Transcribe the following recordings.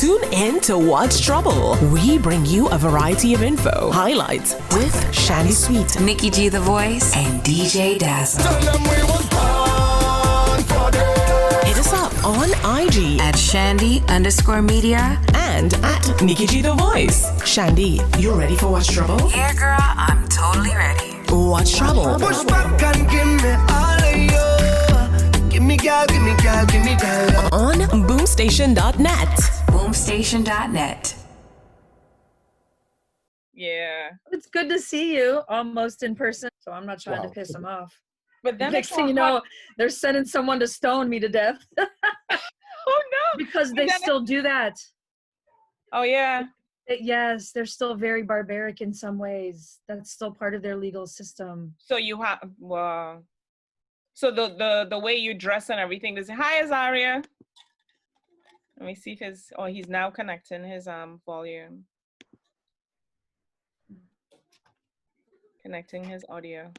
Tune in to Watch Chubble. We bring you a variety of info, highlights with Shandy Sweet, NikkiGTVoice, and DJ Dazzle. Hit us up on IG at Shandy_media and at NikkiGTVoice. Shandy, you ready for Watch Chubble? Yeah, girl, I'm totally ready. Watch Chubble. Push back and give me all of you. Give me girl, give me girl, give me girl. On boomstation.net. Boomstation.net. Yeah. It's good to see you almost in person, so I'm not trying to piss them off. But then Next thing you know, they're sending someone to stone me to death. Oh no. Because they still do that. Oh yeah. Yes, they're still very barbaric in some ways. That's still part of their legal system. So you have so the way you dress and everything is hi Azaryah. Let me see if he's now connecting his volume. Connecting his audio.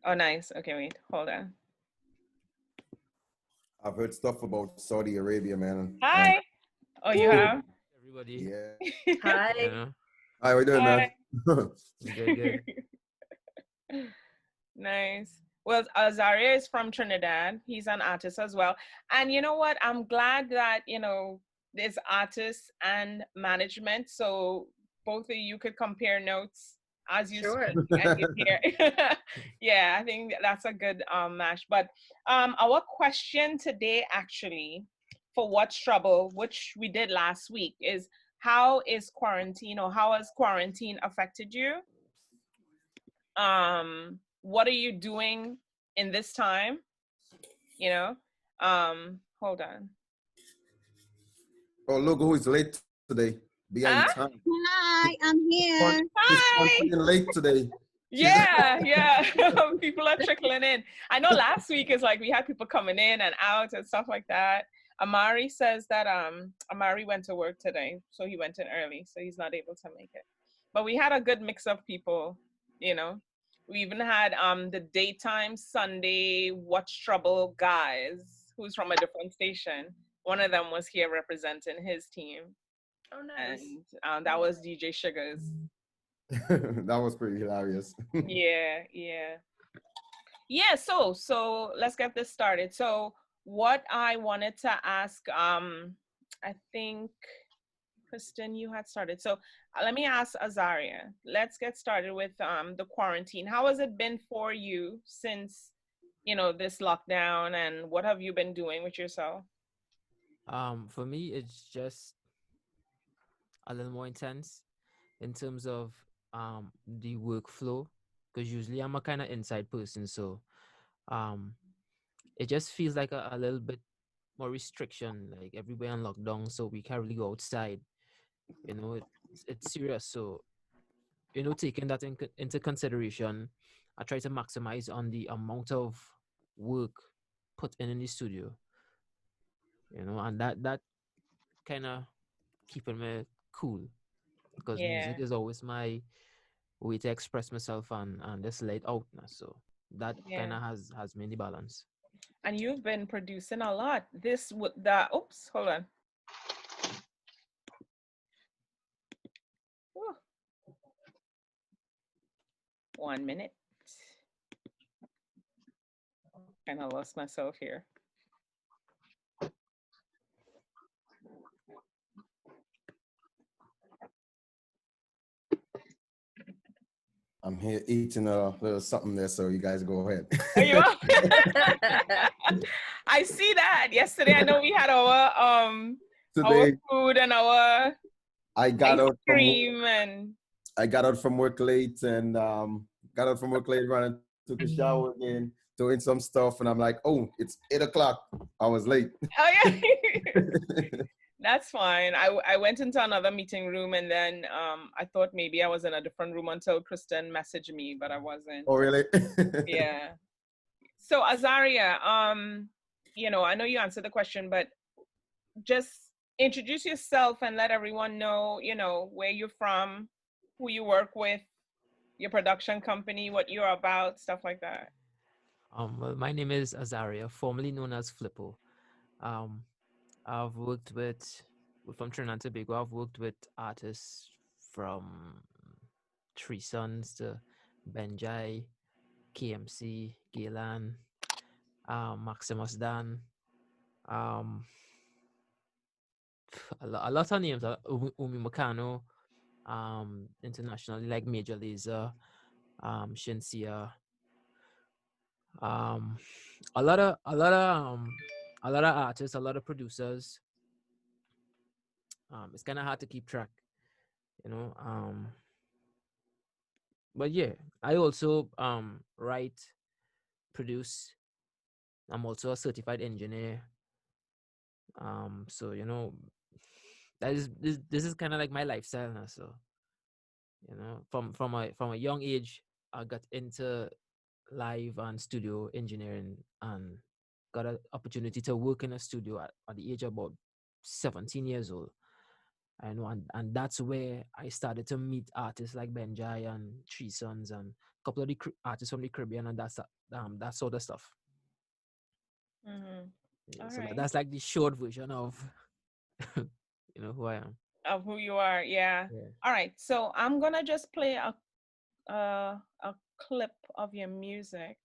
Oh nice. Okay, wait, hold on. I've heard stuff about Saudi Arabia, man. Hi. Oh, you have? Everybody. Yeah. Hi. Yeah. Hi, how you doing, man? Good. Nice. Well, Azaryah is from Trinidad. He's an artist as well. And you know what? I'm glad that, there's artists and management. So both of you could compare notes as you speak and you hear. Yeah, I think that's a good match. But our question today, actually, for Watch Chubble, which we did last week, is how is quarantine, or how has quarantine affected you? What are you doing in this time? Hold on. Oh, look who's late today. Behind time. Hi, I'm here. Hi. She's late today. Yeah. People are trickling in. I know last week is like we had people coming in and out and stuff like that. Amari says that Amari went to work today, so he went in early, so he's not able to make it. But we had a good mix of people, We even had the daytime Sunday Watch Chubble guys, who's from a different station. One of them was here representing his team. Oh, nice. And that was DJ Sugars. That was pretty hilarious. Yeah, so let's get this started. So what I wanted to ask, I think, Kristen, you had started. So let me ask Azaryah. Let's get started with the quarantine. How has it been for you since, this lockdown, and what have you been doing with yourself? For me, it's just a little more intense in terms of the workflow, because usually I'm a kind of inside person, so it just feels like a little bit more restriction, like everywhere on lockdown, so we can't really go outside. It's serious. So taking that into consideration, I try to maximize on the amount of work put in the studio, and that kind of keeping me cool, because music is always my way to express myself and just let it out now. So that kind of has made the balance. And you've been producing a lot. Hold on. Ooh. 1 minute. Kind of lost myself here. I'm here eating a little something there, so you guys go ahead. Are you up? I see that. Yesterday, I know we had our food and our I got out cream and I got out from work late and ran and took a shower again, doing some stuff, and I'm like, oh, it's 8 o'clock. I was late. Oh yeah. That's fine. I went into another meeting room, and then I thought maybe I was in a different room until Kristen messaged me, but I wasn't. Oh really? Yeah. So Azaryah, I know you answered the question, but just introduce yourself and let everyone know, where you're from, who you work with, your production company, what you're about, stuff like that. Well, my name is Azaryah, formerly known as Flippo. Um, I've worked with from Trinidad and Tobago. I've worked with artists from Three Sons to Benjai, KMC, Galen, Maximus Dan, um, a lot of names. Umi Makano, internationally like Major Lazer, Shinsia, um, a lot of artists, a lot of producers. It's kind of hard to keep track, you know. But yeah, I also write, produce. I'm also a certified engineer. So you know, this is kind of like my lifestyle now. So you know, from a young age, I got into live and studio engineering and got an opportunity to work in a studio at the age of about 17 years old. And that's where I started to meet artists like Benjai and Three Sons and a couple of the artists from the Caribbean and that sort of stuff. Mm-hmm. Yeah, All so right. that's like the short version of who I am. Of who you are, yeah. Yeah. All right. So I'm gonna just play a clip of your music.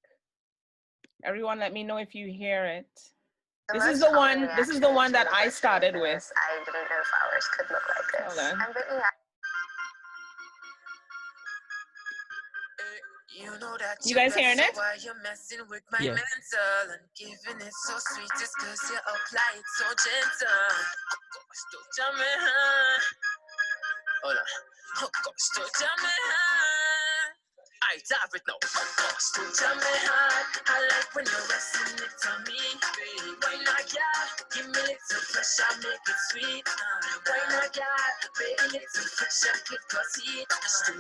Everyone, let me know if you hear it. This is the one. This is the one that I started with. I didn't know flowers could look like this. Hold on. I'm Brittany. You guys hearing it? You're messing with my Yeah. mental and giving it so sweet just cause you apply it so gentle. Hold on. I tap it now. Tell me hard. I like when you're resting it on me. Why not, yeah? Give me little pressure, make it sweet. Why not, yeah? Baby, little friction, give us heat.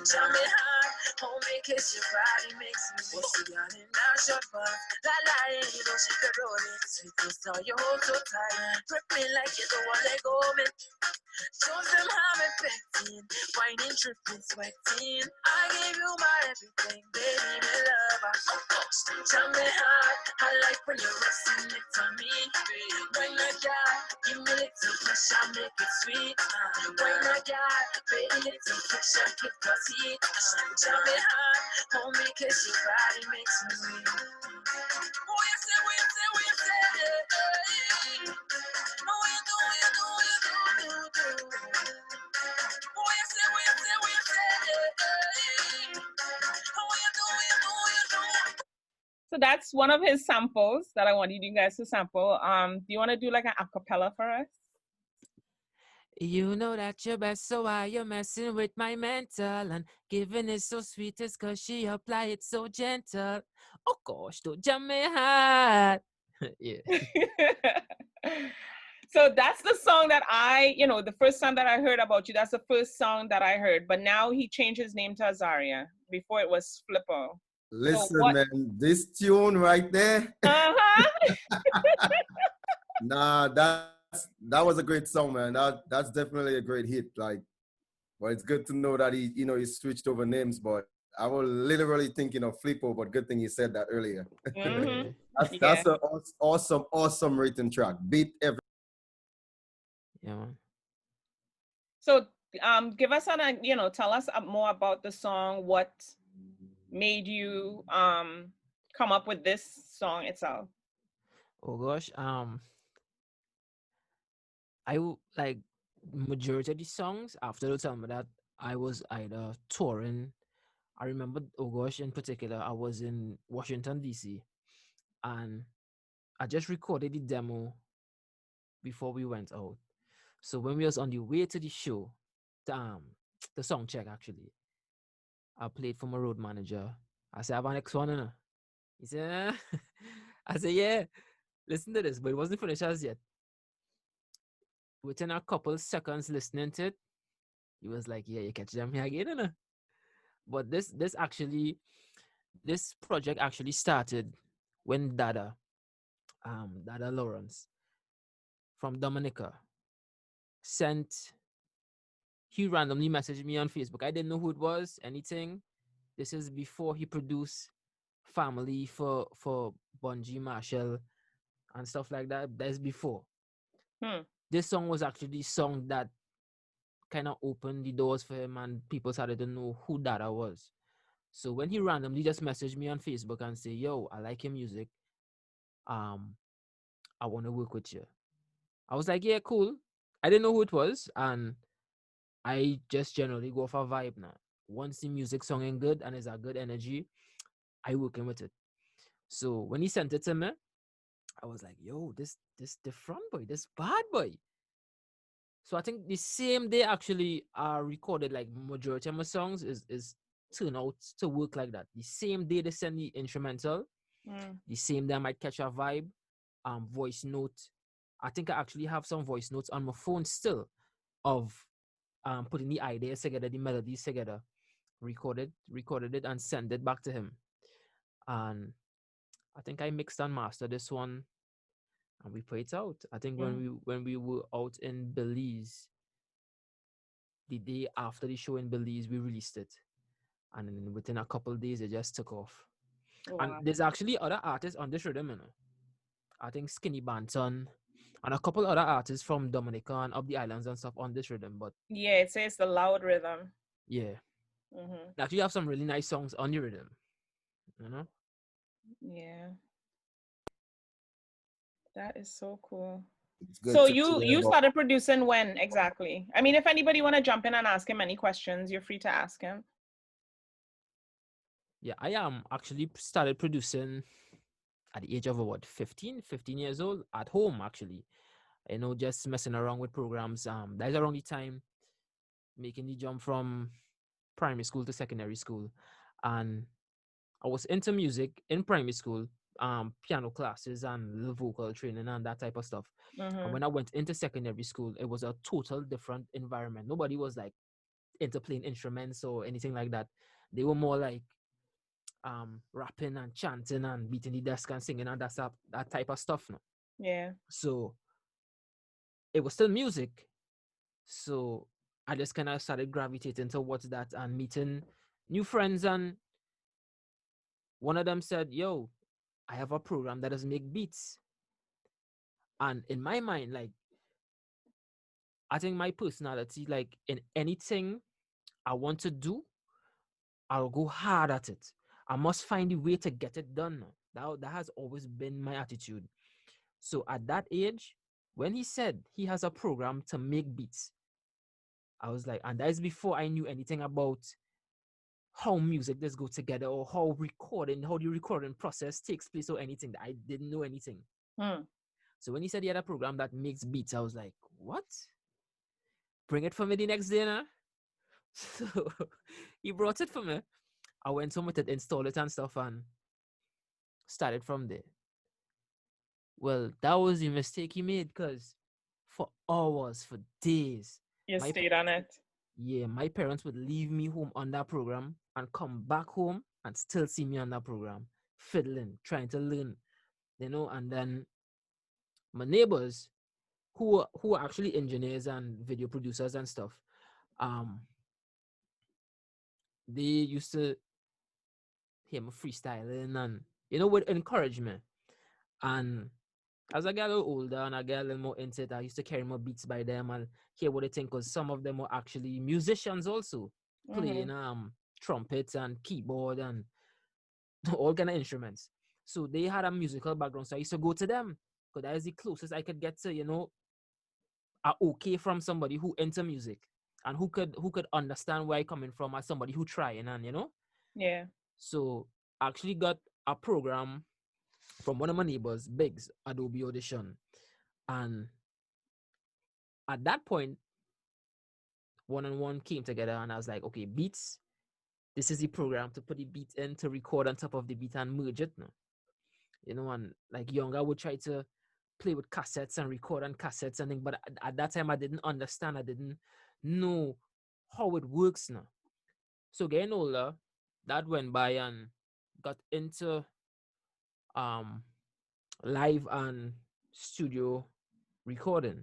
Tell me hard. Homie, kiss your body makes me see on in that short bus. La la, you know she can roll it. Sweet, so you hold so tight. Grip me like you don't want to let go of it. Show them how I'm affecting, whining, tripping, sweating. I gave you my everything, baby, my lover. Tell me hard, I like when you're resting it on me. When I got, give me little pressure, make it sweet. When I got, baby, little pressure, give us heat. Tell me hard, homie, kiss your body makes me weak. Oh, you say, we say, we say, yeah. No, you do, you do, you do, do, do. Oh, you say, we say, we say, yeah. Oh, you do, you do, you do. So that's one of his samples that I wanted you guys to sample. Do you want to do like an acapella for us? You know that you're best, so why you're messing with my mental and giving it so sweet is cause she apply it so gentle. Oh gosh, don't jam me hard. Yeah. So that's the song that the first song that I heard about you, that's the first song that I heard. But now he changed his name to Azaryah. Before it was Flippo. Listen, man, this tune right there. Uh-huh. Nah, that was a great song, man. That's definitely a great hit. Like, well, it's good to know that he switched over names, but I was literally thinking of Flippo, but good thing he said that earlier. Mhm. That's an awesome written track. Beat every. Yeah, man. So give us tell us more about the song. What made you come up with this song itself? Oh gosh, like majority of the songs after the time that I was either touring. I remember, oh gosh, in particular, I was in Washington DC, and I just recorded the demo before we went out. So when we was on the way to the show, the song check actually, I played for my road manager. I said, I have an next one, innit?" He said, I said, yeah, listen to this, but it wasn't finished as yet. Within a couple seconds listening to it, he was like, yeah, you catch them here again, innit? But this project actually started when Dada Lawrence from Dominica he randomly messaged me on Facebook. I didn't know who it was, anything. This is before he produced family for Bungie Marshall and stuff like that. That's before. This song was actually the song that kind of opened the doors for him, and people started to know who Dada was. So when he randomly just messaged me on Facebook and say, "Yo, I like your music. I want to work with you." I was like, "Yeah, cool." I didn't know who it was, and I just generally go for a vibe now. Once the music sounding good and is a good energy, I working with it. So when he sent it to me, I was like, "Yo, this the front boy, this bad boy." So I think the same day actually I recorded like majority of my songs is turn out to work like that. The same day they send the instrumental, the same day I might catch a vibe, voice note. I think I actually have some voice notes on my phone still of putting the ideas together, the melodies together, recorded it and send it back to him. And I think I mixed and mastered this one and we put it out. I think when we were out in Belize, the day after the show in Belize, we released it. And then within a couple of days, it just took off. Wow. And there's actually other artists on this rhythm, you know. I think Skinny Banton and a couple other artists from Dominica and up the islands and stuff on this rhythm. But yeah, it says the loud rhythm. Yeah. Actually, you have some really nice songs on your rhythm, you know? Yeah. That is so cool. Good So to you hear about- started producing when exactly? I mean, if anybody want to jump in and ask him any questions, you're free to ask him. Yeah, I actually started producing at the age of about 15 years old at home, actually. You know, just messing around with programs. That's around the time making the jump from primary school to secondary school. And I was into music in primary school, piano classes and little vocal training and that type of stuff. And when I went into secondary school, it was a total different environment. Nobody was like into playing instruments or anything like that. They were more like rapping and chanting and beating the desk and singing and that type of stuff now. Yeah. So it was still music. So I just kind of started gravitating towards that and meeting new friends. And one of them said, "Yo, I have a program that does make beats." And in my mind, like, I think my personality, like in anything I want to do, I'll go hard at it. I must find a way to get it done. That has always been my attitude. So at that age, when he said he has a program to make beats, I was like, and that is before I knew anything about how music does go together or how the recording process takes place or anything. I didn't know anything. So when he said he had a program that makes beats, I was like, what? Bring it for me the next day, nah? So he brought it for me. I went home with it, installed it and stuff, and started from there. Well, that was the mistake he made, because for hours, for days, you stayed on it. Yeah, my parents would leave me home on that program and come back home and still see me on that program, fiddling, trying to learn, you know. And then my neighbors, who are actually engineers and video producers and stuff, they used to hear me freestyling and, you know, would encourage me. And as I got a little older and I got a little more into it, I used to carry my beats by them and hear what they think, because some of them were actually musicians also, playing trumpets and keyboard and all kind of instruments. So they had a musical background, so I used to go to them, because that is the closest I could get to, you know, a okay from somebody who into music and who could understand where I coming from as somebody who trying, and you know. Yeah. So I actually got a program from one of my neighbors, Biggs, Adobe Audition. And at that point, one-on-one came together and I was like, okay, beats, this is the program to put the beat in, to record on top of the beat and merge it now. You know, and like younger would try to play with cassettes and record on cassettes and things, but at that time I didn't understand, I didn't know how it works now. So getting older, that went by and got into live and studio recording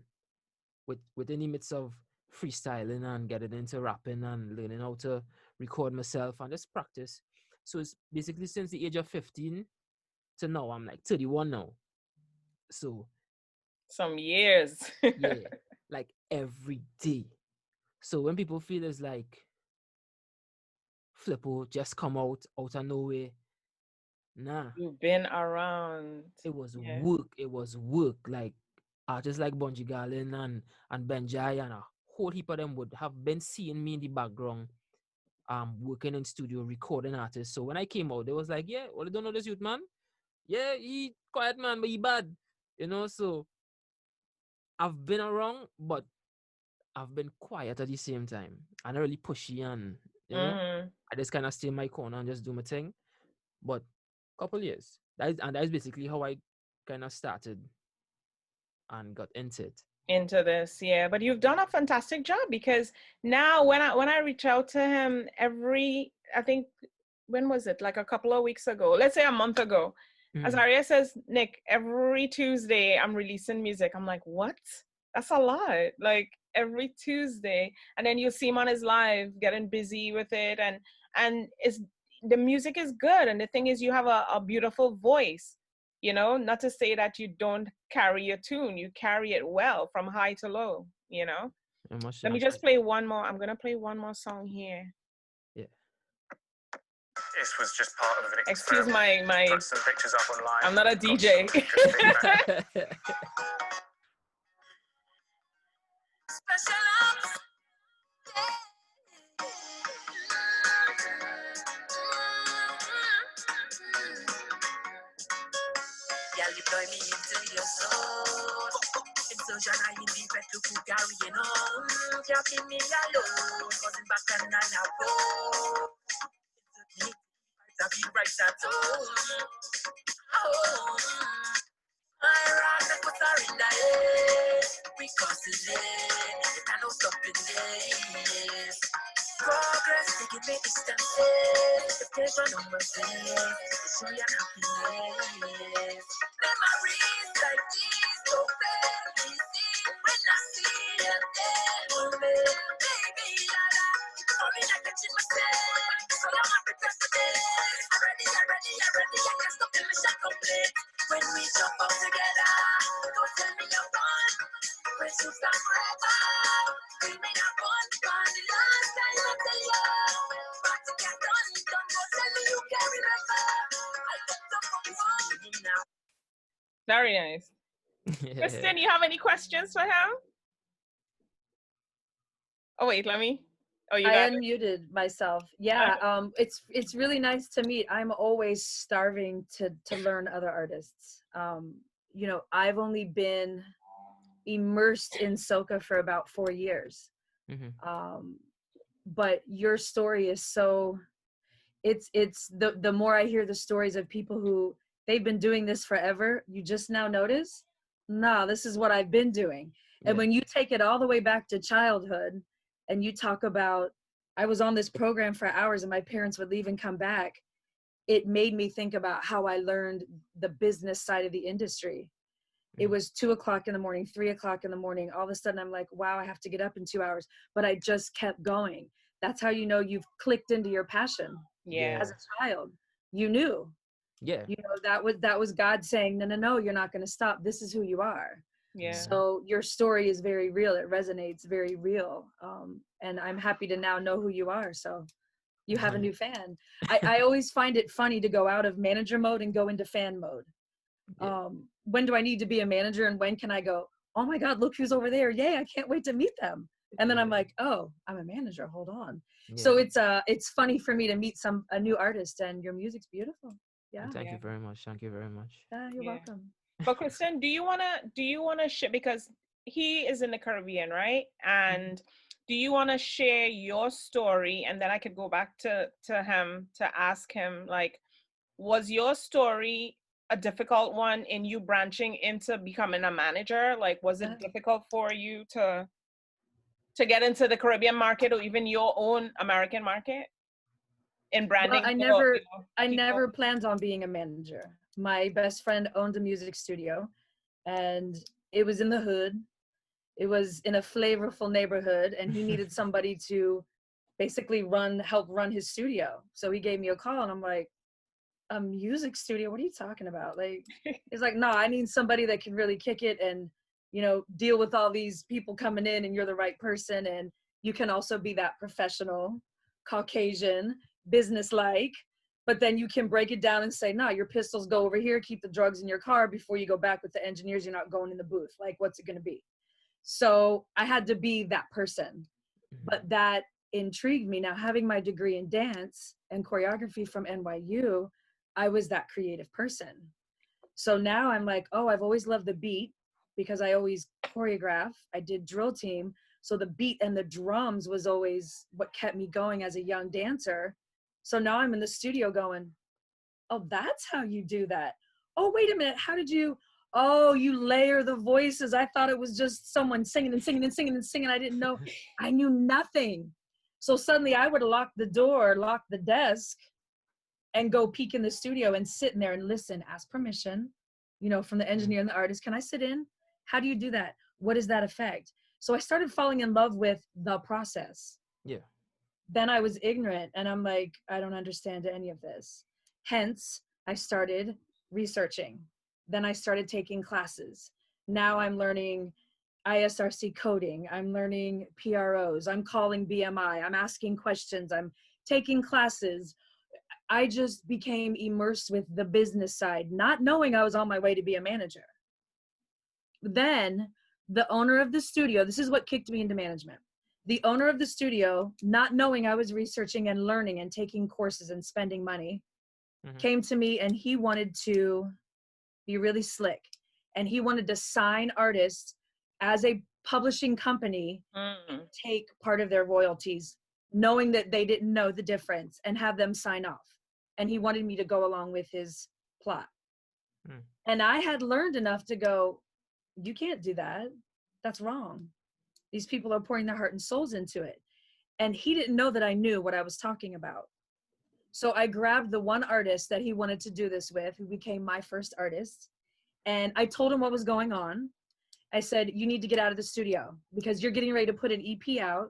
within the midst of freestyling and getting into rapping and learning how to record myself and just practice. So it's basically since the age of 15 to now. I'm like 31 now. So some years. yeah, like every day. So when people feel it's like Flippo just come out of nowhere, nah. You've been around. It was Yeah. work. It was work. Like artists like Bunji Garlin and Benjai and a whole heap of them would have been seeing me in the background, working in studio, recording artists. So when I came out, they was like, yeah, well, you don't know this youth man. Yeah, he quiet man, but he bad. So I've been around, but I've been quiet at the same time. I'm not really pushy and I just kind of stay in my corner and just do my thing. But couple years. That is basically how I kind of started and got into it. Into this, yeah. But you've done a fantastic job, because now when I reach out to him I think, when was it? Like a couple of weeks ago, let's say a month ago. Azaryah says, Nick, every Tuesday I'm releasing music. I'm like, what? That's a lot. Like every Tuesday. And then you see him on his live getting busy with it, and the music is good. And the thing is, you have a beautiful voice. Not to say that you don't carry your tune, you carry it well from high to low. Let me just play one more. I'm gonna play one more song here. Yeah. This was just part of an Excuse my put some pictures up online. I'm not a DJ. Special ops. Girl, deploy me into your soul. Explosion, I in the bed to cook carrying on. Can't leave me alone. Causing back and I now go. It's a I feel right at home. Oh, I rock the put her in the air. We cross the lane. You cannot stop in this. Progress, we can make distances. The paper on my face. Show you happiness. Memories like these so very deep. When I see them there, oh man, baby, for me, I catch myself. So I'm happy to today. I'm ready. I can't stop the mission complete. When we jump up together, don't tell me you're gone. We're start forever. We may not want fun. The last time I tell you, but to get done, don't go tell me you can't remember. I got the phone now. Very nice. Kristen, you have any questions for him? Oh wait, let me. Oh, you got I unmuted myself. Yeah, it's really nice to meet. I'm always starving to learn other artists. I've only been immersed in soca for about 4 years. But your story is so, it's the more I hear the stories of people who they've been doing this forever, you just now notice, no, this is what I've been doing. And when you take it all the way back to childhood and you talk about, I was on this program for hours and my parents would leave and come back, it made me think about how I learned the business side of the industry. It was 2 o'clock in the morning, 3 o'clock in the morning. All of a sudden I'm like, wow, I have to get up in 2 hours, but I just kept going. That's how you know you've clicked into your passion. Yeah. As a child, you knew. Yeah. That was God saying, no, you're not going to stop. This is who you are. Yeah. So your story is very real. It resonates very real. And I'm happy to now know who you are. So you have a new fan. I always find it funny to go out of manager mode and go into fan mode. When do I need to be a manager and when can I go, oh my God, look who's over there. Yay, I can't wait to meet them. And then I'm like, oh, I'm a manager. Hold on. Yeah. So it's funny for me to meet a new artist, and your music's beautiful. Yeah. Thank you very much. Thank you very much. You're welcome. But Kristen, do you wanna share, because he is in the Caribbean, right? And do you wanna share your story, and then I could go back to him to ask him, like, was your story a difficult one in you branching into becoming a manager? Like, was it difficult for you to get into the Caribbean market or even your own American market in branding? Well, I never planned on being a manager. My best friend owned a music studio, and it was in the hood. It was in a flavorful neighborhood, and he needed somebody to basically help run his studio. So he gave me a call and I'm like, a music studio? What are you talking about? Like, he's like, no, I need somebody that can really kick it and, you know, deal with all these people coming in, and you're the right person. And you can also be that professional, Caucasian, business-like, but then you can break it down and say, no, your pistols go over here, keep the drugs in your car before you go back with the engineers. You're not going in the booth. Like, what's it going to be? So I had to be that person, but that intrigued me. Now, having my degree in dance and choreography from NYU, I was that creative person. So now I'm like, oh, I've always loved the beat because I always choreograph. I did drill team. So the beat and the drums was always what kept me going as a young dancer. So now I'm in the studio going, oh, that's how you do that. Oh, wait a minute. How did you, oh, you layer the voices. I thought it was just someone singing and singing and singing and singing. I didn't know. I knew nothing. So suddenly I would lock the door, lock the desk, and go peek in the studio and sit in there and listen, ask permission, you know, from the engineer and the artist. Can I sit in? How do you do that? What is that effect? So I started falling in love with the process. Yeah. Then I was ignorant and I'm like, I don't understand any of this. Hence, I started researching. Then I started taking classes. Now I'm learning ISRC coding. I'm learning PROs. I'm calling BMI. I'm asking questions. I'm taking classes. I just became immersed with the business side, not knowing I was on my way to be a manager. Then the owner of the studio, this is what kicked me into management. The owner of the studio, not knowing I was researching and learning and taking courses and spending money, came to me and he wanted to be really slick. And he wanted to sign artists as a publishing company, take part of their royalties, knowing that they didn't know the difference, and have them sign off. And he wanted me to go along with his plot. And I had learned enough to go, you can't do that. That's wrong. These people are pouring their heart and souls into it. And he didn't know that I knew what I was talking about. So I grabbed the one artist that he wanted to do this with, who became my first artist. And I told him what was going on. I said, you need to get out of the studio because you're getting ready to put an EP out.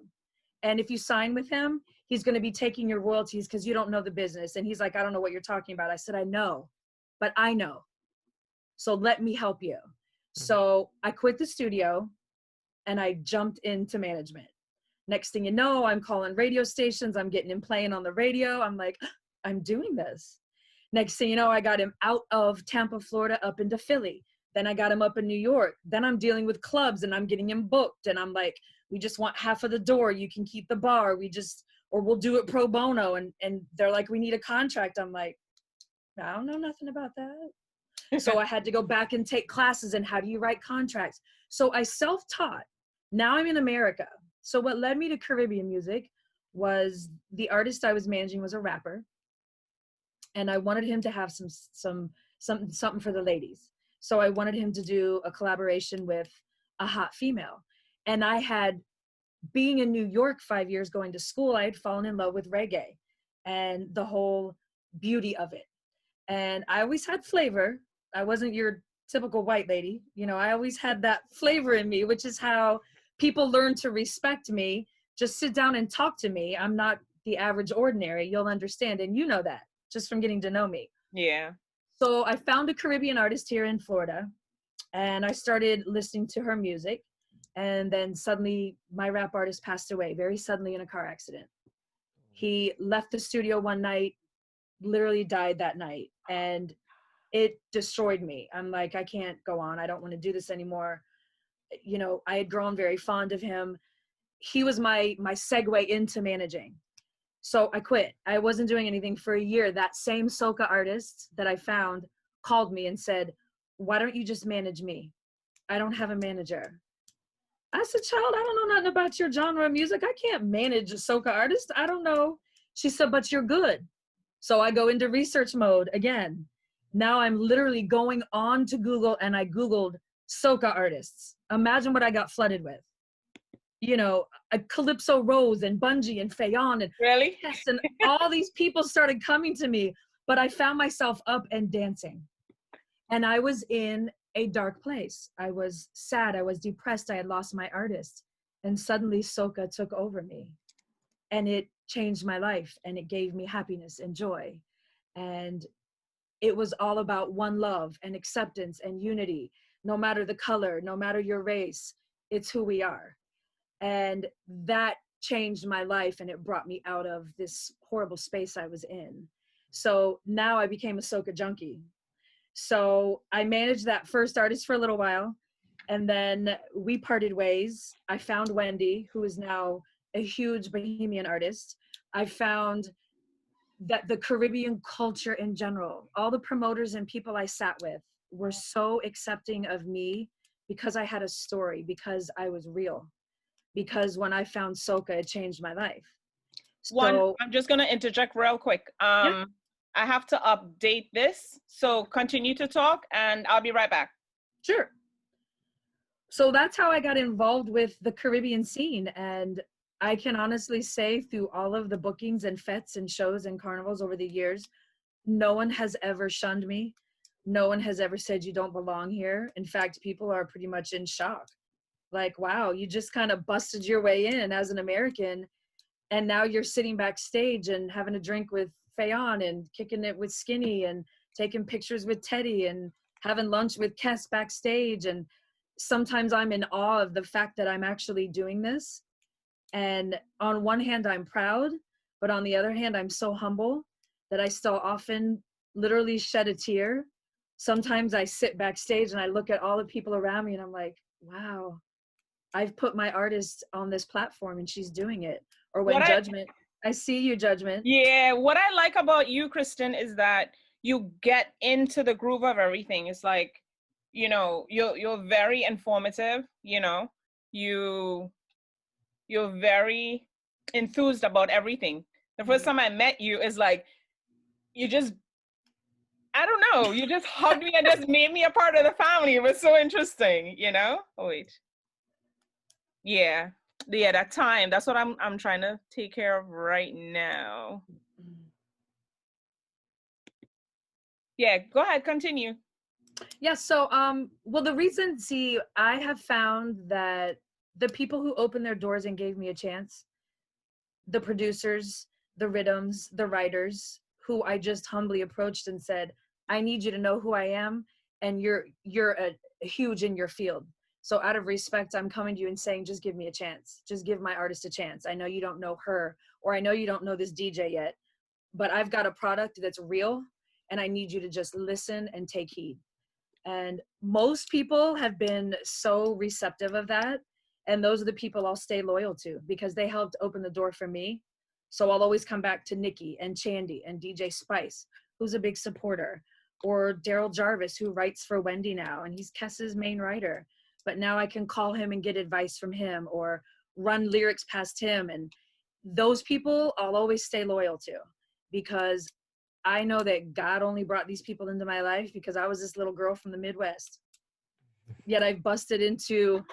And if you sign with him, he's going to be taking your royalties because you don't know the business. And he's like, I don't know what you're talking about. I said, I know, but I know. So let me help you. So I quit the studio and I jumped into management. Next thing you know, I'm calling radio stations. I'm getting him playing on the radio. I'm like, I'm doing this. Next thing you know, I got him out of Tampa, Florida, up into Philly. Then I got him up in New York. Then I'm dealing with clubs and I'm getting him booked. And I'm like, we just want half of the door. You can keep the bar. Or we'll do it pro bono. And they're like, we need a contract. I'm like, I don't know nothing about that. So I had to go back and take classes and how do you write contracts? So I self-taught. Now I'm in America. So what led me to Caribbean music was the artist I was managing was a rapper. And I wanted him to have something for the ladies. So I wanted him to do a collaboration with a hot female. And I had, being in New York 5 years going to school, I had fallen in love with reggae and the whole beauty of it. And I always had flavor. I wasn't your typical white lady. You know, I always had that flavor in me, which is how people learn to respect me. Just sit down and talk to me. I'm not the average ordinary. You'll understand. And you know that just from getting to know me. Yeah. So I found a Caribbean artist here in Florida and I started listening to her music. And then suddenly my rap artist passed away very suddenly in a car accident. He left the studio one night, literally died that night. And it destroyed me. I'm like, I can't go on. I don't want to do this anymore. You know, I had grown very fond of him. He was my segue into managing. So I quit. I wasn't doing anything for a year. That same soca artist that I found called me and said, why don't you just manage me? I don't have a manager. I said, child, I don't know nothing about your genre of music. I can't manage a soca artist. I don't know. She said, but you're good. So I go into research mode again. Now I'm literally going on to Google and I Googled soca artists. Imagine what I got flooded with. You know, a Calypso Rose and Bungie and Fayon and really? Yes, and all these people started coming to me, but I found myself up and dancing. And I was in a dark place. I was sad. I was depressed. I had lost my artist. And suddenly soca took over me. And it changed my life, and it gave me happiness and joy. And it was all about one love and acceptance and unity, no matter the color, no matter your race, it's who we are. And that changed my life, and it brought me out of this horrible space I was in. So now I became a soca junkie. So I managed that first artist for a little while, and then we parted ways. I found Wendy, who is now a huge Bohemian artist. I found that the Caribbean culture in general, all the promoters and people I sat with were so accepting of me because I had a story, because I was real, because when I found soca, it changed my life. So, I'm just going to interject real quick. yeah. I have to update this. So continue to talk and I'll be right back. Sure. So that's how I got involved with the Caribbean scene. And I can honestly say, through all of the bookings and fetes and shows and carnivals over the years, no one has ever shunned me. No one has ever said you don't belong here. In fact, people are pretty much in shock. Like, wow, you just kind of busted your way in as an American, and now you're sitting backstage and having a drink with Fayon and kicking it with Skinny and taking pictures with Teddy and having lunch with Kess backstage. And sometimes I'm in awe of the fact that I'm actually doing this. And on one hand, I'm proud, but on the other hand, I'm so humble that I still often literally shed a tear. Sometimes I sit backstage and I look at all the people around me and I'm like, wow, I've put my artist on this platform and she's doing it. Or when Judgment, I see you, Judgment. Yeah, what I like about you, Kristen, is that you get into the groove of everything. It's like, you know, you're very informative, you know, you're very enthused about everything. The first time I met you is like, you just, I don't know, you just hugged me and just made me a part of the family. It was so interesting, you know? Oh, wait. Yeah, that time. That's what I'm trying to take care of right now. Yeah, go ahead, continue. Yeah, so well, the reason, see, I have found that the people who opened their doors and gave me a chance, the producers, the rhythms, the writers, who I just humbly approached and said, I need you to know who I am, and you're a huge in your field. So out of respect, I'm coming to you and saying, just give me a chance. Just give my artist a chance. I know you don't know her, or I know you don't know this DJ yet, but I've got a product that's real, and I need you to just listen and take heed. And most people have been so receptive of that. And those are the people I'll stay loyal to because they helped open the door for me. So I'll always come back to Nikki and Chandy and DJ Spice, who's a big supporter, or Daryl Jarvis, who writes for Wendy now, and he's Kess's main writer. But now I can call him and get advice from him or run lyrics past him. And those people I'll always stay loyal to because I know that God only brought these people into my life because I was this little girl from the Midwest. Yet I've busted into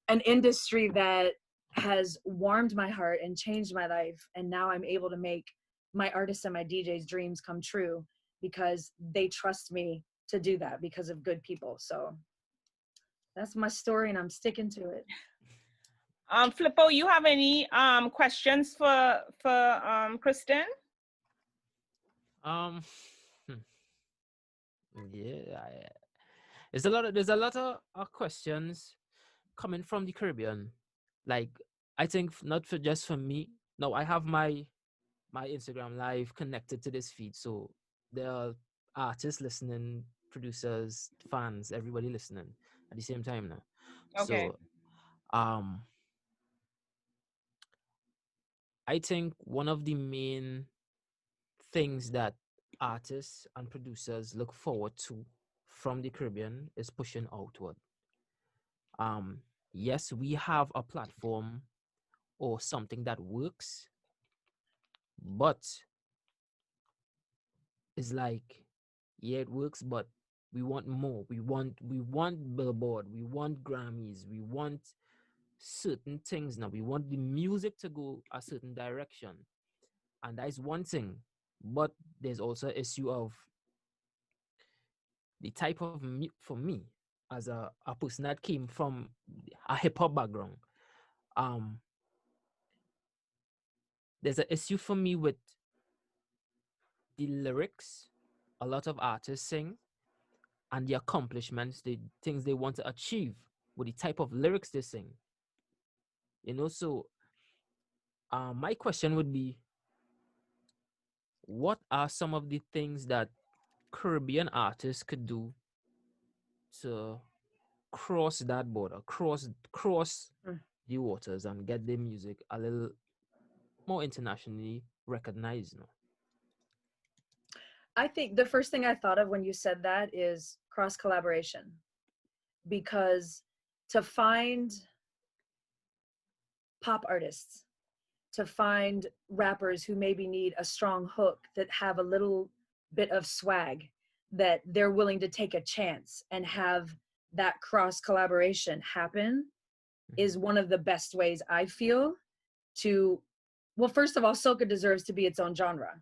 an industry that has warmed my heart and changed my life. And now I'm able to make my artists and my DJs' dreams come true because they trust me to do that because of good people. So that's my story and I'm sticking to it. Flippo, you have any questions for Kristen? Yeah, there's a lot of questions coming from the Caribbean. Like, I think not for just for me. No, I have my Instagram live connected to this feed, so there are artists listening, producers, fans, everybody listening at the same time now. Okay. So, I think one of the main things that artists and producers look forward to from the Caribbean is pushing outward. Yes, we have a platform or something that works, but it's like, yeah, it works, but we want more. We want Billboard, we want Grammys, we want certain things now. We want the music to go a certain direction. And that is one thing. But there's also an issue of the type of for me as a person that came from a hip hop background. there's an issue for me with the lyrics. A lot of artists sing, and the accomplishments, the things they want to achieve with the type of lyrics they sing. So my question would be, what are some of the things that Caribbean artists could do to cross that border, cross the waters, and get their music a little more internationally recognized? I think the first thing I thought of when you said that is cross collaboration, because to find pop artists, to find rappers who maybe need a strong hook that have a little bit of swag, that they're willing to take a chance and have that cross collaboration happen, is one of the best ways I feel to, well, first of all, soca deserves to be its own genre.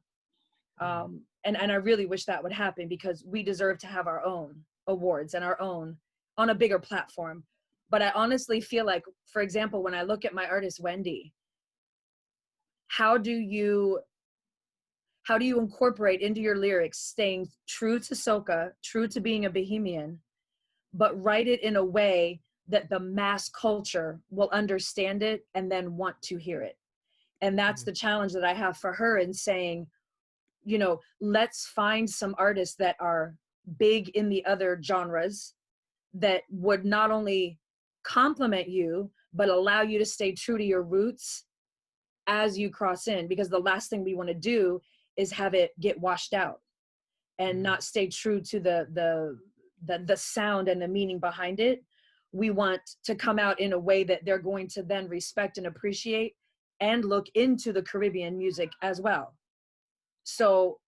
And I really wish that would happen, because we deserve to have our own awards and our own on a bigger platform. But I honestly feel like, for example, when I look at my artist Wendy, how do you incorporate into your lyrics staying true to soca, true to being a Bohemian, but write it in a way that the mass culture will understand it and then want to hear it? And that's the challenge that I have for her in saying, let's find some artists that are big in the other genres that would not only complement you, but allow you to stay true to your roots as you cross in, because the last thing we want to do is have it get washed out and not stay true to the sound and the meaning behind it. We want to come out in a way that they're going to then respect and appreciate and look into the Caribbean music as well. So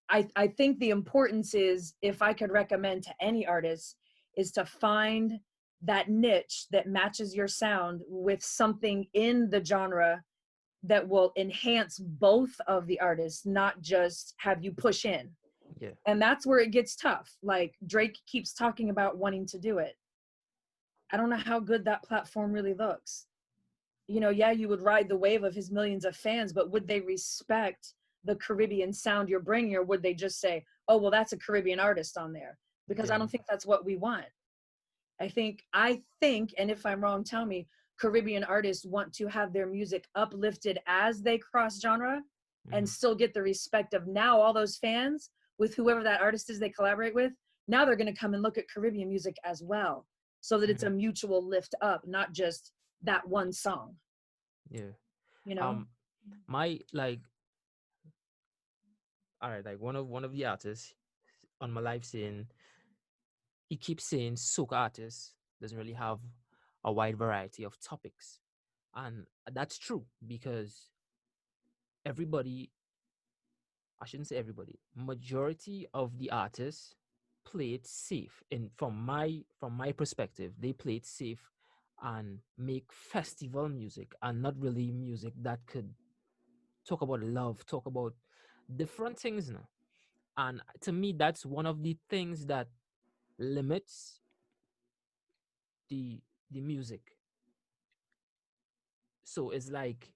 I think the importance is, if I could recommend to any artist, is to find that niche that matches your sound with something in the genre that will enhance both of the artists, not just have you push in. Yeah. And that's where it gets tough. Like Drake keeps talking about wanting to do it. I don't know how good that platform really looks. Yeah, you would ride the wave of his millions of fans, but would they respect the Caribbean sound you're bringing, or would they just say, oh, well, that's a Caribbean artist on there? Because I don't think that's what we want. I think, and if I'm wrong, tell me, Caribbean artists want to have their music uplifted as they cross genre and still get the respect of now all those fans with whoever that artist is they collaborate with. Now they're going to come and look at Caribbean music as well, so that it's a mutual lift up, not just that one song. Yeah. All right, like one of the artists on my live saying, he keeps saying soca artists doesn't really have a wide variety of topics. And that's true, because everybody, I shouldn't say everybody, majority of the artists play it safe. And from my perspective, they play it safe and make festival music, and not really music that could talk about love, talk about different things now. And to me, that's one of the things that limits the music. So it's like,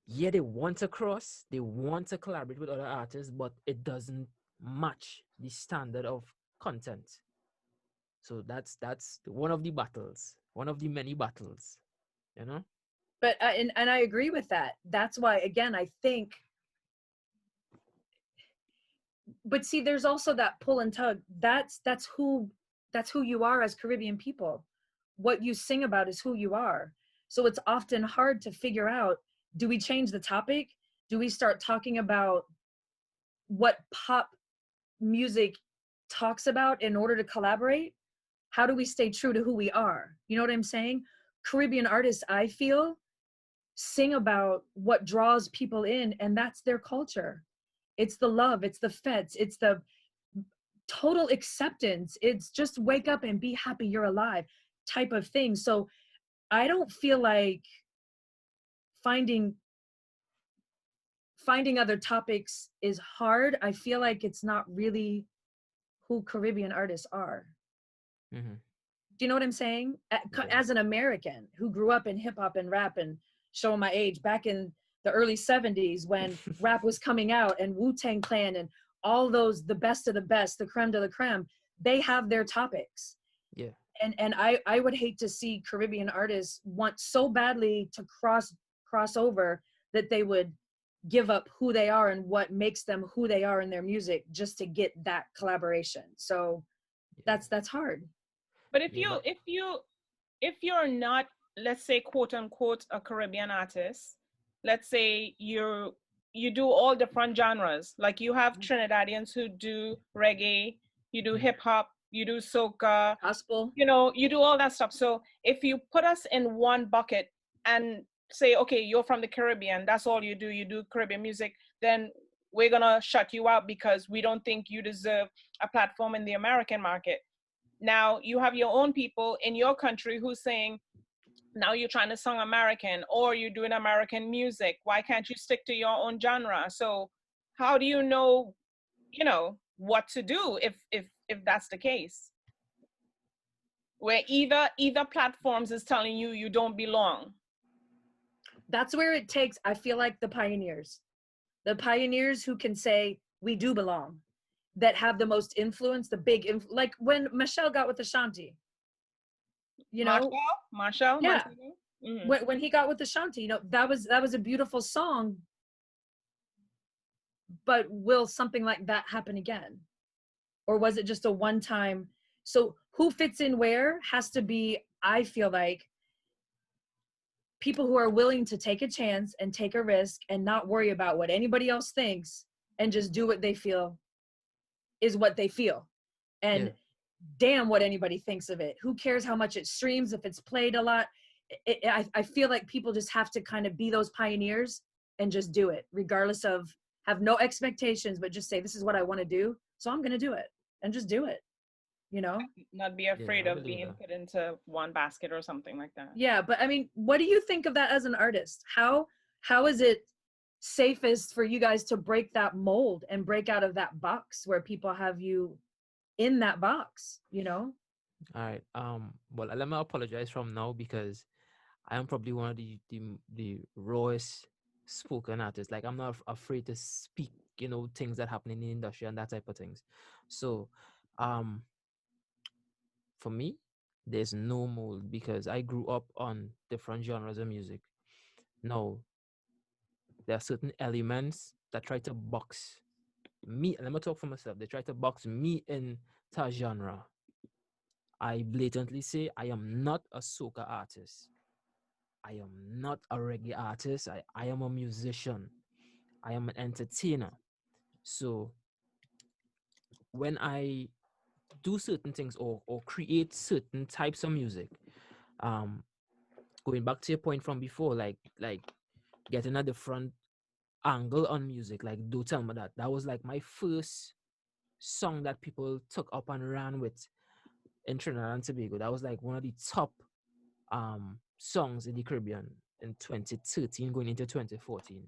yeah, they want to cross, they want to collaborate with other artists, but it doesn't match the standard of content. So that's one of the battles, one of the many battles, But and I agree with that. That's why, again, I think, but see, there's also that pull and tug. That's who you are as Caribbean people. What you sing about is who you are. So it's often hard to figure out, do we change the topic? Do we start talking about what pop music talks about in order to collaborate? How do we stay true to who we are? You know what I'm saying? Caribbean artists, I feel, sing about what draws people in, and that's their culture. It's the love, it's the fets, it's the total acceptance. It's just wake up and be happy you're alive type of thing. So I don't feel like finding other topics is hard. I feel like it's not really who Caribbean artists are. Mm-hmm. Do you know what I'm saying? As an American who grew up in hip hop and rap, and showing my age, back in the early 70s when rap was coming out, and Wu-Tang Clan and all those, the best of the best, the creme de la creme, they have their topics. Yeah. And I would hate to see Caribbean artists want so badly to cross over that they would give up who they are and what makes them who they are in their music just to get that collaboration. So that's hard. But if you're not, let's say, quote unquote, a Caribbean artist, let's say you do all different genres, like you have Trinidadians who do reggae, you do hip hop, you do soca, gospel, you do all that stuff. So if you put us in one bucket and say, okay, you're from the Caribbean, that's all you do Caribbean music, then we're gonna shut you out because we don't think you deserve a platform in the American market. Now you have your own people in your country who's saying, now you're trying to sing American, or you're doing American music. Why can't you stick to your own genre? So how do you know, what to do if that's the case? Where either platforms is telling you don't belong. That's where it takes, I feel like, the pioneers who can say we do belong, that have the most influence, the big like when Michelle got with Ashanti, Marshall, yeah. Mm-hmm. When he got with Ashanti, that was a beautiful song. But will something like that happen again, or was it just a one time? So who fits in where has to be, I feel like, people who are willing to take a chance and take a risk and not worry about what anybody else thinks and just do what they feel is what they feel. And damn what anybody thinks of it. Who cares how much it streams, if it's played a lot? I feel like people just have to kind of be those pioneers and just do it, regardless of, have no expectations, but just say, this is what I want to do, so I'm going to do it, and just do it, Not be afraid of being put into one basket or something like that. Yeah, but I mean, what do you think of that as an artist? How is it safest for you guys to break that mold and break out of that box where people have you in that box, All right. Well, let me apologize from now, because I am probably one of the rawest spoken artists. Like, I'm not afraid to speak, things that happen in the industry and that type of things. So, for me, there's no mold, because I grew up on different genres of music. Now, there are certain elements that try to box me. Let me talk for myself. They try to box me into a genre. I blatantly say I am not a soca artist. I am not a reggae artist. I am a musician. I am an entertainer. So when I do certain things or create certain types of music, going back to your point from before, like getting a different angle on music, like Don't Tell Me That was like my first song that people took up and ran with in Trinidad and Tobago. That was like one of the top songs in the Caribbean in 2013 going into 2014.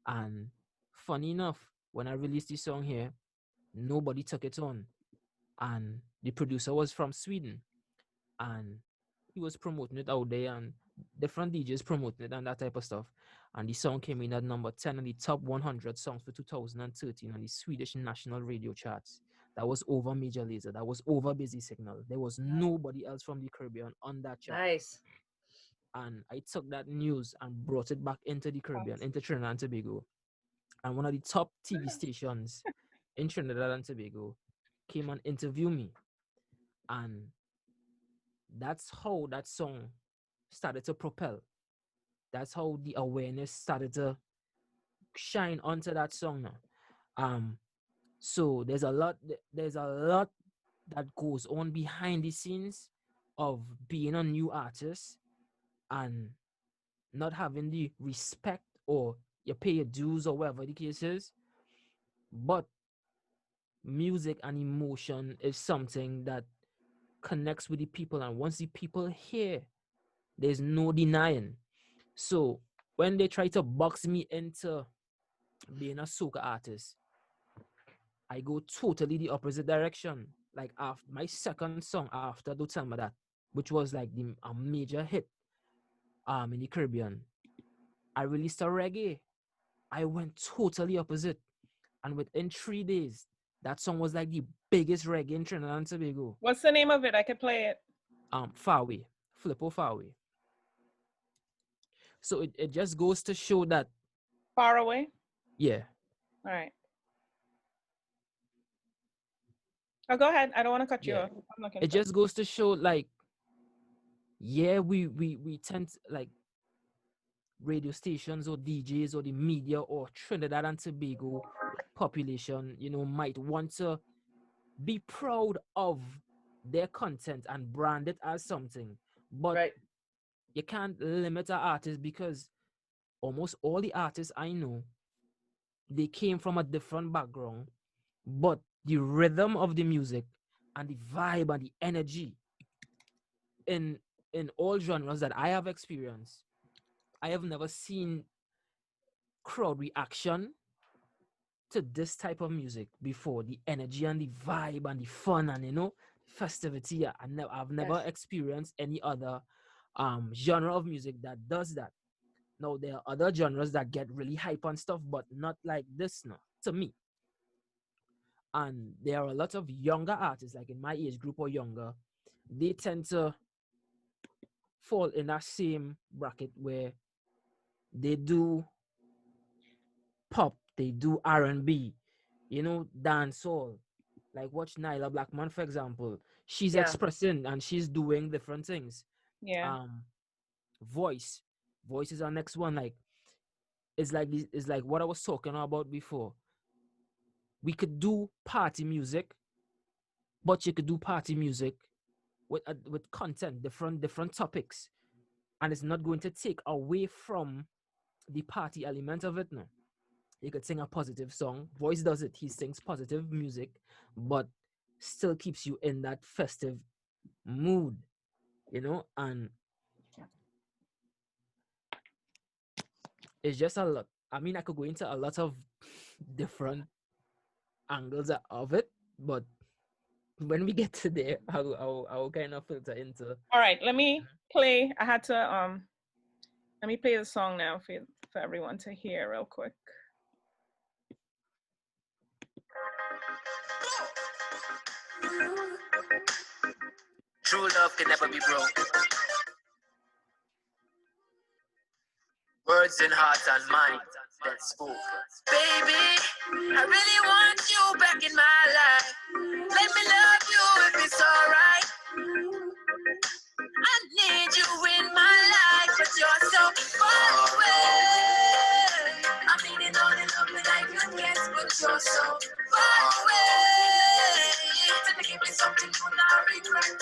And funny enough, when I released this song here, nobody took it on. And the producer was from Sweden, and he was promoting it out there, and different DJs promoting it and that type of stuff. And the song came in at number 10 on the top 100 songs for 2013 on the Swedish national radio charts. That was over Major Lazer. That was over Busy Signal. There was nobody else from the Caribbean on that chart. Nice. And I took that news and brought it back into the Caribbean, into Trinidad and Tobago. And one of the top TV stations in Trinidad and Tobago came and interviewed me. And that's how that song started to propel. That's how the awareness started to shine onto that song now. So there's a lot that goes on behind the scenes of being a new artist and not having the respect, or you pay your dues or whatever the case is. But music and emotion is something that connects with the people, and once the people hear, there's no denying. So when they try to box me into being a soca artist, I go totally the opposite direction. Like, after my second song after Don't Tell Me That, which was like a major hit in the Caribbean, I released a reggae. I went totally opposite. And within 3 days, that song was like the biggest reggae in Trinidad and Tobago. What's the name of it? I could play it. Far Away. Flippo Far Away. So it just goes to show that. Far Away? Yeah. All right. Oh, go ahead. I don't want to cut you off. It just goes to show, like, yeah, we tend to, like, radio stations or DJs or the media or Trinidad and Tobago population, might want to be proud of their content and brand it as something. But you can't limit an artist, because almost all the artists I know, they came from a different background, but the rhythm of the music and the vibe and the energy in all genres that I have experienced, I have never seen crowd reaction to this type of music before. The energy and the vibe and the fun and festivity. I've never experienced any other genre of music that does that. Now, there are other genres that get really hype and stuff, but not like this, no, to me. And there are a lot of younger artists, like in my age group or younger, they tend to fall in that same bracket where they do pop, they do R&B, dancehall. Like, watch Nyla Blackman, for example. She's expressing and she's doing different things. Yeah. Voice is our next one. Like, it's like what I was talking about before. We could do party music, but you could do party music with content, different topics, and it's not going to take away from the party element of it. No, you could sing a positive song. Voice does it. He sings positive music, but still keeps you in that festive mood, and it's just a lot. I mean, I could go into a lot of different angles of it, but when we get to there, I'll kind of filter into. All right, let me play. I had to let me play the song now for everyone to hear real quick. True love can never be broke. Words in heart and mind that spoke. Baby, I really want you back in my life. Let me love you if it's alright. I need you in my life, but you're so far away. I'm needing all the love that I can get, but you're so far away. Let me give you something you not regret.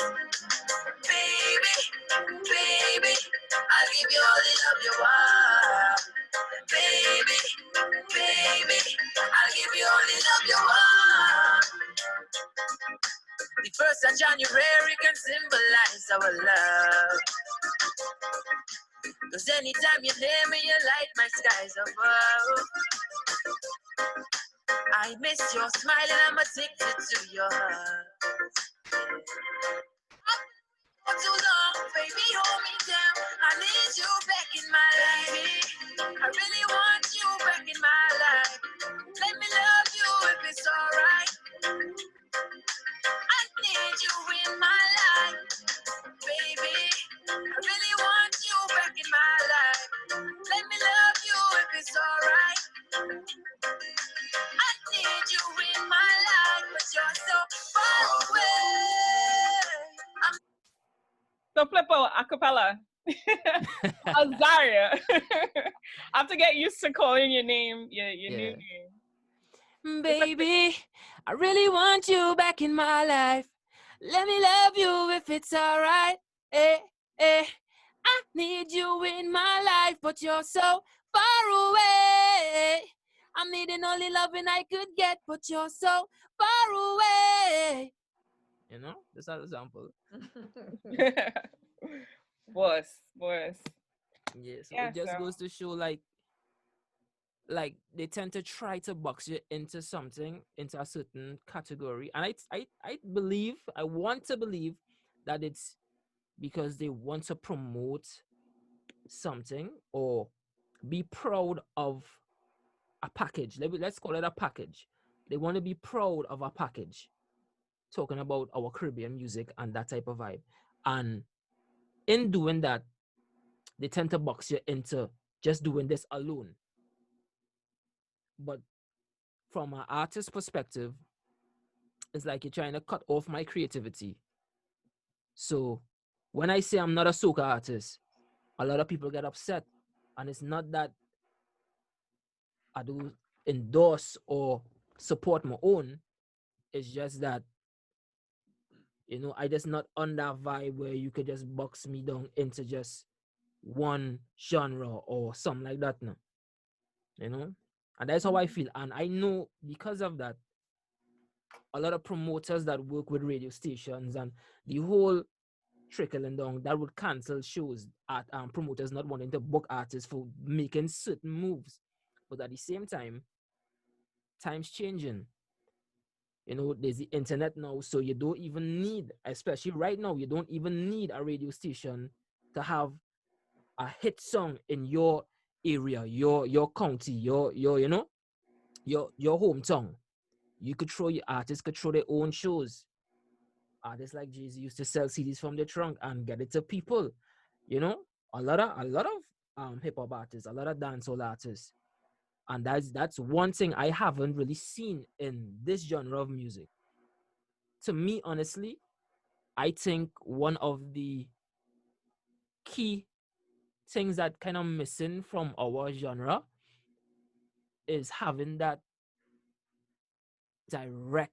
Baby, baby, I'll give you all the love you want. Baby, baby, I'll give you all the love you want. The 1st of January can symbolize our love. Cause anytime you near me, you light my skies above. I miss your smile and I'm addicted to your heart. For too long, baby, hold me down. I need you back in my life. I really want you back in my life. Let me love you if it's alright. I need you in my life, baby. I really want you back in my life. Let me love you if it's alright. I need you in my life, but you're so far away. So Flippo, acapella. Azaryah. I have to get used to calling your name, your new name. Baby, I really want you back in my life. Let me love you if it's alright. I need you in my life, but you're so far away. I'm needing all the loving I could get, but you're so far away. That's an example. Worse. Yeah, so it just goes to show, like they tend to try to box you into a certain category, and I want to believe that it's because they want to promote something or be proud of a package. Let's call it a package. They want to be proud of a package, talking about our Caribbean music and that type of vibe. And in doing that, they tend to box you into just doing this alone. But from an artist perspective, it's like you're trying to cut off my creativity. So when I say I'm not a soca artist, a lot of people get upset. And it's not that I do endorse or support my own. It's just that, I just not on that vibe where you could just box me down into just one genre or something like that now. And that's how I feel. And I know because of that, a lot of promoters that work with radio stations and the whole trickling down that would cancel shows at promoters not wanting to book artists for making certain moves. But at the same time, time's changing. There's the internet now, so you don't even need, especially right now, you don't even need a radio station to have a hit song in your area, your county, your hometown. You could throw your artists could throw their own shows. Artists like Jay-Z used to sell CDs from the trunk and get it to people. A lot of hip hop artists, a lot of dancehall artists. And that's one thing I haven't really seen in this genre of music. To me, honestly, I think one of the key things that kind of missing from our genre is having that direct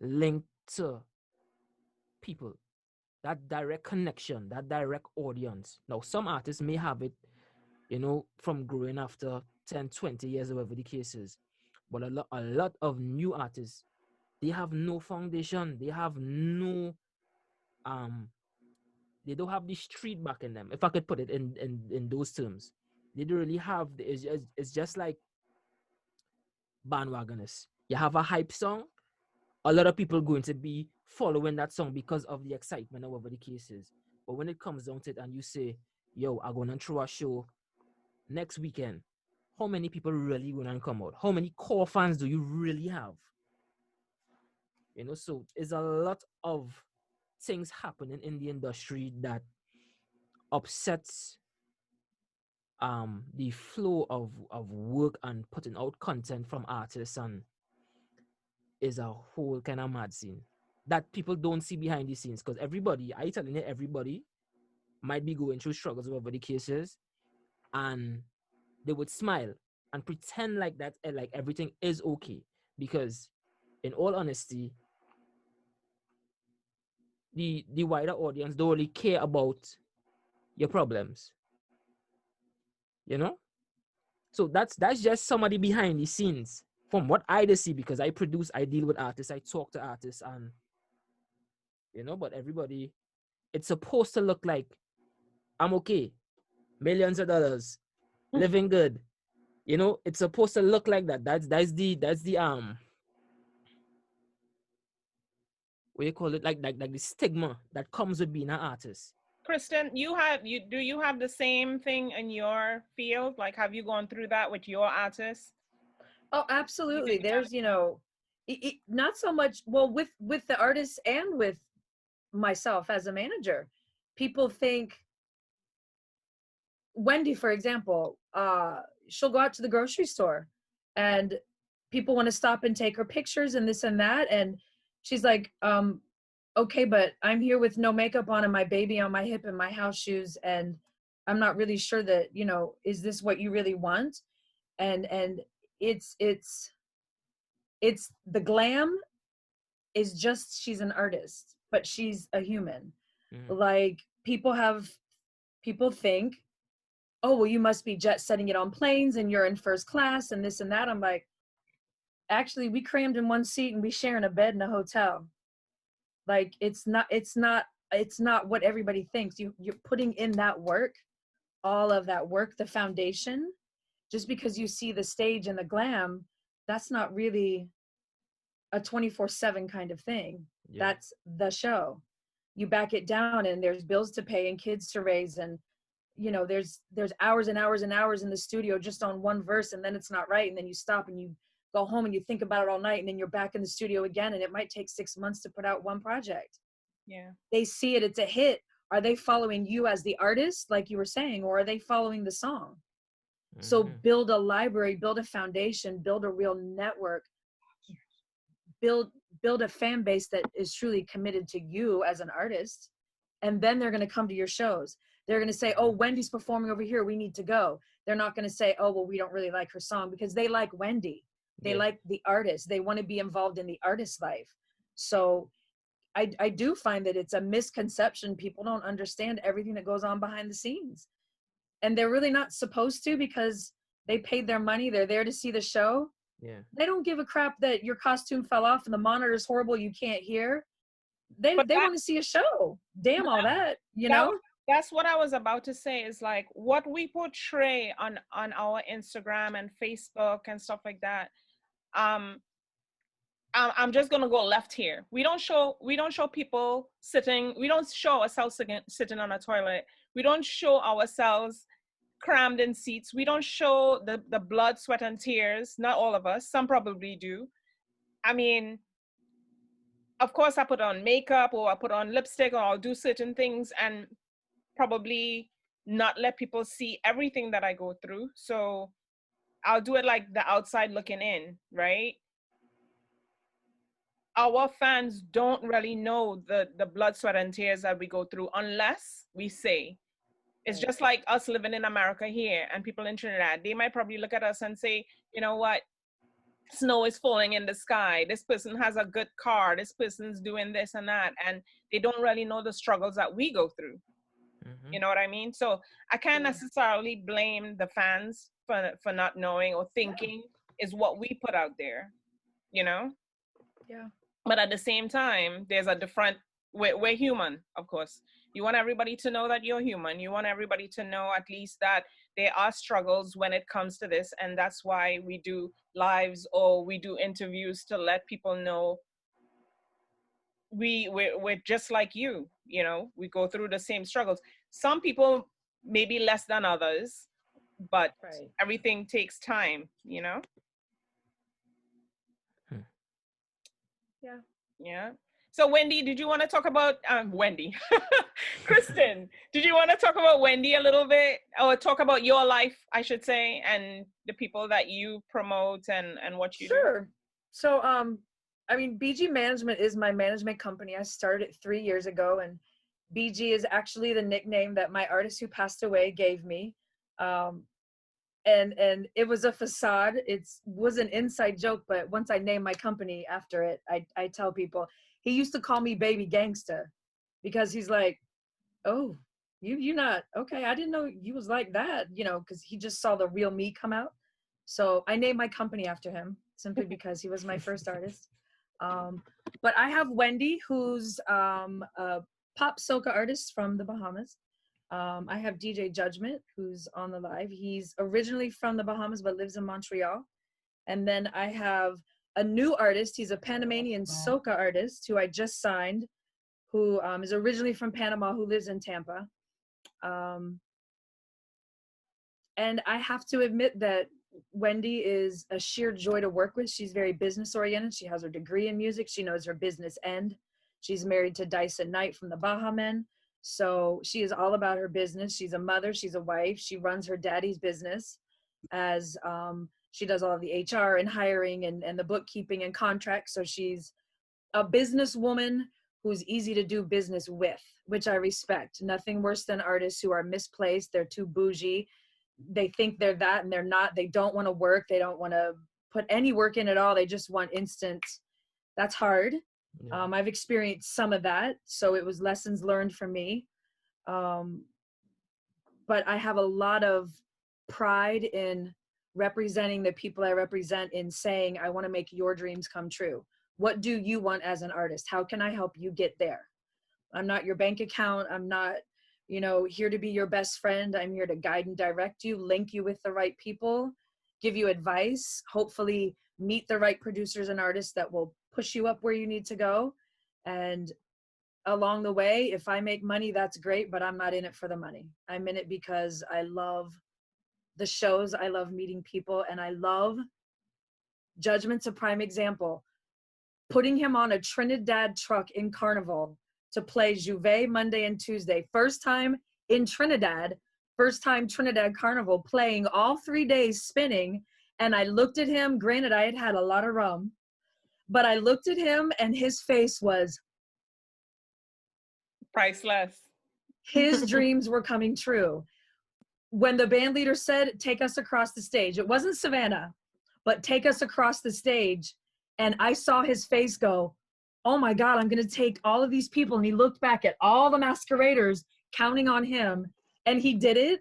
link to people, that direct connection, that direct audience. Now, some artists may have it, from growing after 10, 20 years, or whatever the case is. But a lot of new artists, they have no foundation. They have no, they don't have the street back in them, if I could put it in those terms. They don't really have, it's just like bandwagoners. You have a hype song, a lot of people going to be following that song because of the excitement or whatever the case is. But when it comes down to it and you say, yo, I'm going to throw a show next weekend, how many people really going to come out? How many core fans do you really have? So there's a lot of things happening in the industry that upsets the flow of work and putting out content from artists, and is a whole kind of mad scene that people don't see behind the scenes, because everybody might be going through struggles, whatever the case is, and they would smile and pretend like that, like everything is okay, because in all honesty, the wider audience don't really care about your problems, so that's just somebody behind the scenes from what I see, because I deal with artists, I talk to artists, and but everybody, it's supposed to look like I'm okay, millions of dollars, living good, it's supposed to look like that. That's the what you call it, like the stigma that comes with being an artist. Kristen, do you have the same thing in your field? Like, have you gone through that with your artists? Oh, absolutely. There's, not so much, well, with the artists and with myself as a manager, people think, Wendy, for example, she'll go out to the grocery store and people want to stop and take her pictures and this and that. And she's like, okay, but I'm here with no makeup on and my baby on my hip and my house shoes, and I'm not really sure that, is this what you really want? And it's the glam is just, she's an artist, but she's a human. Like, people think, oh, well, you must be jet setting it on planes and you're in first class and this and that. I'm like, actually, we crammed in one seat and we sharing a bed in a hotel. Like, it's not what everybody thinks. You're putting in that work, all of that work, the foundation. Just because you see the stage and the glam, that's not really a 24/7 kind of thing. Yeah. That's the show. You back it down and there's bills to pay and kids to raise and you know, there's hours and hours and hours in the studio just on one verse, and then it's not right, and then you stop and you go home and you think about it all night, and then you're back in the studio again, and it might take 6 months to put out one project. Yeah. They see it, it's a hit. Are they following you as the artist, like you were saying, or are they following the song? So build a library, build a foundation, build a real network, build a fan base that is truly committed to you as an artist. And then they're going to come to your shows. They're going to say, oh, Wendy's performing over here, we need to go. They're not going to say, oh, well, we don't really like her song, because they like Wendy. They like the artist. They want to be involved in the artist's life. So I do find that it's a misconception. People don't understand everything that goes on behind the scenes. And they're really not supposed to, because they paid their money. They're there to see the show. Yeah. They don't give a crap that your costume fell off and the monitor's horrible, you can't hear. They want to see a show. Damn all that, you know? That's what I was about to say, is like what we portray on our Instagram and Facebook and stuff like that. I'm just gonna go left here. We don't show people sitting. We don't show ourselves sitting on a toilet. We don't show ourselves crammed in seats. We don't show the blood, sweat, and tears. Not all of us. Some probably do. I mean, of course, I put on makeup, or I put on lipstick, or I'll do certain things and probably not let people see everything that I go through. So I'll do it like the outside looking in, right? Our fans don't really know the blood, sweat, and tears that we go through unless we say. It's just like us living in America here and people in Trinidad. They might probably look at us and say, you know what? Snow is falling in the sky. This person has a good car. This person's doing this and that. And they don't really know the struggles that we go through. You know what I mean? So I can't necessarily blame the fans for not knowing or thinking is what we put out there, you know? Yeah. But at the same time, there's a different, we're human, of course. You want everybody to know that you're human. You want everybody to know at least that there are struggles when it comes to this. And that's why we do lives or we do interviews, to let people know we're just like you, you know, we go through the same struggles. Some people maybe less than others, but everything takes time, you know? Yeah. Yeah. So Wendy, did you want to talk about Wendy? Kristen, did you want to talk about Wendy a little bit, or talk about your life, I should say, and the people that you promote and what you do? Sure. So I mean, BG Management is my management company. I started it 3 years ago, and BG is actually the nickname that my artist who passed away gave me. And it was a facade. It was an inside joke, but once I named my company after it, I tell people, he used to call me Baby Gangsta, because he's like, oh, you not, okay, I didn't know you was like that, you know, because he just saw the real me come out. So I named my company after him, simply because he was my first artist. But I have Wendy, who's a pop soca artist from the Bahamas. I have DJ Judgment, who's on the live. He's originally from the Bahamas, but lives in Montreal. And then I have a new artist. He's a Panamanian soca artist who I just signed, who is originally from Panama, who lives in Tampa. And I have to admit that Wendy is a sheer joy to work with. She's very business oriented. She has her degree in music. She knows her business end. She's married to Dyson Knight from the Baha Men. So she is all about her business. She's a mother, she's a wife. She runs her daddy's business, as she does all of the HR and hiring and the bookkeeping and contracts. So she's a businesswoman who's easy to do business with, which I respect. Nothing worse than artists who are misplaced. They're too bougie. They think they're that and they're not. They don't want to work. They don't want to put any work in at all. They just want instant. That's hard. Yeah. I've experienced some of that, so it was lessons learned for me. But I have a lot of pride in representing the people I represent, in saying, I want to make your dreams come true. What do you want as an artist? How can I help you get there? I'm not your bank account. I'm not, you know, here to be your best friend. I'm here to guide and direct you, link you with the right people, give you advice, hopefully meet the right producers and artists that will push you up where you need to go. And along the way, if I make money, that's great, but I'm not in it for the money. I'm in it because I love the shows, I love meeting people, and I love Judgment's a prime example. Putting him on a Trinidad truck in Carnival to play Juve Monday and Tuesday. First time in Trinidad, first time Trinidad Carnival, playing all 3 days spinning. And I looked at him, granted I had had a lot of rum, but I looked at him and his face was priceless. His dreams were coming true. When the band leader said, take us across the stage, it wasn't Savannah, but take us across the stage. And I saw his face go, oh my God, I'm going to take all of these people. And he looked back at all the masqueraders counting on him, and he did it.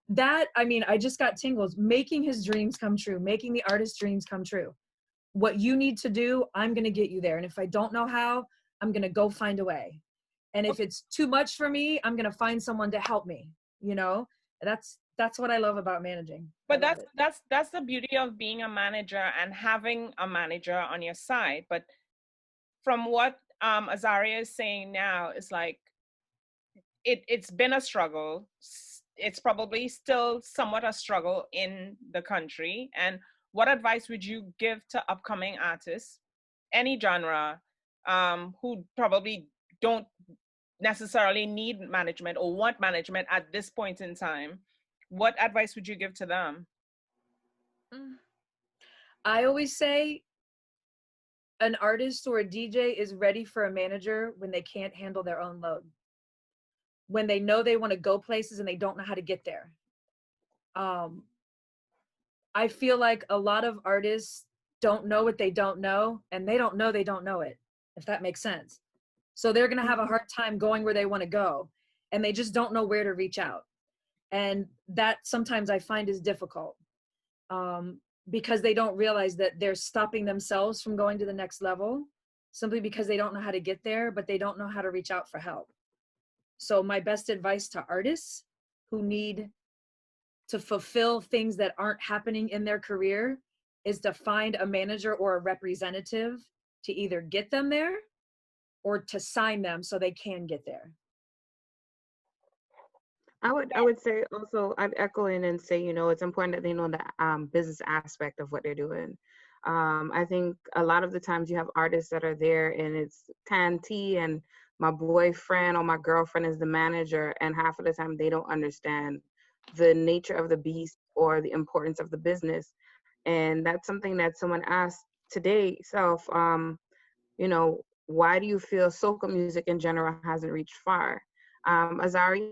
That, I mean, I just got tingles, making his dreams come true, making the artist's dreams come true. What you need to do, I'm going to get you there. And if I don't know how, I'm going to go find a way. And if it's too much for me, I'm going to find someone to help me. You know, that's what I love about managing. But that's the beauty of being a manager and having a manager on your side. But from what Azaryah is saying now, it's like it's been a struggle. It's probably still somewhat a struggle in the country. And what advice would you give to upcoming artists, any genre, who probably don't necessarily need management or want management at this point in time? What advice would you give to them? I always say an artist or a DJ is ready for a manager when they can't handle their own load. When they know they want to go places and they don't know how to get there. I feel like a lot of artists don't know what they don't know, and they don't know it, if that makes sense. So they're going to have a hard time going where they want to go, and they just don't know where to reach out. And that sometimes I find is difficult, because they don't realize that they're stopping themselves from going to the next level simply because they don't know how to get there, but they don't know how to reach out for help. So my best advice to artists who need to fulfill things that aren't happening in their career is to find a manager or a representative to either get them there or to sign them so they can get there. I would say also, I'd echo in and say, you know, it's important that they know the business aspect of what they're doing. I think a lot of the times you have artists that are there and it's can tea and my boyfriend or my girlfriend is the manager, and half of the time they don't understand the nature of the beast or the importance of the business. And that's something that someone asked today self, you know, why do you feel soca music in general hasn't reached far? Azaryah,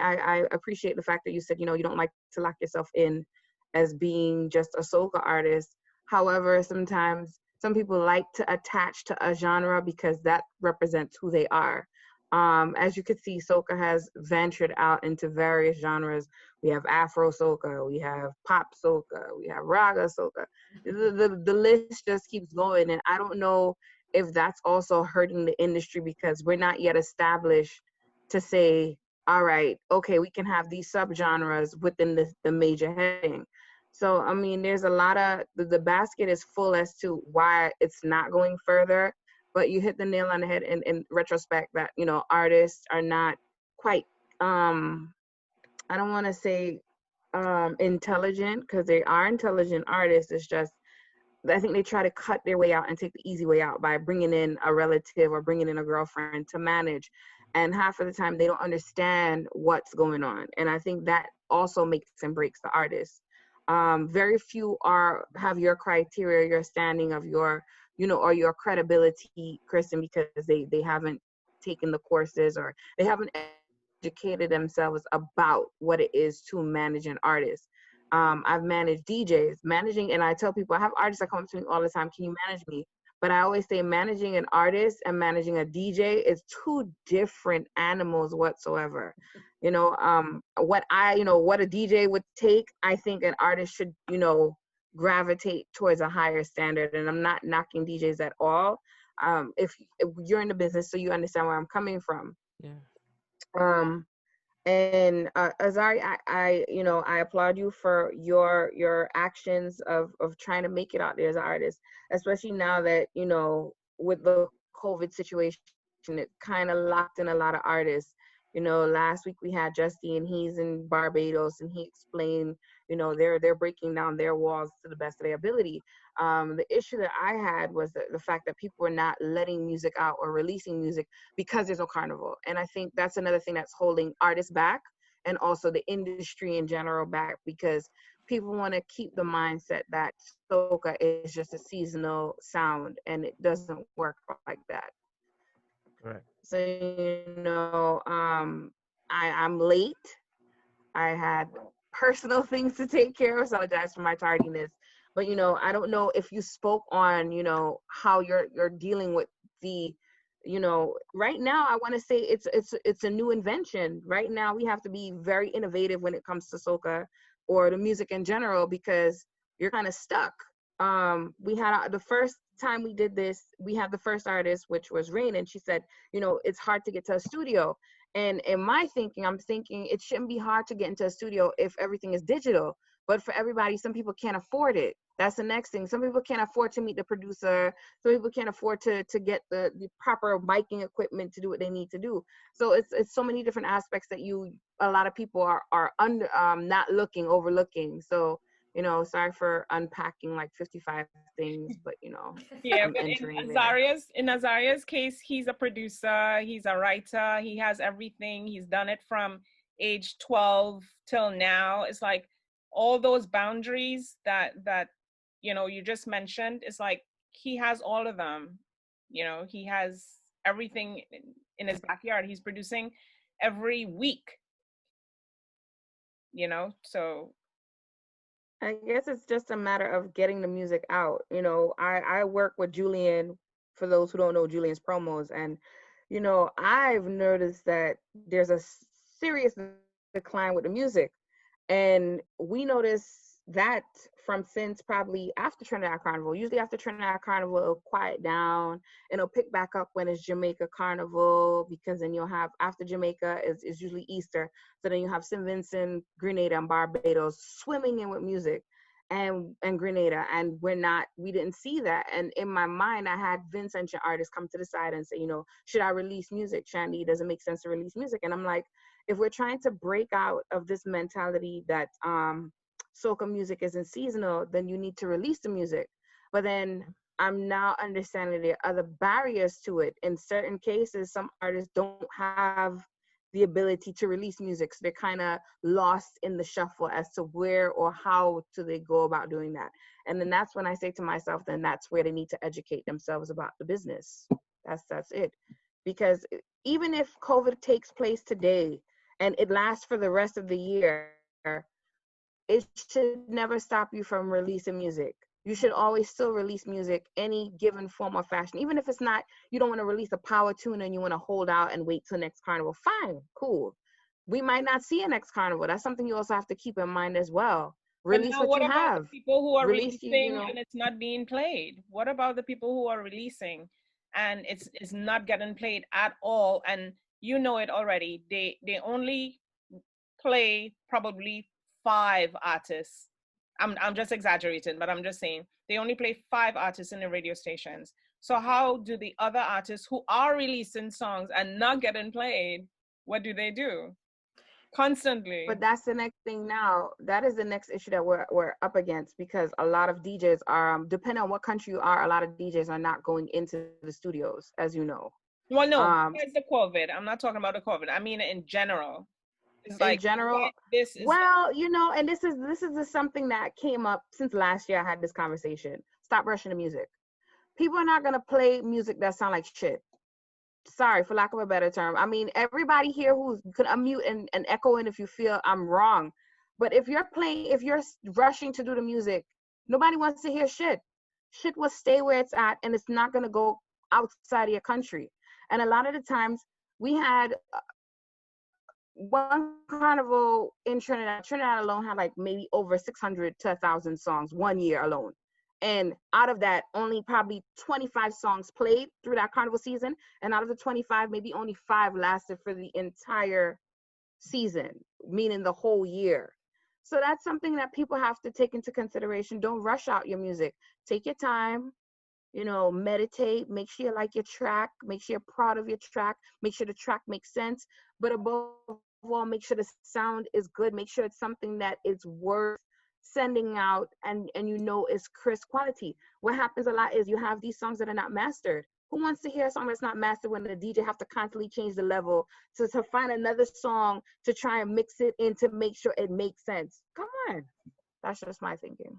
I appreciate the fact that you said, you know, you don't like to lock yourself in as being just a soca artist. However, sometimes some people like to attach to a genre because that represents who they are. As you can see, soca has ventured out into various genres. We have Afro soca, we have pop soca, we have raga soca. The list just keeps going. And I don't know if that's also hurting the industry because we're not yet established to say, all right, okay, we can have these subgenres within the major heading. So, I mean, there's a lot of, the basket is full as to why it's not going further, but you hit the nail on the head in retrospect that, you know, artists are not quite, I don't want to say intelligent, because they are intelligent artists. It's just, I think they try to cut their way out and take the easy way out by bringing in a relative or bringing in a girlfriend to manage. And half of the time they don't understand what's going on. And I think that also makes and breaks the artist. Very few have your criteria, your standing of your, you know, or your credibility, Kristen, because they haven't taken the courses or they haven't educated themselves about what it is to manage an artist. I've managed DJs, and I tell people, I have artists that come up to me all the time, can you manage me? But I always say managing an artist and managing a DJ is two different animals whatsoever. You know, what a DJ would take, I think an artist should, you know, gravitate towards a higher standard. And I'm not knocking DJs at all. If you're in the business, so you understand where I'm coming from. Yeah. And Azaryah, I applaud you for your actions of trying to make it out there as an artist, especially now that, you know, with the COVID situation, It kind of locked in a lot of artists. Last week we had Justy, and he's in Barbados, and he explained, they're breaking down their walls to the best of their ability. The issue that I had was the fact that people were not letting music out or releasing music because there's no carnival. And I think that's another thing that's holding artists back, and also the industry in general back, because people want to keep the mindset that soca is just a seasonal sound, and it doesn't work like that. Correct. So, I'm late. I had personal things to take care of, so I apologize for my tardiness. But, I don't know if you spoke on, how you're dealing with the, right now, I want to say it's a new invention. Right now, we have to be very innovative when it comes to soca or the music in general, because you're kind of stuck. We had the first time we did this, we had the first artist, which was Rain, and she said, it's hard to get to a studio. And in my thinking, I'm thinking it shouldn't be hard to get into a studio if everything is digital. But for everybody, some people can't afford it. That's the next thing. Some people can't afford to meet the producer. Some people can't afford to get the proper miking equipment to do what they need to do. So it's so many different aspects that a lot of people are under not overlooking. So, sorry for unpacking like 55 things, but Yeah, I'm but entering in Azaryah's case, he's a producer, he's a writer, he has everything. He's done it from age 12 till now. It's like all those boundaries that you just mentioned. It's like he has all of them. He has everything in his backyard. He's producing every week. So I guess it's just a matter of getting the music out. I work with Julian, for those who don't know, Julian's promos. And, I've noticed that there's a serious decline with the music. And we notice that from since probably after Trinidad Carnival. Usually after Trinidad Carnival, it'll quiet down and it'll pick back up when it's Jamaica Carnival, because then you'll have, after Jamaica is usually Easter. So then you have St. Vincent, Grenada, and Barbados swimming in with music, and Grenada. And we didn't see that. And in my mind, I had Vincentian artists come to the side and say, should I release music? Shandy, does it make sense to release music? And I'm like, if we're trying to break out of this mentality that soca music isn't seasonal, then you need to release the music. But then I'm now understanding there are other barriers to it. In certain cases, some artists don't have the ability to release music, so they're kind of lost in the shuffle as to where or how do they go about doing that. And then that's when I say to myself, then that's where they need to educate themselves about the business. That's it. Because even if COVID takes place today and it lasts for the rest of the year, it should never stop you from releasing music. You should always still release music, any given form or fashion. Even if it's not, you don't want to release a power tune and you want to hold out and wait till next carnival. Fine, cool. We might not see a next carnival. That's something you also have to keep in mind as well. Release what you have. The people who are Release, releasing and it's not being played? What about the people who are releasing and it's not getting played at all? And you know it already. They only play probably 5 artists. I'm just exaggerating, but I'm just saying they only play 5 artists in the radio stations. So how do the other artists who are releasing songs and not getting played, what do they do? Constantly. But that's the next thing now. That is the next issue that we're up against, because a lot of DJs are, depending on what country you are, a lot of DJs are not going into the studios, as you know. Well, no, it's the COVID. I'm not talking about the COVID. I mean in general. It's in general, and this is something that came up since last year. I had this conversation. Stop rushing the music. People are not going to play music that sound like shit. Sorry, for lack of a better term. I mean, everybody here who can unmute and echo in if you feel I'm wrong. But if you're rushing to do the music, nobody wants to hear shit. Shit will stay where it's at, and it's not going to go outside of your country. And a lot of the times we had one carnival in Trinidad. Trinidad alone had like maybe over 600 to 1,000 songs 1 year alone. And out of that, only probably 25 songs played through that carnival season. And out of the 25, maybe only 5 lasted for the entire season, meaning the whole year. So that's something that people have to take into consideration. Don't rush out your music. Take your time. you know, meditate, make sure you like your track, make sure you're proud of your track, make sure the track makes sense, but above all, make sure the sound is good, make sure it's something that is worth sending out, and you know is crisp quality. What happens a lot is you have these songs that are not mastered. Who wants to hear a song that's not mastered when the DJ have to constantly change the level to find another song to try and mix it in to make sure it makes sense? Come on. That's just my thinking.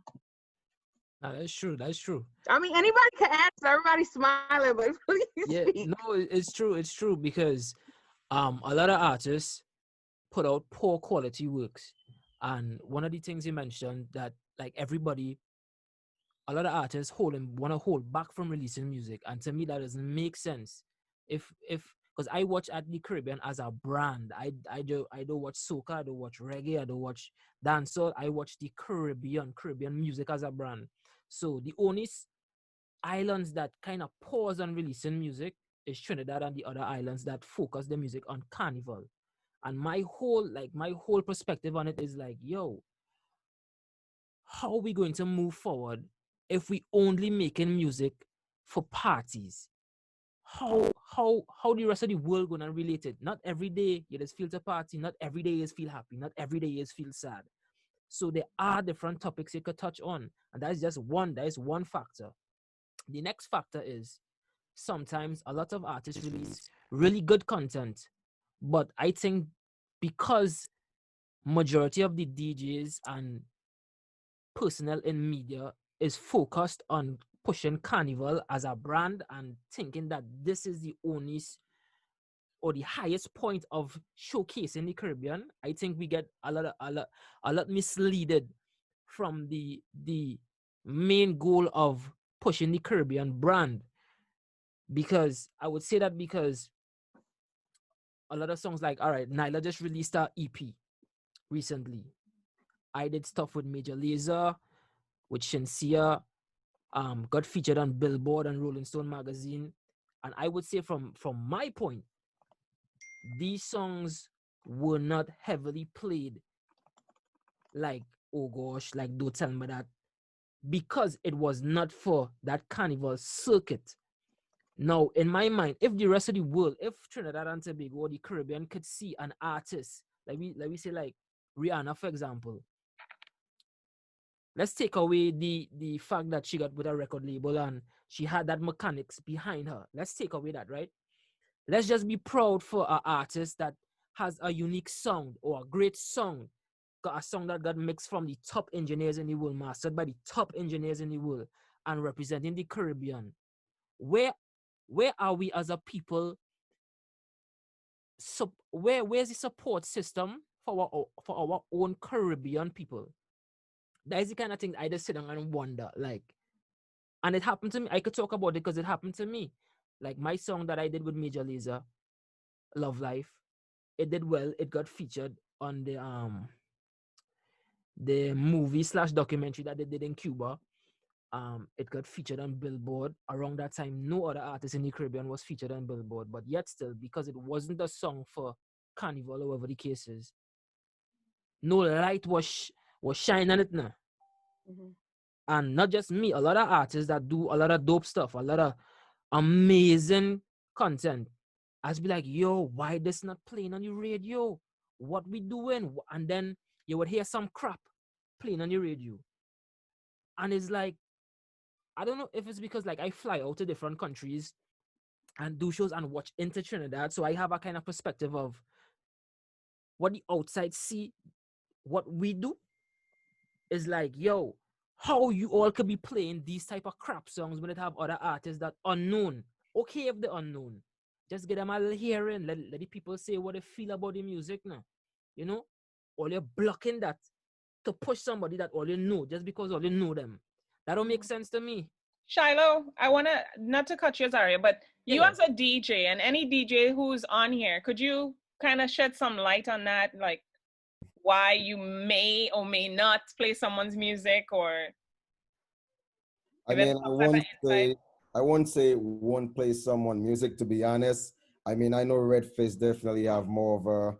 Nah, that's true. That's true. I mean, anybody can answer. Everybody's smiling, but please Yeah, speak. no, it's true. It's true because a lot of artists put out poor quality works. And one of the things you mentioned that like everybody, a lot of artists want to hold back from releasing music, and to me that doesn't make sense. If because I watch at the Caribbean as a brand, I don't watch soca, I don't watch reggae, I don't watch dancehall. I watch the Caribbean music as a brand. So the only islands that kind of pause on releasing music is Trinidad and the other islands that focus their music on carnival. And my whole perspective on it is like, yo, how are we going to move forward if we only making music for parties? How the rest of the world gonna relate it? Not every day you just feel to party, not every day you feel happy, not every day you feel sad. So there are different topics you could touch on, and that is one factor. The next factor is sometimes a lot of artists release really good content, but I think because majority of the DJs and personnel in media is focused on pushing Carnival as a brand and thinking that this is the only or the highest point of showcasing the Caribbean, I think we get a lot misleaded from the main goal of pushing the Caribbean brand. Because I would say that because a lot of songs like, all right, Nyla just released her EP recently. I did stuff with Major Lazer, with Shinsia, got featured on Billboard and Rolling Stone magazine. And I would say from my point, these songs were not heavily played like, oh gosh, like Don't Tell Me That, because it was not for that carnival circuit. Now, in my mind, if the rest of the world, if Trinidad and Tobago or the Caribbean could see an artist, like we say like Rihanna, for example, let's take away the fact that she got with a record label and she had that mechanics behind her. Let's take away that, right? Let's just be proud for an artist that has a unique sound or a great song. Got a song that got mixed from the top engineers in the world, mastered by the top engineers in the world, and representing the Caribbean. Where are we as a people? So where's the support system for our own Caribbean people? That is the kind of thing I just sit down and wonder, like, and it happened to me. I could talk about it because it happened to me. Like my song that I did with Major Lazer, Love Life, it did well. It got featured on the movie / documentary that they did in Cuba. It got featured on Billboard. Around that time, no other artist in the Caribbean was featured on Billboard, but yet still, because it wasn't a song for Carnival or whatever the case is, no light was shining on it now. Mm-hmm. And not just me, a lot of artists that do a lot of dope stuff, a lot of amazing content. I'd be like, yo, why this not playing on the radio? What we doing? And then you would hear some crap playing on the radio. And it's like, I don't know if it's because like I fly out to different countries and do shows and watch into Trinidad. So I have a kind of perspective of what the outside see, what we do. Is like, yo, how you all could be playing these type of crap songs when it have other artists that unknown. Okay, if they're unknown, just get them a little hearing. Let the people say what they feel about the music now. You know, all you're blocking that to push somebody that all you know just because all you know them. That don't make sense to me. Shiloh, I want to, not to cut you, Azaryah, but you as a DJ and any DJ who's on here, could you kind of shed some light on that? Like, why you may or may not play someone's music, or I mean, I won't say won't play someone's music, to be honest. I mean, I know Redface definitely have more of a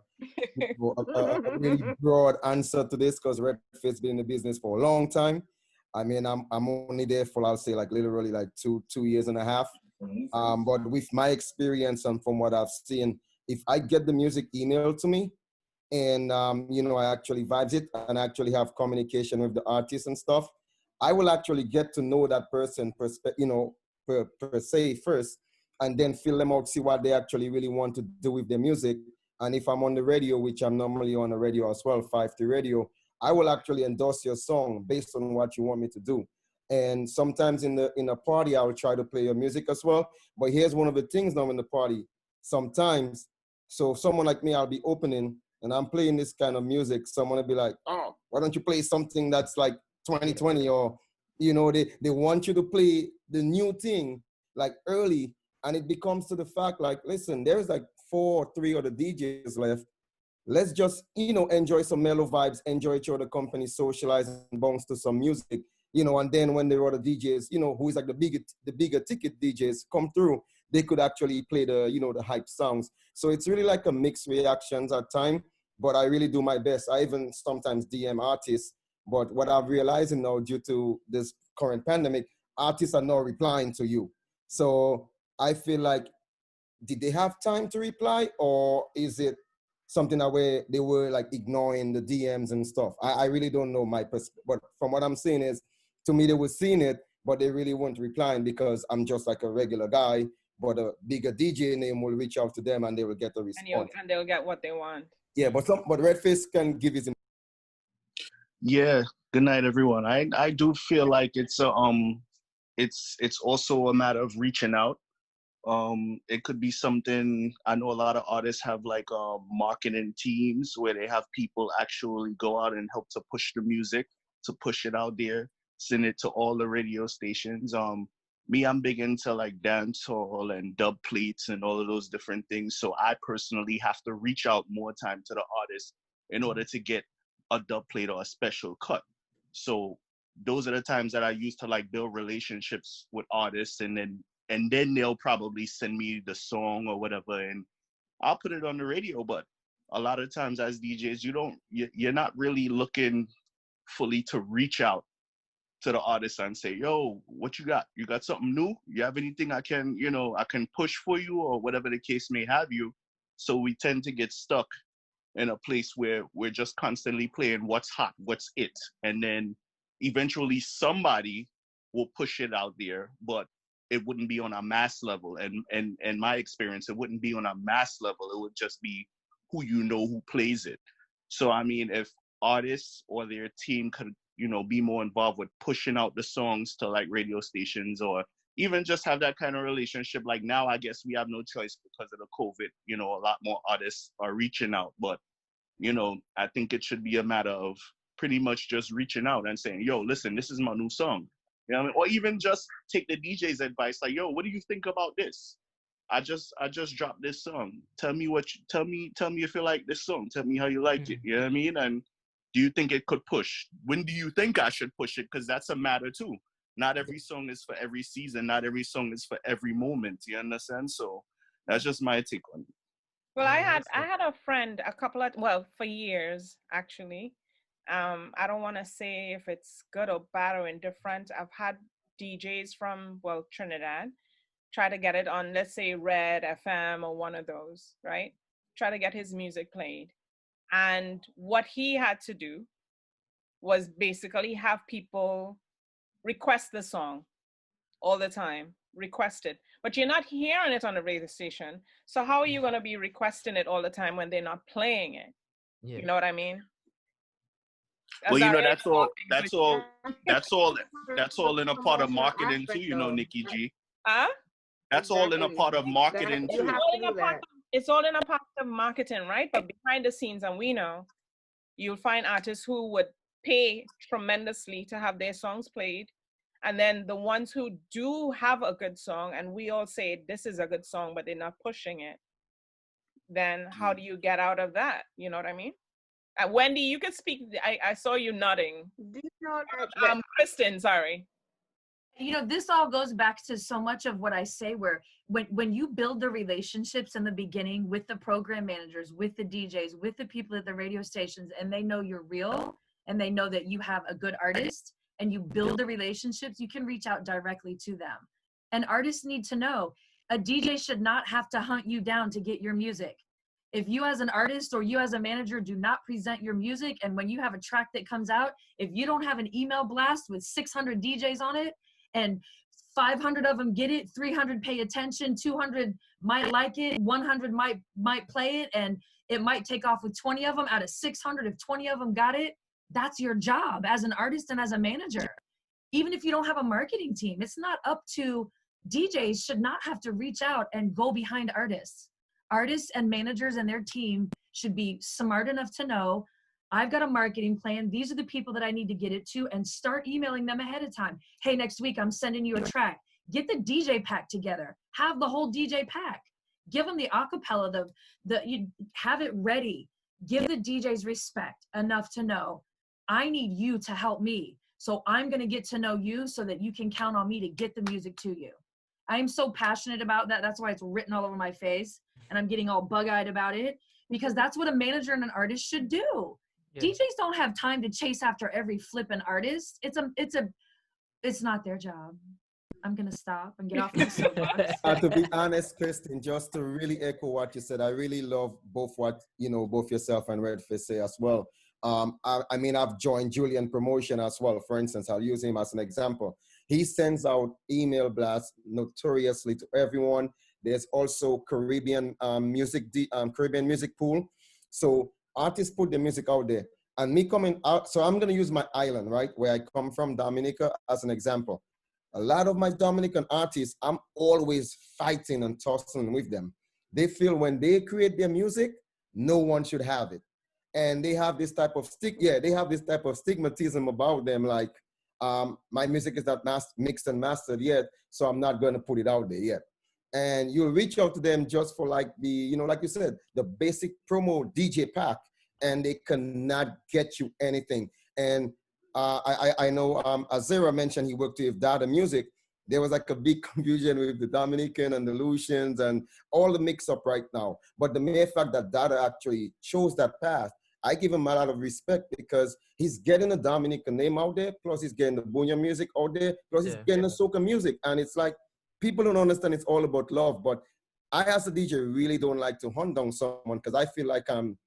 really broad answer to this because Redface been in the business for a long time. I mean, I'm only there for, I'll say, like literally like two years and a half. But with my experience and from what I've seen, if I get the music emailed to me, and you know, I actually vibes it and actually have communication with the artist and stuff, I will actually get to know that person per se first, and then fill them out, see what they actually really want to do with their music. And if I'm on the radio, which I'm normally on the radio as well, 5-3 radio, I will actually endorse your song based on what you want me to do. And sometimes in a party, I will try to play your music as well. But here's one of the things now in the party. Sometimes, so someone like me, I'll be opening and I'm playing this kind of music. Someone will be like, oh, why don't you play something that's like 2020? Or, you know, they want you to play the new thing like early. And it becomes to the fact like, listen, there's like 4 or 3 other DJs left. Let's just, you know, enjoy some mellow vibes, enjoy each other company, socialize and bounce to some music, you know, and then when the other DJs, you know, who is like the bigger ticket DJs come through, they could actually play the, you know, the hype songs. So it's really like a mixed reactions at time, but I really do my best. I even sometimes DM artists, but what I'm realizing now due to this current pandemic, artists are now replying to you. So I feel like, did they have time to reply, or is it something that where they were like ignoring the DMs and stuff? I really don't know my perspective, but from what I'm saying is, to me, they were seeing it, but they really weren't replying because I'm just like a regular guy, but a bigger DJ name will reach out to them and they will get a response. And they'll get what they want. Yeah, but Redface can give his. Yeah, good night, everyone. I do feel like it's also a matter of reaching out. It could be something, I know a lot of artists have like marketing teams where they have people actually go out and help to push the music, to push it out there, send it to all the radio stations. Me, I'm big into like dancehall and dub plates and all of those different things. So I personally have to reach out more time to the artist in order to get a dub plate or a special cut. So those are the times that I use to like build relationships with artists, and then they'll probably send me the song or whatever, and I'll put it on the radio. But a lot of times as DJs, you're not really looking fully to reach out to the artist and say, yo, what you got? You got something new? You have anything I can push for you, or whatever the case may have you. So we tend to get stuck in a place where we're just constantly playing what's hot, what's it. And then eventually somebody will push it out there, but it wouldn't be on a mass level. And my experience, it wouldn't be on a mass level. It would just be who plays it. So, I mean, if artists or their team could, be more involved with pushing out the songs to like radio stations, or even just have that kind of relationship. Like now, I guess we have no choice because of the COVID, a lot more artists are reaching out. But, I think it should be a matter of pretty much just reaching out and saying, yo, listen, this is my new song. You know what I mean? Or even just take the DJ's advice, like, yo, what do you think about this? I just dropped this song. Tell me if you like this song. Tell me how you like it. You know what I mean? And do you think it could push? When do you think I should push it? Because that's a matter too. Not every song is for every season. Not every song is for every moment. You understand? So that's just my take on it. Well, I had a friend for years actually. I don't want to say if it's good or bad or indifferent. I've had DJs from Trinidad try to get it on, let's say, Red FM or one of those, right? Try to get his music played. And what he had to do was basically have people request the song all the time, request it. But you're not hearing it on the radio station. So how are you going to be requesting it all the time when they're not playing it? Yeah. You know what I mean? Well, that's all in a part of marketing too, Nikki G. Huh? That's all in a part of marketing too. It's all in a part of marketing, right? But behind the scenes, and we know, you'll find artists who would pay tremendously to have their songs played. And then the ones who do have a good song, and we all say this is a good song, but they're not pushing it, then how do you get out of that? You know what I mean? Wendy, you can speak. I saw you nodding. Do you know that? Kristen, sorry. This all goes back to so much of what I say, where when you build the relationships in the beginning with the program managers, with the DJs, with the people at the radio stations, and they know you're real and they know that you have a good artist, and you build the relationships, you can reach out directly to them. And artists need to know, a DJ should not have to hunt you down to get your music. If you as an artist or you as a manager do not present your music, and when you have a track that comes out, if you don't have an email blast with 600 DJs on it, and 500 of them get it, 300 pay attention, 200 might like it, 100 might play it, and it might take off with 20 of them out of 600. If 20 of them got it, that's your job as an artist and as a manager. Even if you don't have a marketing team, it's not up to DJs should not have to reach out and go behind artists. Artists and managers and their team should be smart enough to know, I've got a marketing plan. These are the people that I need to get it to, and start emailing them ahead of time. Hey, next week I'm sending you a track. Get the DJ pack together. Have the whole DJ pack. Give them the acapella, you have it ready. Give the DJs respect enough to know, I need you to help me. So I'm going to get to know you so that you can count on me to get the music to you. I am so passionate about that. That's why it's written all over my face, and I'm getting all bug-eyed about it, because that's what a manager and an artist should do. Yeah. DJs don't have time to chase after every flippin' artist. It's not their job. I'm gonna stop and get off my soapbox. To be honest, Kristen, just to really echo what you said, I really love both yourself and Redfish say as well. I mean, I've joined Julian Promotion as well. For instance, I'll use him as an example. He sends out email blasts notoriously to everyone. There's also Caribbean music pool. So artists put their music out there. And me coming out, so I'm going to use my island, right, where I come from, Dominica, as an example. A lot of my Dominican artists, I'm always fighting and tussling with them. They feel when they create their music, no one should have it. And they have this type of stigmatism about them, like, my music is not mixed and mastered yet, so I'm not going to put it out there yet. And you'll reach out to them just for like like you said, the basic promo DJ pack, and they cannot get you anything. And I know Azaryah mentioned he worked with Dada Music. There was like a big confusion with the Dominican and the Lucians and all the mix up right now. But the mere fact that Dada actually chose that path, I give him a lot of respect, because he's getting the Dominican name out there, plus he's getting the Bunya music out there, plus he's getting the soca music. And it's like, people don't understand it's all about love. But I, as a DJ, really don't like to hunt down someone, because I feel like I'm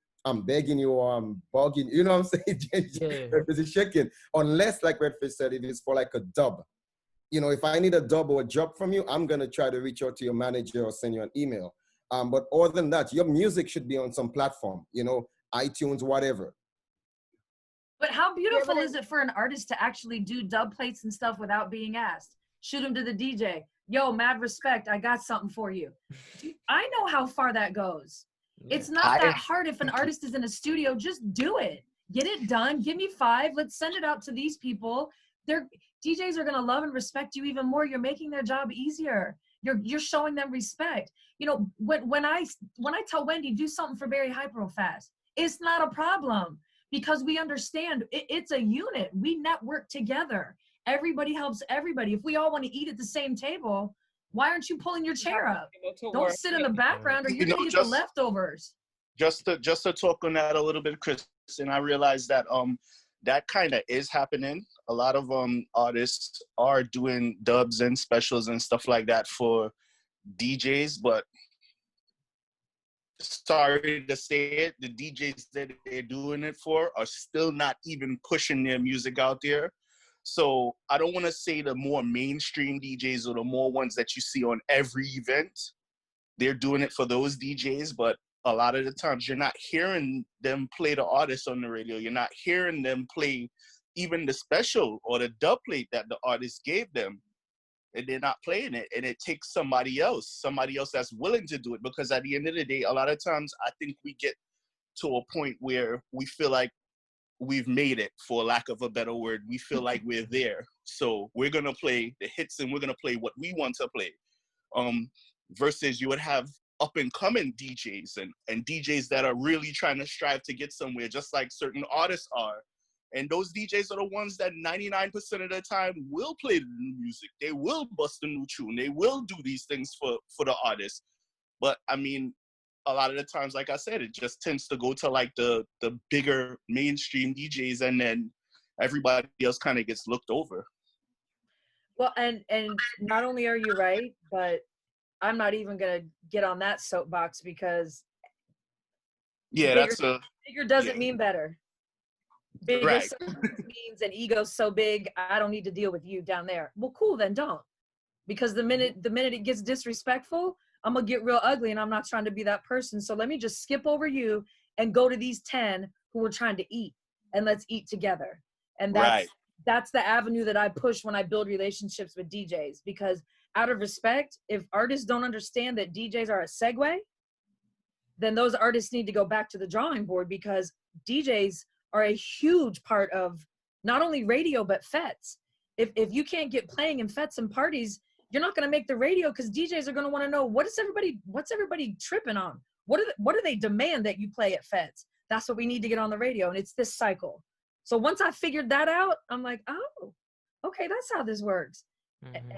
begging you or I'm bugging, you know what I'm saying? Redfish is shaking. Unless, like Redfish said, it is for like a dub. You know, if I need a dub or a job from you, I'm going to try to reach out to your manager or send you an email. But other than that, your music should be on some platform, iTunes, whatever. But how beautiful is it for an artist to actually do dub plates and stuff without being asked? Shoot them to the DJ. Yo, mad respect, I got something for you. I know how far that goes. It's not that hard. If an artist is in a studio, just do it. Get it done. Give me 5. Let's send it out to these people. DJs are going to love and respect you even more. You're making their job easier. You're showing them respect. When I tell Wendy, do something for Barry Hyper fast, it's not a problem, because we understand it's a unit. We network together. Everybody helps everybody. If we all want to eat at the same table, why aren't you pulling your chair up? Don't sit in the background, or you're going to get the leftovers. Just to talk on that a little bit, Chris, and I realized that that kind of is happening. A lot of artists are doing dubs and specials and stuff like that for DJs, but sorry to say it, the DJs that they're doing it for are still not even pushing their music out there. So I don't want to say the more mainstream DJs or the more ones that you see on every event, they're doing it for those DJs, but a lot of the times you're not hearing them play the artist on the radio. You're not hearing them play even the special or the dub plate that the artist gave them, and they're not playing it. And it takes somebody else that's willing to do it, because at the end of the day, a lot of times I think we get to a point where we feel like we've made it, for lack of a better word. We feel like we're there. So we're going to play the hits and we're going to play what we want to play. Versus you would have up and coming DJs and DJs that are really trying to strive to get somewhere, just like certain artists are. And those DJs are the ones that 99% of the time will play the new music. They will bust a new tune. They will do these things for the artist. But I mean, a lot of the times, like I said, it just tends to go to like the bigger mainstream DJs, and then everybody else kind of gets looked over. Well, and not only are you right, but I'm not even gonna get on that soapbox because Yeah, bigger doesn't mean better. Bigger right. means an ego's so big, I don't need to deal with you down there. Well, cool, then don't. Because the minute it gets disrespectful, I'm gonna get real ugly, and I'm not trying to be that person. So let me just skip over you and go to these 10 who are trying to eat, and let's eat together. And that's the avenue that I push when I build relationships with DJs, because out of respect, if artists don't understand that DJs are a segue, then those artists need to go back to the drawing board, because DJs are a huge part of not only radio, but fets. If you can't get playing in fets and parties, you're not going to make the radio, because DJs are going to want to know what's everybody tripping on? What do they demand that you play at fets? That's what we need to get on the radio. And it's this cycle. So once I figured that out, I'm like, oh, okay, that's how this works.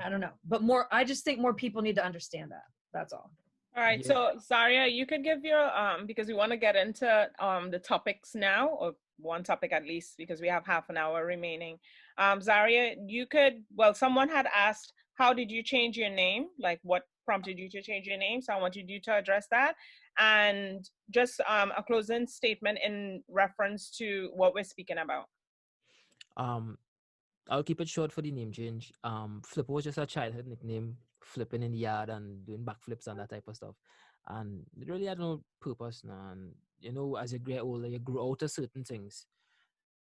I don't know, but I just think more people need to understand that. That's all. All right. So Azaryah, you could give your, because we want to get into the topics now, or one topic at least, because we have half an hour remaining. Azaryah, you could, someone had asked, how did you change your name? Like, what prompted you to change your name? So I wanted you to address that. And just a closing statement in reference to what we're speaking about. I'll keep it short for the name change. Flipper was just a childhood nickname, flipping in the yard and doing backflips and that type of stuff. And it really had no purpose now. And, you know, as you get older, you grow out of certain things.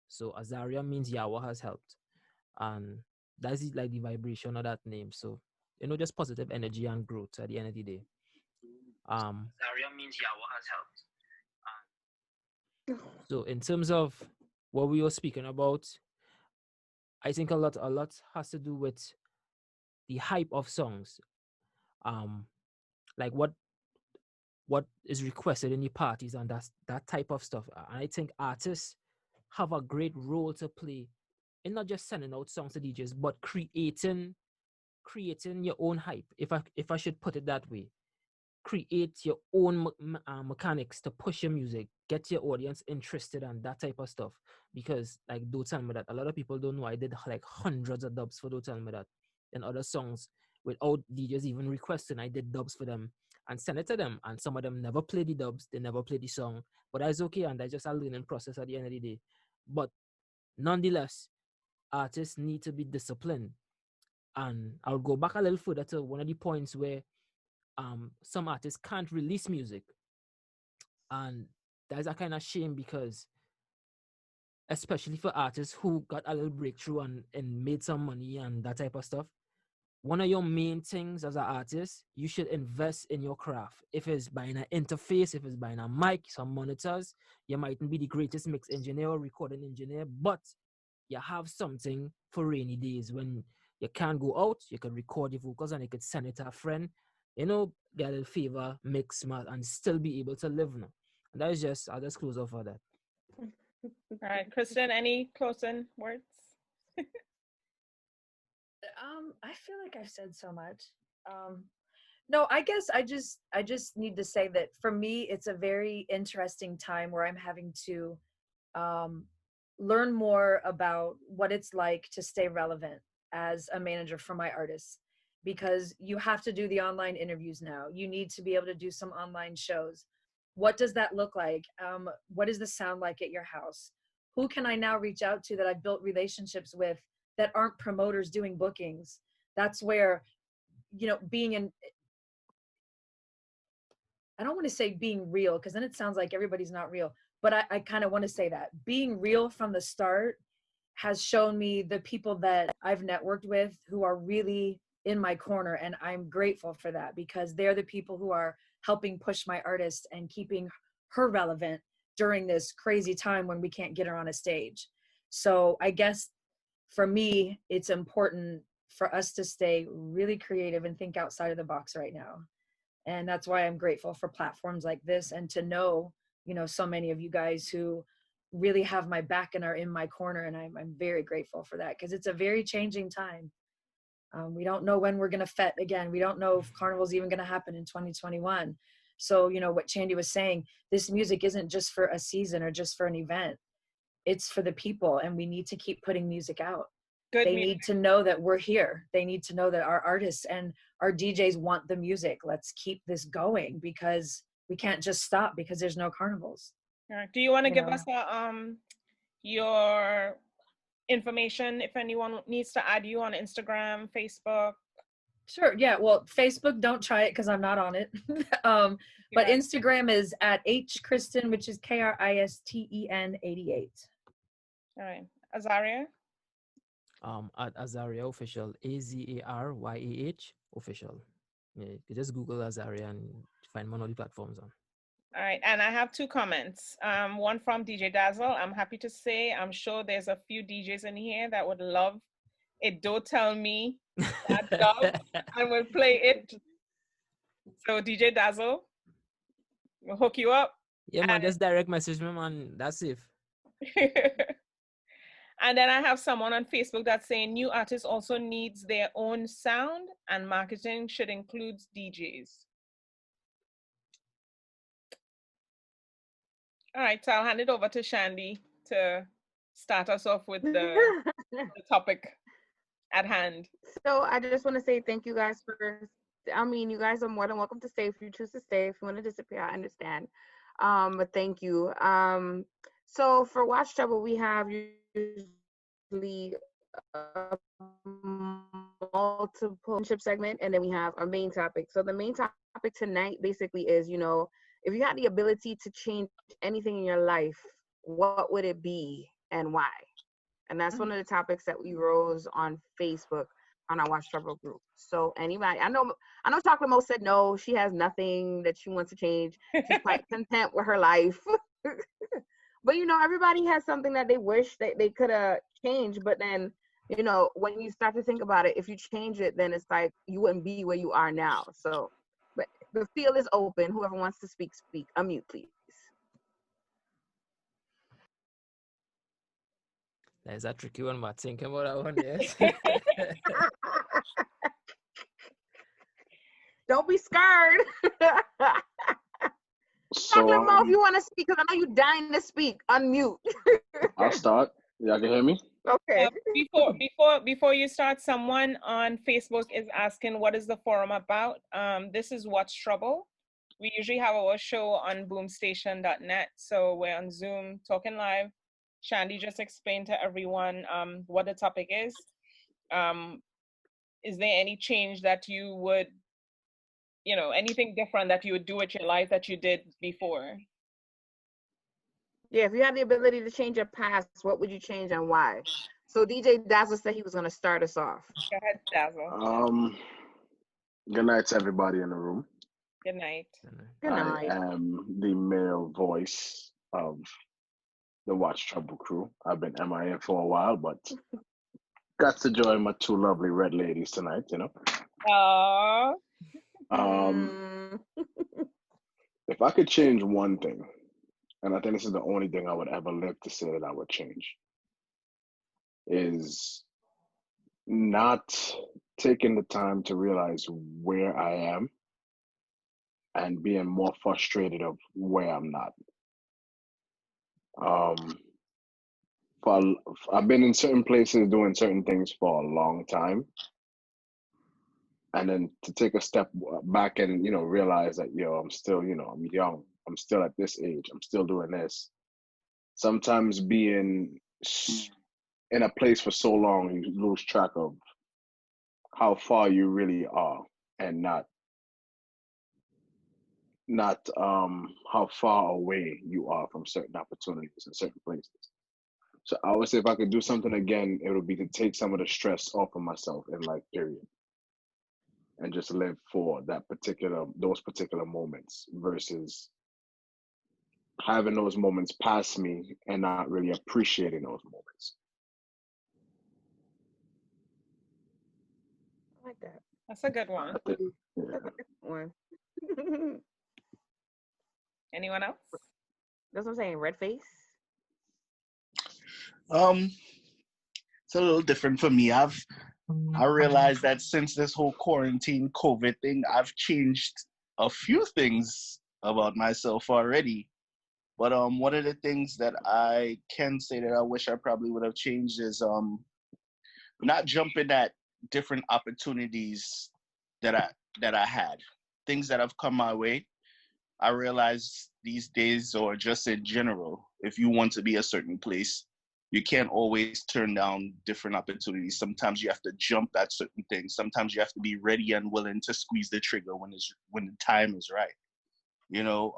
So Azaryah means Yahweh has helped. And that's like the vibration of that name. So, you know, just positive energy and growth at the end of the day. Azaryah means Yahweh has helped. So in terms of what we were speaking about, I think a lot has to do with the hype of songs. Like what is requested in the parties and that type of stuff. And I think artists have a great role to play in not just sending out songs to DJs, but creating your own hype. If I should put it that way, create your own mechanics to push your music, get your audience interested and that type of stuff. Because like Don't Tell Me That, a lot of people don't know I did like hundreds of dubs for Don't Tell Me That and other songs without DJs even requesting. I did dubs for them and send it to them, and some of them never play the dubs, they never play the song, but that's okay, and that's just a learning process at the end of the day. But nonetheless, artists need to be disciplined. And I'll go back a little further to one of the points where some artists can't release music, and that's a kind of shame, because especially for artists who got a little breakthrough and made some money and that type of stuff, one of your main things as an artist, you should invest in your craft. If it's buying an interface, if it's buying a mic, some monitors, you mightn't be the greatest mix engineer or recording engineer, but you have something for rainy days when you can't go out. You can record your vocals and you could send it to a friend, you know, get a little favor, mix, and still be able to live now. And that is just, I'll just close off for that. All right, Kristen, any closing words? I feel like I've said so much. No, I guess I just need to say that for me, it's a very interesting time where I'm having to learn more about what it's like to stay relevant as a manager for my artists, because you have to do the online interviews now. You need to be able to do some online shows. What does that look like? What does the sound like at your house? Who can I now reach out to that I've built relationships with that aren't promoters doing bookings? That's where, you know, I don't want to say being real, because then it sounds like everybody's not real, but I kind of want to say that being real from the start has shown me the people that I've networked with who are really in my corner. And I'm grateful for that, because they're the people who are helping push my artist and keeping her relevant during this crazy time when we can't get her on a stage. So I guess for me, it's important for us to stay really creative and think outside of the box right now. And that's why I'm grateful for platforms like this, and to know, you know, so many of you guys who really have my back and are in my corner. And I'm very grateful for that, because it's a very changing time. We don't know when we're going to fet again. We don't know if Carnival's even going to happen in 2021. So, you know, what Chandy was saying, this music isn't just for a season or just for an event. it's for the people, and we need to keep putting music out. Good They music. need to know that we're here. They need to know that our artists and our DJs want the music. Let's keep this going, because we can't just stop because there's no carnivals. All right. Do you want to You give know. us your information if anyone needs to add you on Instagram, Facebook? Sure. Yeah. Well, Facebook, don't try it because I'm not on it. But Instagram is at hkristen, which is KRISTEN 88. All right. Azaryah? At Azaryah Official, AZARYAH Official. Yeah, you just Google Azaryah and find me on all the platforms. All right, and I have 2 comments. One from DJ Dazzle. I'm happy to say, I'm sure there's a few DJs in here that would love it. Don't tell me that dub, and we'll play it. So DJ Dazzle, we'll hook you up. Yeah, man, just direct message me, man. That's safe. And then I have someone on Facebook that's saying new artists also needs their own sound, and marketing should include DJs. All right, so I'll hand it over to Shandy to start us off with the topic at hand. So I just want to say thank you guys you guys are more than welcome to stay if you choose to stay. If you want to disappear, I understand. But thank you. So for Watch Chubble, we have usually a multiple segment, and then we have our main topic. So the main topic tonight basically is, if you had the ability to change anything in your life, what would it be and why? And that's one of the topics that we rose on Facebook on our Watch Chubble group. So anybody, I know Chocolate Mo said no, she has nothing that she wants to change. She's quite content with her life. But everybody has something that they wish that they could have changed. But then, when you start to think about it, if you change it, then it's like you wouldn't be where you are now. So, but the field is open. Whoever wants to speak, speak. Unmute, please. That's a tricky one, but thinking about that one, yes. Don't be scared. Chocolate Mo, if you want to speak, because I know you're dying to speak, unmute. I'll start. Y'all can hear me? Okay. Before you start, someone on Facebook is asking, what is the forum about? This is Watch Trouble. We usually have our show on boomstation.net. So we're on Zoom talking live. Shandy just explained to everyone what the topic is. Is there any change that you would, anything different that you would do with your life that you did before? Yeah, if you had the ability to change your past, what would you change and why? So DJ Dazzle said he was going to start us off. Go ahead, Dazzle. Good night to everybody in the room. Good night. Good night. I am the male voice of the Watch Trouble crew. I've been MIA for a while, but got to join my 2 lovely red ladies tonight, Aww. If I could change one thing, and I think this is the only thing I would ever live to say that I would change, is not taking the time to realize where I am and being more frustrated of where I'm not. I've been in certain places doing certain things for a long time, and then to take a step back and realize that I'm still I'm young, I'm still at this age, I'm still doing this. Sometimes being in a place for so long, you lose track of how far you really are, and not how far away you are from certain opportunities in certain places. So I would say if I could do something again, it would be to take some of the stress off of myself in life, period, and just live for those particular moments versus having those moments pass me and not really appreciating those moments. I like that. That's a good one. Anyone else? That's what I'm saying. Red face. It's a little different for me. I realized that since this whole quarantine COVID thing, I've changed a few things about myself already. But one of the things that I can say that I wish I probably would have changed is not jumping at different opportunities that I had. Things that have come my way. I realize these days, or just in general, if you want to be a certain place, you can't always turn down different opportunities. Sometimes you have to jump at certain things. Sometimes you have to be ready and willing to squeeze the trigger when the time is right. You know,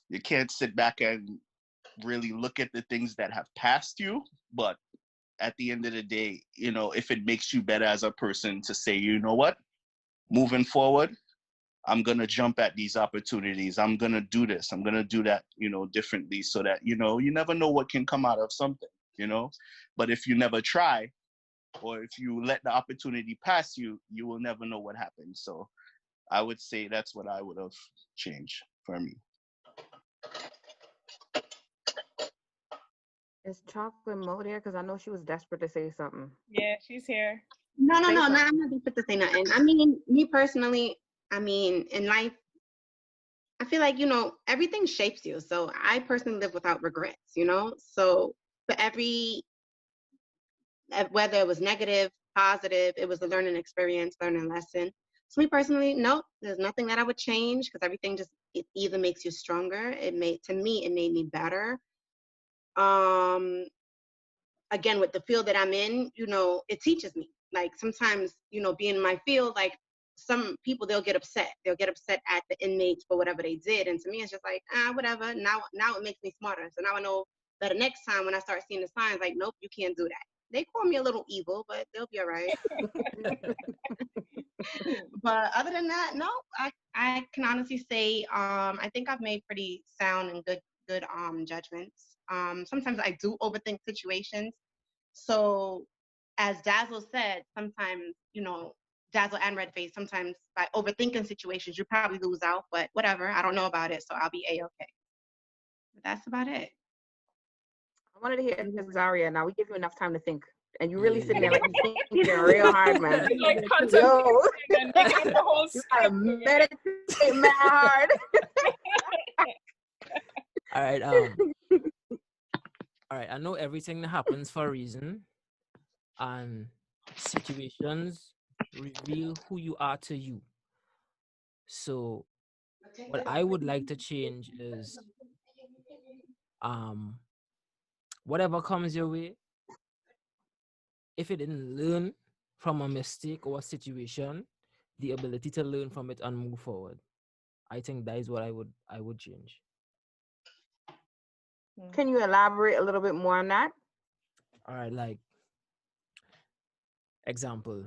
you can't sit back and really look at the things that have passed you, but at the end of the day, you know, if it makes you better as a person to say, you know what, moving forward, I'm going to jump at these opportunities. I'm going to do this. I'm going to do that, you know, differently, so that, you know, you never know what can come out of something, you know. But if you never try, or if you let the opportunity pass you, you will never know what happens. So I would say that's what I would have changed for me. Is Chocolate Mo there? Because I know she was desperate to say something. Yeah, she's here. No, Say I'm something. not desperate to say nothing. I mean, me personally, I mean, in life, I feel like, you know, everything shapes you. So I personally live without regrets, you know? So for every, whether it was negative, positive, it was a learning experience, learning lesson. So me personally, no, there's nothing that I would change, because everything just, it either makes you stronger. To me, it made me better. Again, with the field that I'm in, you know, it teaches me. Like sometimes, you know, being in my field, like some people, they'll get upset. They'll get upset at the inmates for whatever they did. And to me, it's just like, whatever. Now it makes me smarter. So now I know that the next time when I start seeing the signs, like, nope, you can't do that. They call me a little evil, but they'll be all right. But other than that, no, I can honestly say, I think I've made pretty sound and good judgments. Sometimes I do overthink situations. So as Dazzle said, sometimes, you know, Dazzle and Redface, sometimes by overthinking situations, you probably lose out, but whatever. I don't know about it, so I'll be A-okay. But that's about it. I wanted to hear Azaryah. Now we give you enough time to think. And you really sitting there like you're thinking real hard, man. Like Yo, and making up the whole you gotta meditate, man, hard. All right. All right. I know everything that happens for a reason, and situations reveal who you are to you. So, what I would like to change is, whatever comes your way, if you didn't learn from a mistake or a situation, the ability to learn from it and move forward. I think that is what I would change. Can you elaborate a little bit more on that? All right, like example.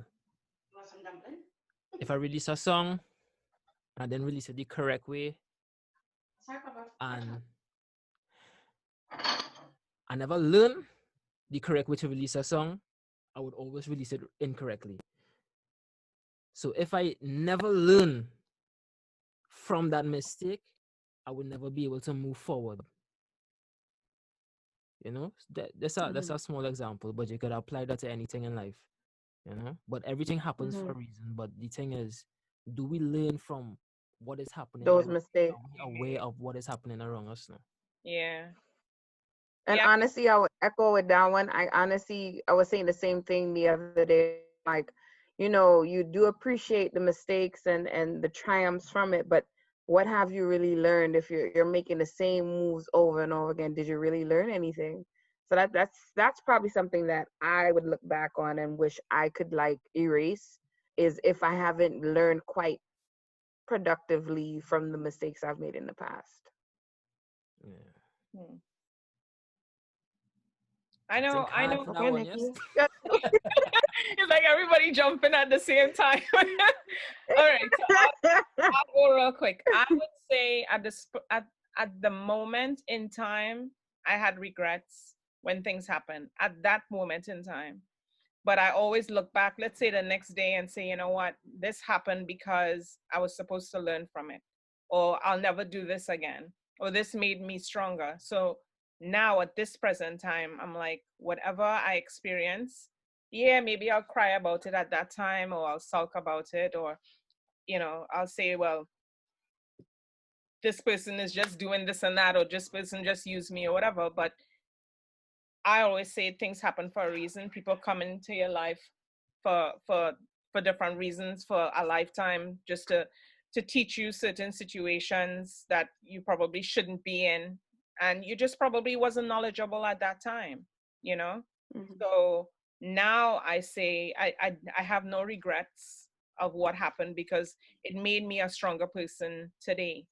If I release a song and then release it the correct way, and I never learn the correct way to release a song, I would always release it incorrectly. So if I never learn from that mistake, I would never be able to move forward. You know, that's a small example, but you could apply that to anything in life. You know, but everything happens for a reason. But the thing is, do we learn from what is happening? Those mistakes. Are we aware of what is happening around us now? Yeah. And honestly, I would echo with that one. I was saying the same thing the other day. Like, you know, you do appreciate the mistakes and the triumphs from it, but what have you really learned if you're making the same moves over and over again? Did you really learn anything? So that's probably something that I would look back on and wish I could like erase, is if I haven't learned quite productively from the mistakes I've made in the past. Yeah. I know. Okay, Nikki. It's like everybody jumping at the same time. All right, so I'll go real quick. I would say at the moment in time, I had regrets when things happen at that moment in time. But I always look back, let's say the next day, and say, you know what, this happened because I was supposed to learn from it, or I'll never do this again, or this made me stronger. So now at this present time, I'm like, whatever I experience, yeah, maybe I'll cry about it at that time, or I'll sulk about it, or, you know, I'll say, well, this person is just doing this and that, or this person just used me or whatever. But I always say things happen for a reason. People come into your life for different reasons, for a lifetime, just to teach you certain situations that you probably shouldn't be in, and you just probably wasn't knowledgeable at that time, you know. So now I say I have no regrets of what happened, because it made me a stronger person today.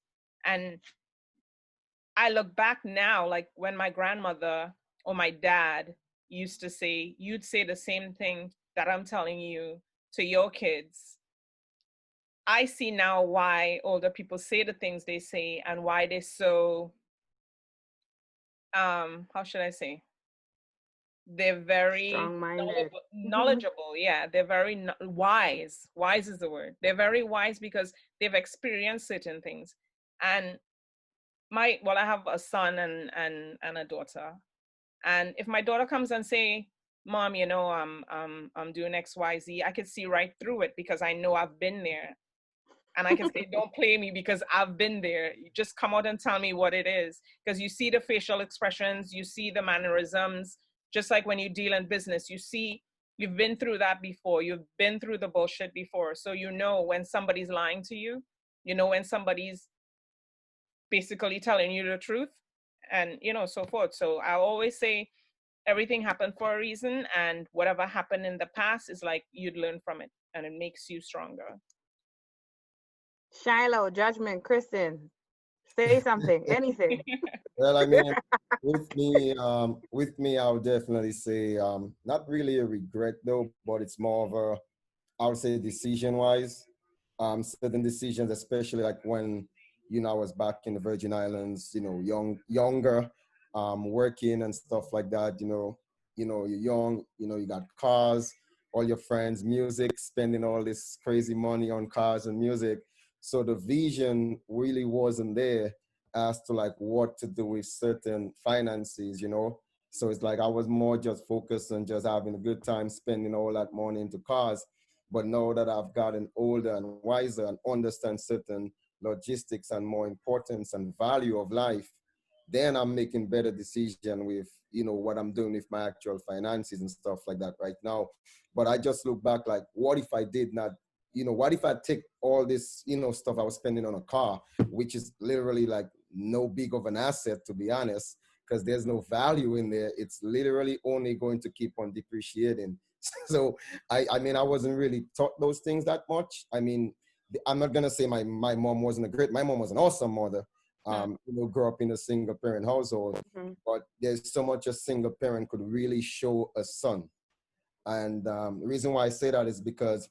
And I look back now, like when my grandmother or my dad used to say, you'd say the same thing that I'm telling you to your kids. I see now why older people say the things they say, and why they're so, how should I say? They're very strong-minded, knowledgeable. Yeah, they're very wise. Wise is the word. They're very wise because they've experienced certain things. And I have a son and a daughter. And if my daughter comes and say, Mom, you know, I'm doing XYZ, I could see right through it, because I know I've been there. And I can say, don't play me, because I've been there. You just come out and tell me what it is. Because you see the facial expressions, you see the mannerisms, just like when you deal in business, you've been through that before. You've been through the bullshit before. So you know when somebody's lying to you, you know when somebody's basically telling you the truth, and, you know, so forth. So I always say everything happened for a reason, and whatever happened in the past is like you'd learn from it, and it makes you stronger. Shiloh, Judgment, Kristen, say something, anything. Well, I mean, with me, I would definitely say, not really a regret though, but it's more of a, I would say, decision-wise. Certain decisions, especially like when, you know, I was back in the Virgin Islands, you know, younger, working and stuff like that. You're young, you know, you got cars, all your friends, music, spending all this crazy money on cars and music. So the vision really wasn't there as to like what to do with certain finances, you know. So it's like I was more just focused on just having a good time spending all that money into cars. But now that I've gotten older and wiser and understand certain logistics and more importance and value of life, then I'm making better decision with, you know, what I'm doing with my actual finances and stuff like that right now. But I just look back like, what if I did not, you know, what if I take all this, you know, stuff I was spending on a car, which is literally like no big of an asset, to be honest, because there's no value in there. It's literally only going to keep on depreciating. So I mean, I wasn't really taught those things that much. I mean, I'm not gonna say my mom wasn't my mom was an awesome mother. You know, grew up in a single parent household, but there's so much a single parent could really show a son. And the reason why I say that is because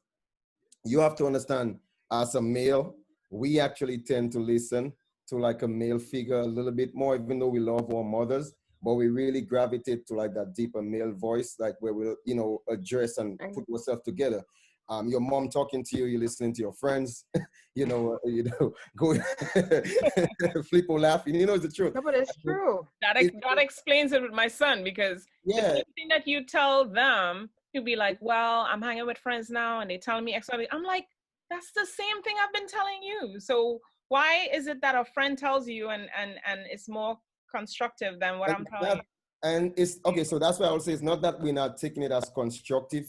you have to understand, as a male, we actually tend to listen to like a male figure a little bit more, even though we love our mothers, but we really gravitate to like that deeper male voice, like where we'll, you know, address and put ourselves together. Your mom talking to you, you're listening to your friends, go flip or laughing, you know, it's the truth. No, but it's true. That explains it with my son, because the same thing that you tell them, he'll be like, well, I'm hanging with friends now and they tell me X, Y, Z. I'm like, that's the same thing I've been telling you. So why is it that a friend tells you and it's more constructive than what I'm telling you? And it's okay, so that's why I would say it's not that we're not taking it as constructive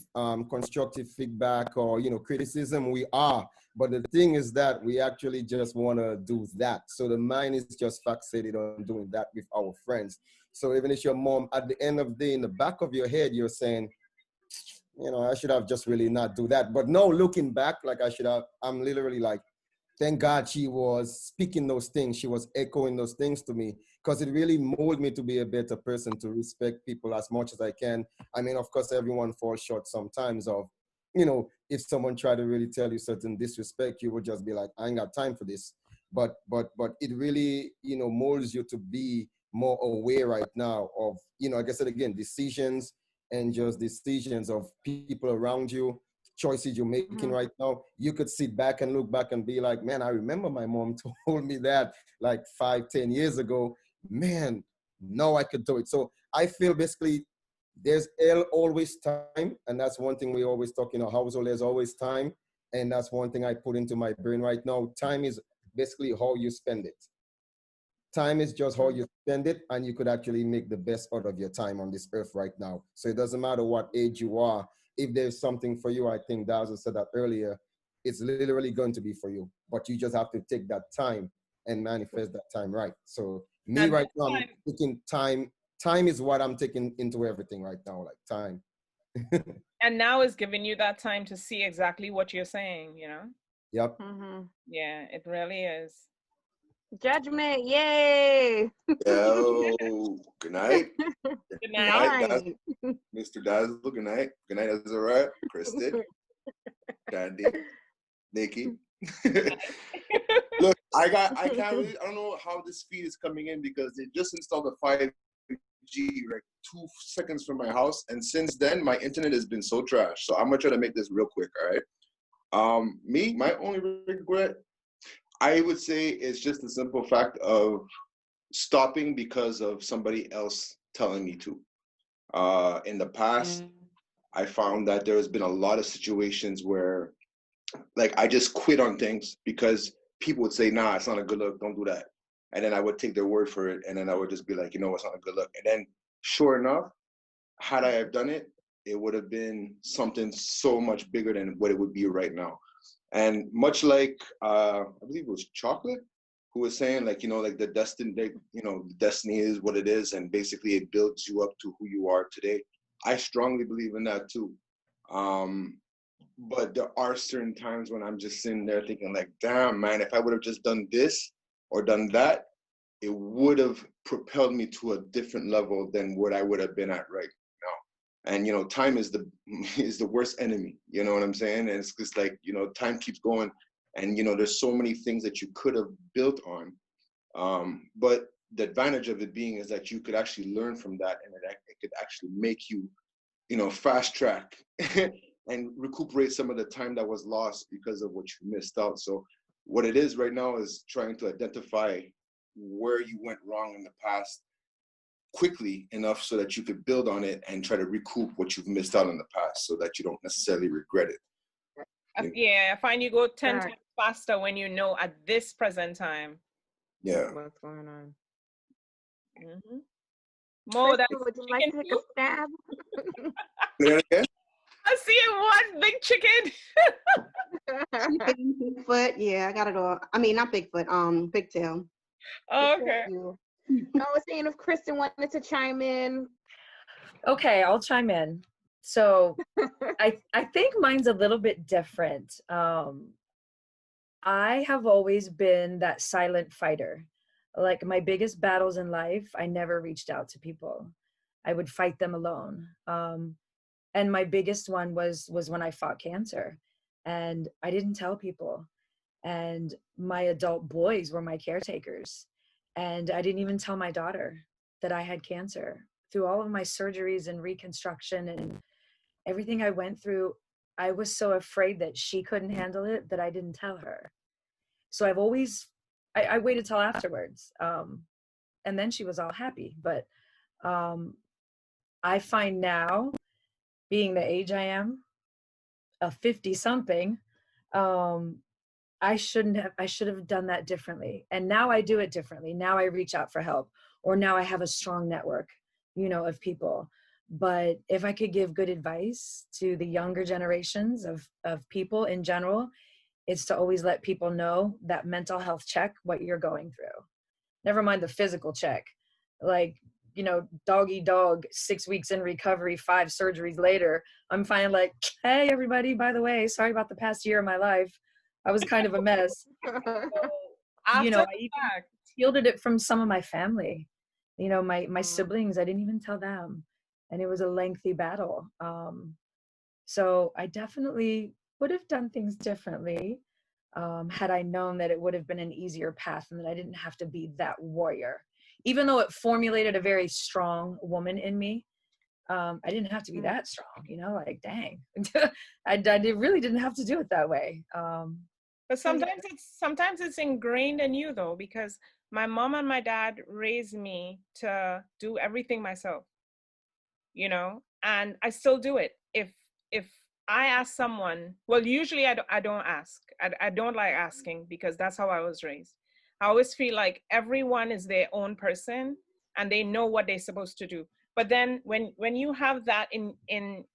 feedback or, you know, criticism. We are, but the thing is that we actually just want to do that. So the mind is just fixated on doing that with our friends. So even if your mom, at the end of the day, in the back of your head, you're saying, you know, I should have just really not do that. But no, looking back, like I'm literally like, thank God she was speaking those things. She was echoing those things to me, because it really molded me to be a better person, to respect people as much as I can. I mean, of course, everyone falls short sometimes of, you know, if someone tried to really tell you certain disrespect, you would just be like, I ain't got time for this. But it really, you know, molds you to be more aware right now of, you know, like I said, again, decisions and just decisions of people around you, choices you're making right now. You could sit back and look back and be like, man, I remember my mom told me that like 5-10 years ago. Man, now I could do it. So I feel basically there's always time. And that's one thing we always talk in our household, there's always time. And that's one thing I put into my brain right now. Time is basically how you spend it. Time is just how you spend it, and you could actually make the best out of your time on this earth right now. So it doesn't matter what age you are. If there's something for you, I think Dazzle said that earlier, it's literally going to be for you. But you just have to take that time and manifest that time right. So me And right now, I'm taking time. Time is what I'm taking into everything right now, like time. and now is giving you that time to see exactly what you're saying, you know? Yep. Yeah, it really is. Judgment, yay! Yo, good night. Good night, night. Mr. Dazzle. Good night. Good night, Azaryah, Kristen, Candy, Nikki. Look, I don't know how this feed is coming in because they just installed a 5G like 2 seconds from my house, and since then my internet has been so trash. So I'm gonna try to make this real quick. All right. My only regret, I would say, is just the simple fact of stopping because of somebody else telling me to. In the past, I found that there has been a lot of situations where, like, I just quit on things because people would say, nah, it's not a good look, don't do that. And then I would take their word for it, and then I would just be like, you know, it's not a good look. And then, sure enough, had I have done it, it would have been something so much bigger than what it would be right now. And much like, I believe it was Chocolate, who was saying, like, you know, like the destiny is what it is, and basically it builds you up to who you are today. I strongly believe in that too. But there are certain times when I'm just sitting there thinking, like, damn, man, if I would have just done this or done that, it would have propelled me to a different level than what I would have been at right now. And, you know, time is the worst enemy, you know what I'm saying? And it's just like, you know, time keeps going, and, you know, there's so many things that you could have built on. But the advantage of it being is that you could actually learn from that, and it could actually make you, you know, fast track and recuperate some of the time that was lost because of what you missed out. So what it is right now is trying to identify where you went wrong in the past quickly enough so that you could build on it and try to recoup what you've missed out in the past so that you don't necessarily regret it. Yeah, I find you go 10 times faster when you know at this present time. Yeah. What's going on? Mo, that's would you like to take a stab? I see it, one big chicken. Chicken, Bigfoot, yeah, I got it all. I mean, not Bigfoot, Pigtail. Oh, okay. I was saying if Kristen wanted to chime in. Okay, I'll chime in. So I think mine's a little bit different. I have always been that silent fighter. Like my biggest battles in life, I never reached out to people. I would fight them alone. And my biggest one was when I fought cancer, and I didn't tell people. And my adult boys were my caretakers. And I didn't even tell my daughter that I had cancer. Through all of my surgeries and reconstruction and everything I went through, I was so afraid that she couldn't handle it that I didn't tell her. So I've always, I waited till afterwards. And then she was all happy. But I find now, being the age I am, a 50 something, I should have done that differently. And now I do it differently. Now I reach out for help, or now I have a strong network, you know, of people. But if I could give good advice to the younger generations of people in general, it's to always let people know that mental health check what you're going through. Never mind the physical check. Like, you know, doggy dog, 6 weeks in recovery, 5 surgeries later, I'm fine, like, hey, everybody, by the way, sorry about the past year of my life. I was kind of a mess. So, you know, I even shielded it from some of my family. You know, my siblings, I didn't even tell them. And it was a lengthy battle. So I definitely would have done things differently had I known that it would have been an easier path and that I didn't have to be that warrior. Even though it formulated a very strong woman in me, I didn't have to be that strong, you know, like, dang. I really didn't have to do it that way. But sometimes it's ingrained in you, though, because my mom and my dad raised me to do everything myself, you know, and I still do it. If I ask someone, well, usually I don't ask. I don't like asking because that's how I was raised. I always feel like everyone is their own person and they know what they're supposed to do. But then when you have that in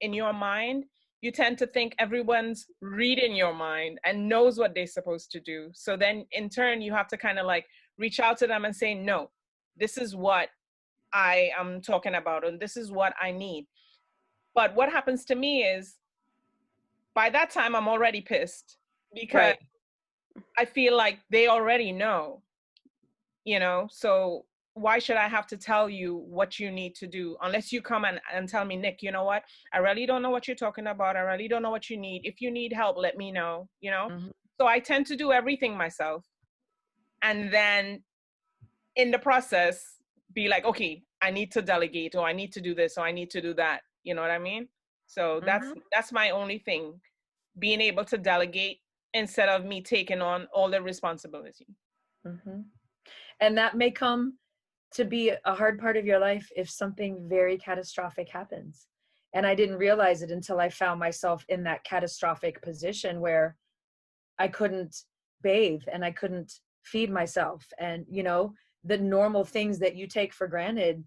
your mind, you tend to think everyone's reading your mind and knows what they're supposed to do. So then in turn, you have to kind of like reach out to them and say, no, this is what I am talking about, and this is what I need. But what happens to me is by that time, I'm already pissed because I feel like they already know, you know, so why should I have to tell you what you need to do unless you come and tell me, Nick, you know what? I really don't know what you're talking about. I really don't know what you need. If you need help, let me know, you know? So I tend to do everything myself. And then in the process, be like, okay, I need to delegate, or I need to do this, or I need to do that. You know what I mean? So that's my only thing, being able to delegate instead of me taking on all the responsibility. And that may come to be a hard part of your life if something very catastrophic happens. And I didn't realize it until I found myself in that catastrophic position where I couldn't bathe and I couldn't feed myself. And, you know, the normal things that you take for granted,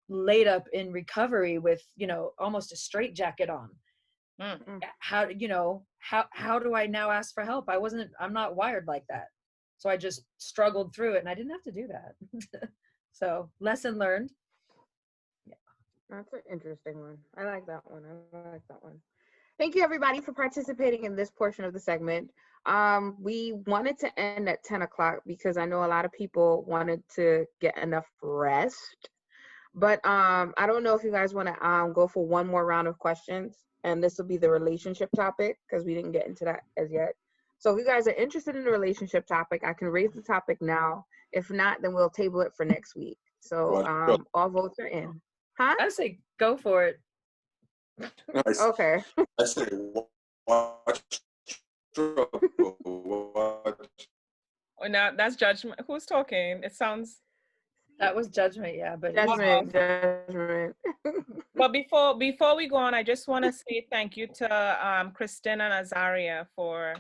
laid up in recovery with, you know, almost a straitjacket on. How, you know, how do I now ask for help? I'm not wired like that. So I just struggled through it and I didn't have to do that. So lesson learned. Yeah. That's an interesting one. I like that one. Thank you everybody for participating in this portion of the segment. We wanted to end at 10 o'clock because I know a lot of people wanted to get enough rest. But I don't know if you guys want to go for one more round of questions. And this will be the relationship topic because we didn't get into that as yet. So if you guys are interested in the relationship topic, I can raise the topic now. If not, then we'll table it for next week. So all votes are in. Huh? I say go for it. Okay. I say watch trouble. Oh, now that's judgment. Who's talking? It sounds. That was judgment, yeah, but judgment. But before we go on, I just want to say thank you to Kristen and Azaryah for,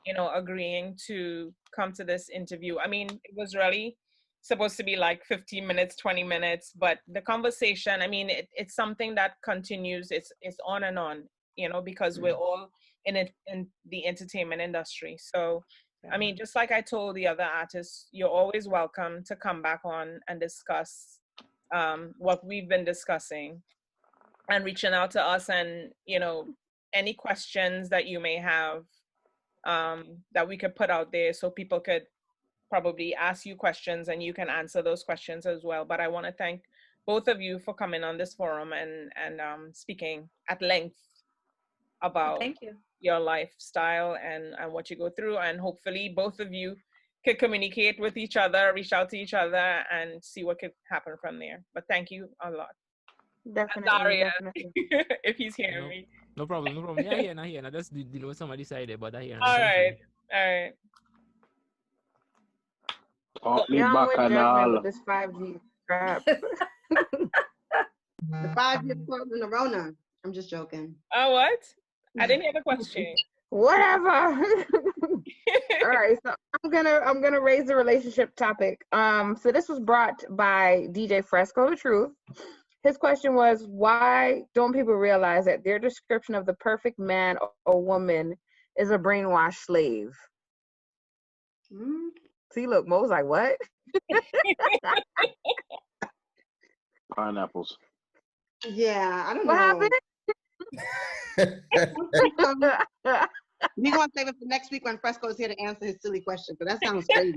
you know, agreeing to come to this interview. I mean, it was really supposed to be like 15 minutes, 20 minutes, but the conversation, I mean, it's something that continues. It's on and on, you know, because we're all in the entertainment industry. So, I mean, just like I told the other artists, you're always welcome to come back on and discuss what we've been discussing and reaching out to us, and, you know, any questions that you may have that we could put out there so people could probably ask you questions and you can answer those questions as well. But I want to thank both of you for coming on this forum and speaking at length about your lifestyle and what you go through. And hopefully both of you could communicate with each other, reach out to each other, and see what could happen from there. But thank you a lot. Definitely. If he's hearing me. No problem. Yeah, not here. Now just deal with somebody decided, but I hear. All right. Y'all with judgment with this 5G crap. The 5-year club in the Rona. I'm just joking. Oh, what? I didn't hear the question. Whatever. All right, so I'm gonna raise the relationship topic. So this was brought by DJ Fresco the Truth. His question was, why don't people realize that their description of the perfect man or woman is a brainwashed slave? See, look, Mo's like, what? Pineapples. Yeah, I don't know. What happened? We're going to save it for next week when Fresco is here to answer his silly question, but that sounds crazy.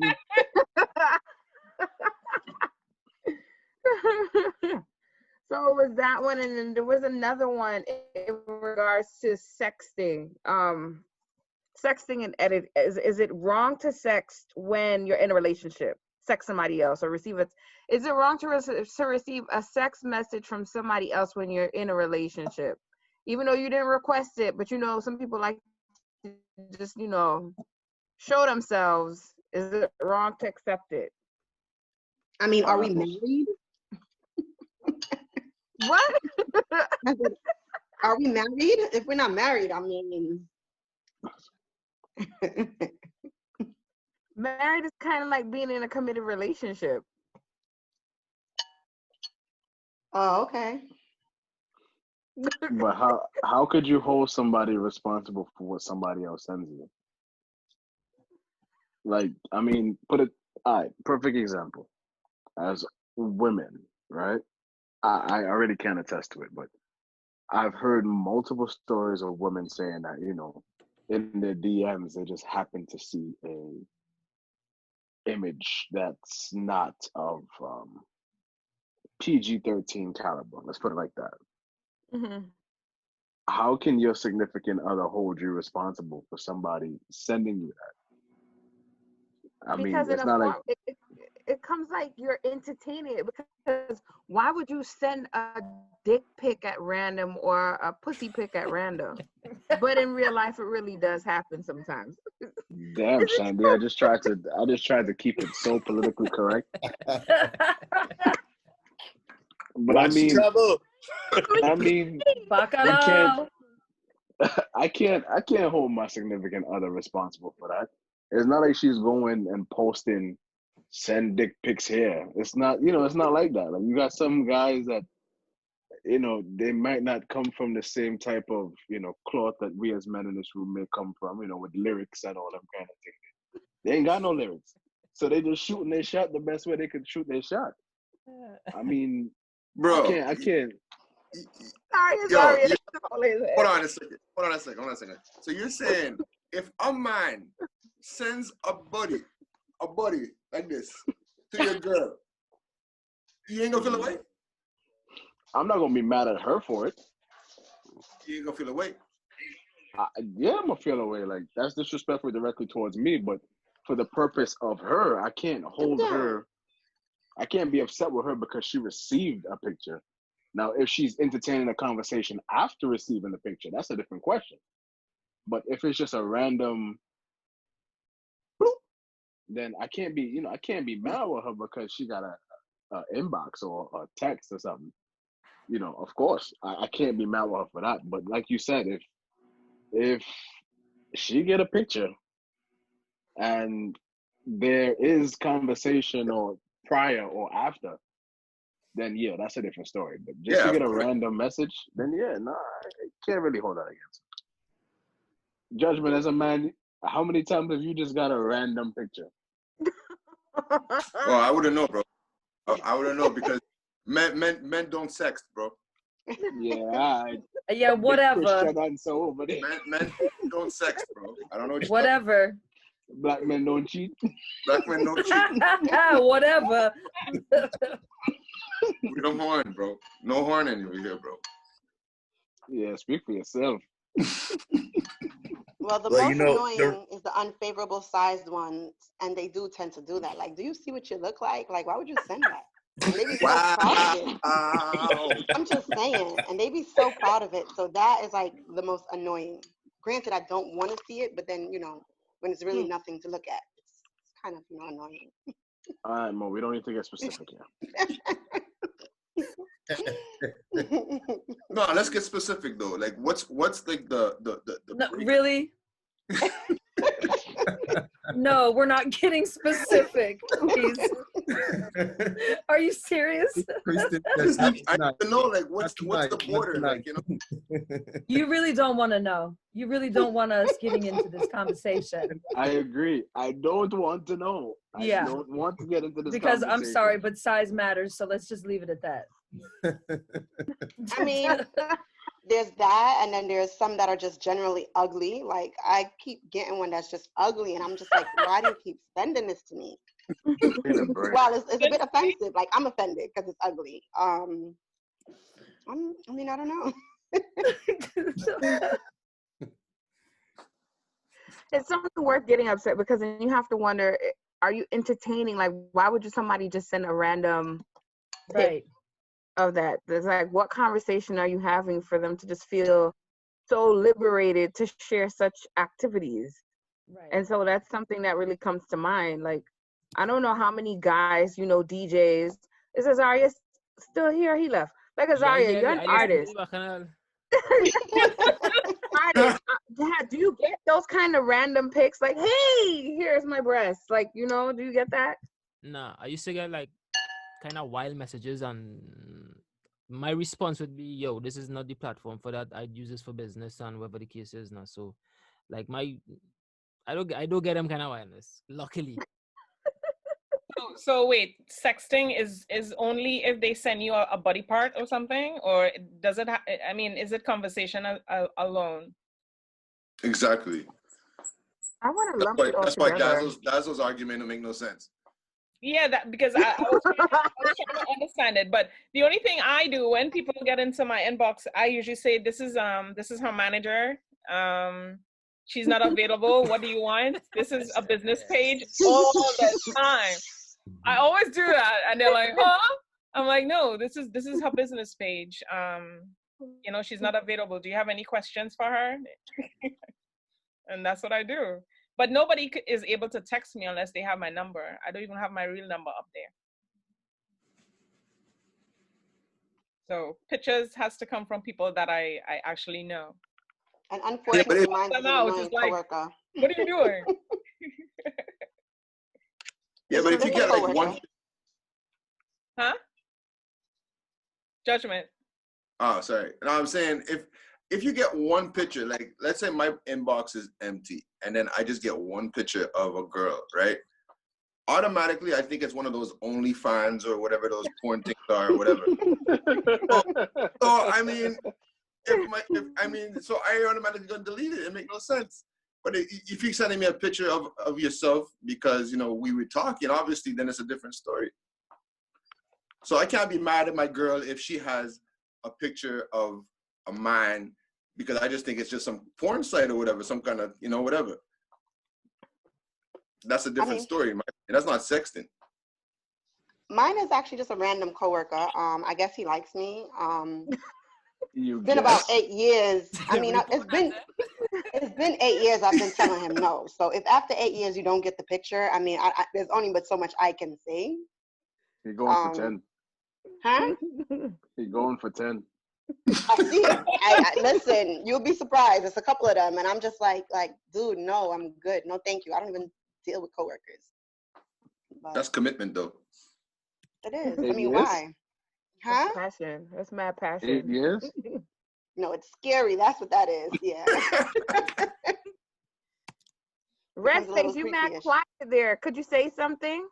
So it was that one, and then there was another one in regards to sexting. Sexting and edit. Is it wrong to sext when you're in a relationship? Sext somebody else or receive it? Is it wrong to receive a sext message from somebody else when you're in a relationship? Even though you didn't request it, but you know, some people like to just, you know, show themselves. Is it wrong to accept it? I mean, are we married? What? Are we married? If we're not married, I mean. Married is kind of like being in a committed relationship. Oh, okay. But how could you hold somebody responsible for what somebody else sends you? Like, I mean, all right, perfect example. As women, right? I already can attest to it, but I've heard multiple stories of women saying that, in their DMs, they just happen to see a image that's not of PG-13 caliber. Let's put it like that. Mm-hmm. How can your significant other hold you responsible for somebody sending you that? I mean, Because in it's a not form, like it comes like you're entertaining it. Because why would you send a dick pic at random or a pussy pic at random? But in real life, it really does happen sometimes. damn, Shandy. I just tried to keep it so politically correct. But Watch Chubble. I mean, Bacalao. I can't hold my significant other responsible for that. It's not like she's going and posting send dick pics here. It's not, it's not like that. Like, you got some guys that, they might not come from the same type of, cloth that we as men in this room may come from, with lyrics and all them kind of things. They ain't got no lyrics. So they just shooting their shot the best way they could shoot their shot. I mean, bro, I can't. Sorry. Hold on a second. So you're saying if a man sends a buddy like this to your girl, you ain't gonna feel away? I'm not gonna be mad at her for it. You ain't gonna feel away? Yeah, I'm gonna feel away. Like, that's disrespectful directly towards me, but for the purpose of her, I can't hold her. I can't be upset with her because she received a picture. Now, if she's entertaining a conversation after receiving the picture, that's a different question. But if it's just a random, then I can't be mad with her because she got a inbox or a text or something. Of course, I can't be mad with her for that. But like you said, if she get a picture and there is conversation or prior or after, then yeah, that's a different story. But just to get a random message, then yeah, I can't really hold that against her. Judgment as a man, how many times have you just got a random picture? Well, I wouldn't know, bro. I wouldn't know because men don't sext, bro. Yeah, whatever. Men don't sext, bro. I don't know what Whatever. Black men don't cheat. Black men don't cheat. Whatever. We don't horn, bro. No horn anywhere here, bro. Yeah, speak for yourself. Well, the most annoying is the unfavorable sized ones, and they do tend to do that. Like, do you see what you look like? Like, why would you send that? And they be so proud of it. I'm just saying, and they be so proud of it. So that is like the most annoying. Granted, I don't want to see it, but then when it's really nothing to look at, it's kind of annoying. All right, Mo, we don't need to get specific here. No, let's get specific though. Like, what's like the no, really? No, we're not getting specific, please. Are you serious? I need to know, like, what's the border, like, You really don't want to know. You really don't want us getting into this conversation. I agree. I don't want to know. I don't want to get into this because conversation. I'm sorry, but size matters, so let's just leave it at that. I mean, there's that, and then there's some that are just generally ugly. Like, I keep getting one that's just ugly, and I'm just like, why do you keep sending this to me? Well, it's a bit offensive. Like, I'm offended because it's ugly. I don't know. It's something worth getting upset because then you have to wonder, are you entertaining? Like, why would somebody just send a random pic of that? There's like, what conversation are you having for them to just feel so liberated to share such activities? Right. And so that's something that really comes to mind. Like, I don't know how many guys, DJs. Is Azaryah still here? He left. Like, Azaryah, you're an artist. Dad, do you get those kind of random pics? Like, hey, here's my breast. Like, you know, do you get that? Nah, I used to get like kind of wild messages, and my response would be, "Yo, this is not the platform for that. I'd use this for business and whatever the case is now." So, like I don't get them kind of wildness. Luckily. So wait, sexting is only if they send you a body part or something, or does it? I mean, is it conversation alone? Exactly. I want to lump it all That's why together. Dazzle's argument don't make no sense. Yeah, that because I was trying to understand it. But the only thing I do when people get into my inbox, I usually say, "This is her manager. She's not available. What do you want? This is a business page." All the time. I always do that, and they're like, "Huh?" I'm like, "No, this is her business page. You know, she's not available. Do you have any questions for her?" And that's what I do. But nobody is able to text me unless they have my number. I don't even have my real number up there. So pictures has to come from people that I actually know. And unfortunately, mine is an annoying coworker. What are you doing? Yeah, but if you get like one, huh? Judgment. Oh, sorry. No, I'm saying if you get one picture, like let's say my inbox is empty, and then I just get one picture of a girl, right? Automatically, I think it's one of those OnlyFans or whatever those porn things are, or whatever. So I mean, so I automatically gonna delete it. It makes no sense. But if you're sending me a picture of yourself because you know we were talking, obviously, then it's a different story. So I can't be mad at my girl if she has a picture of a man because I just think it's just some porn site or whatever, some kind of, you know, whatever. That's a different story. That's not sexting. Mine is actually just a random coworker. I guess he likes me. It's been about 8 years. I mean, it's been 8 years I've been telling him no. So if after 8 years you don't get the picture, I mean, there's only but so much I can say. You're going for 10. Huh? You're going for 10. I see. I listen, you'll be surprised. There's a couple of them, and I'm just like, dude, no, I'm good. No, thank you. I don't even deal with coworkers. But that's commitment, though. it is. 8 I mean, years? why? Huh? That's passion. That's mad passion. 8 years? No, it's scary. That's what that is. Yeah. Red face, you mad quiet there. Could you say something?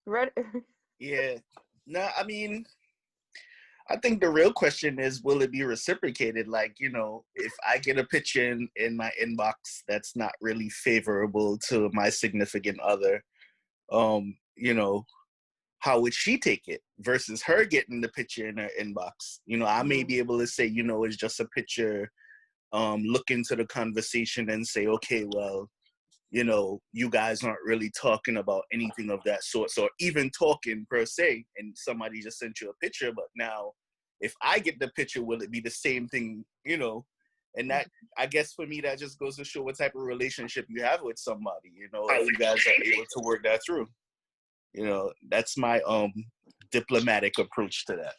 Red. Yeah. No, I mean, I think the real question is, will it be reciprocated? Like, you know, if I get a picture in my inbox that's not really favorable to my significant other, you know, how would she take it versus her getting the picture in her inbox? You know, I may be able to say, you know, it's just a picture, look into the conversation and say, okay, well, you know, you guys aren't really talking about anything of that sort, or even talking per se, and somebody just sent you a picture. But now, if I get the picture, will it be the same thing, you know? And that, I guess for me, that just goes to show what type of relationship you have with somebody, you know, if you guys are able to work that through. You know, that's my diplomatic approach to that.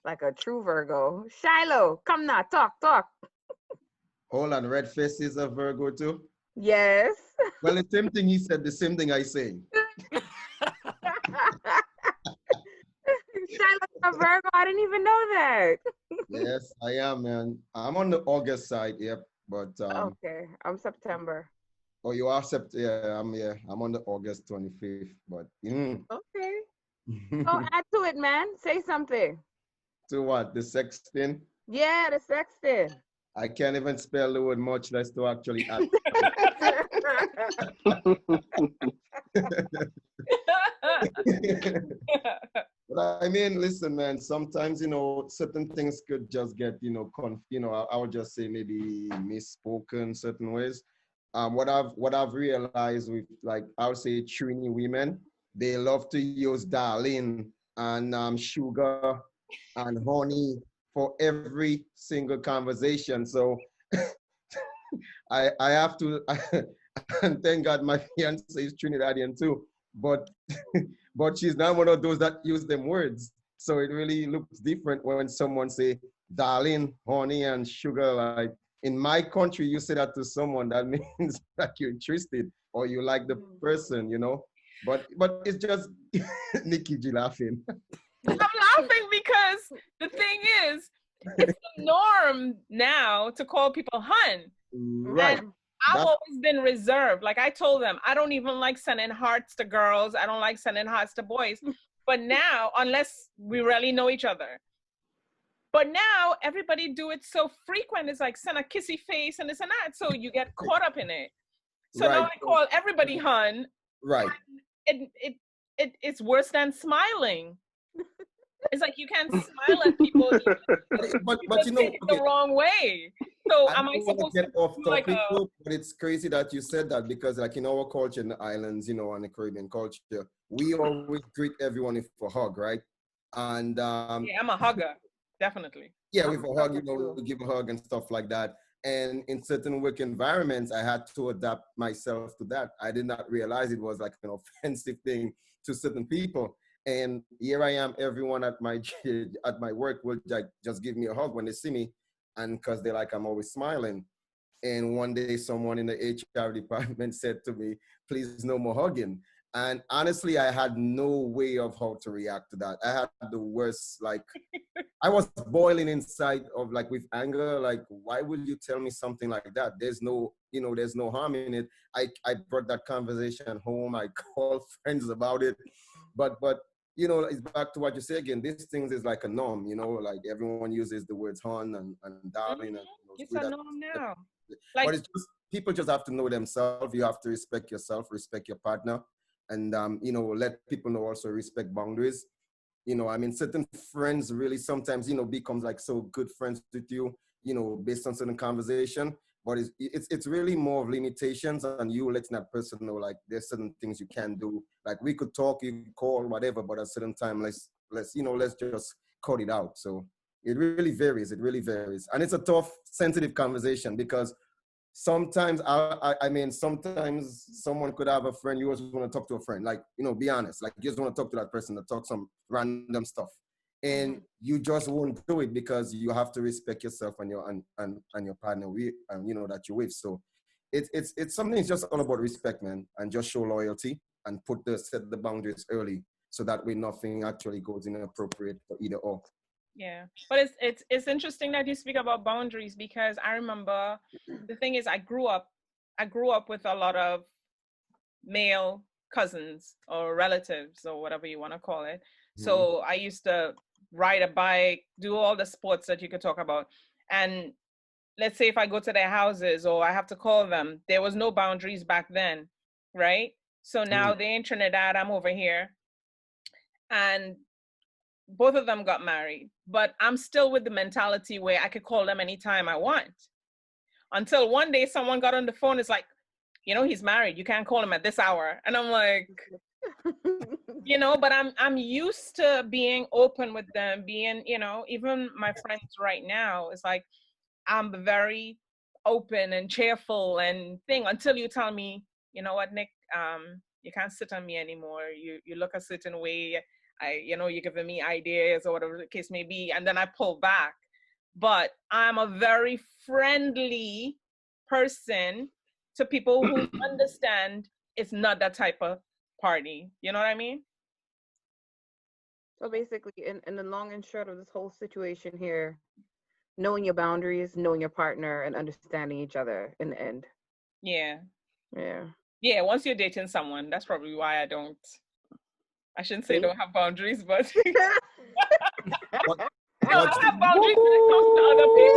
Like a true Virgo. Shiloh, come now, talk. Hold on, Red Face is a Virgo too? Yes. Well, the same thing he said, the same thing I say. Shiloh's a Virgo, I didn't even know that. Yes, I am, man. I'm on the August side, yep. But okay, I'm September. Oh, you are September? Yeah, I'm on the August 25th. But okay. So add to it, man. Say something. To what? The sexting? Yeah, the sexting. I can't even spell the word, much less to actually add. But I mean, listen, man, sometimes, you know, certain things could just get, you know, I would just say maybe misspoken certain ways. What I've realized with, like, I would say Trini women, they love to use darling and sugar and honey for every single conversation. So I have to, and thank God my fiance is Trinidadian too, but she's not one of those that use them words. So it really looks different when someone say, darling, honey, and sugar. Like in my country, you say that to someone, that means that you're interested or you like the person, you know. But it's just Nikki G laughing. I'm laughing because the thing is, it's the norm now to call people hun. Right. And I've always been reserved. Like I told them, I don't even like sending hearts to girls. I don't like sending hearts to boys. But now, unless we really know each other. But now everybody do it so frequent. It's like send a kissy face and this and that. So you get caught up in it. So now I call everybody hun. Right. It's worse than smiling. It's like you can't smile at people, but you know, take it the wrong way. So I am I supposed get to off do like topic, a... but it's crazy that you said that, because like in our culture in the islands, you know, and the Caribbean culture, we always greet everyone with a hug, right? And yeah, I'm a hugger, definitely. yeah, with a hug, you know, we give a hug and stuff like that. And in certain work environments, I had to adapt myself to that. I did not realize it was like an offensive thing to certain people. And here I am, everyone at my work will like just give me a hug when they see me, and because they like I'm always smiling. And one day someone in the HR department said to me, please no more hugging. And honestly, I had no way of how to react to that. I had the worst, like, I was boiling inside of like with anger. Like, why would you tell me something like that? There's no, you know, there's no harm in it. I brought that conversation home. I called friends about it. But you know, it's back to what you say again. These things is like a norm, you know, like everyone uses the words hon and darling. And, you know, it's a norm now. Like, but it's just, people just have to know themselves. You have to respect yourself, respect your partner, and you know, let people know also respect boundaries. You know, I mean, certain friends really sometimes, you know, becomes like so good friends with you, you know, based on certain conversation. But it's really more of limitations, and you letting that person know like there's certain things you can do. Like we could talk, you could call, whatever, but at a certain time, let's you know, let's just cut it out. So it really varies. It really varies, and it's a tough, sensitive conversation, because sometimes I mean, sometimes someone could have a friend, you just want to talk to a friend, like, you know, be honest, like you just want to talk to that person to talk some random stuff, and you just won't do it because you have to respect yourself and your and your partner, and you know, that you're with. So it's something, it's just all about respect, man, and just show loyalty and set the boundaries early, so that way nothing actually goes inappropriate for either or. Yeah, but it's interesting that you speak about boundaries, because I remember the thing is I grew up with a lot of male cousins or relatives or whatever you want to call it. So I used to ride a bike, do all the sports that you could talk about. And let's say if I go to their houses or I have to call them, there was no boundaries back then, right? So now they're in Trinidad, I'm over here. And both of them got married, but I'm still with the mentality where I could call them anytime I want. Until one day someone got on the phone, it's like, you know, he's married, you can't call him at this hour. And I'm like, you know, but I'm used to being open with them, being, you know, even my friends right now, it's like, I'm very open and cheerful and thing, until you tell me, you know what, Nick, you can't sit on me anymore. You look a certain way. You know, you're giving me ideas or whatever the case may be, and then I pull back. But I'm a very friendly person to people who understand it's not that type of party. You know what I mean? So basically, in the long and short of this whole situation here, knowing your boundaries, knowing your partner, and understanding each other in the end. Yeah. Yeah. Yeah, once you're dating someone, that's probably why I shouldn't say don't have boundaries, but I have boundaries when it comes to other people.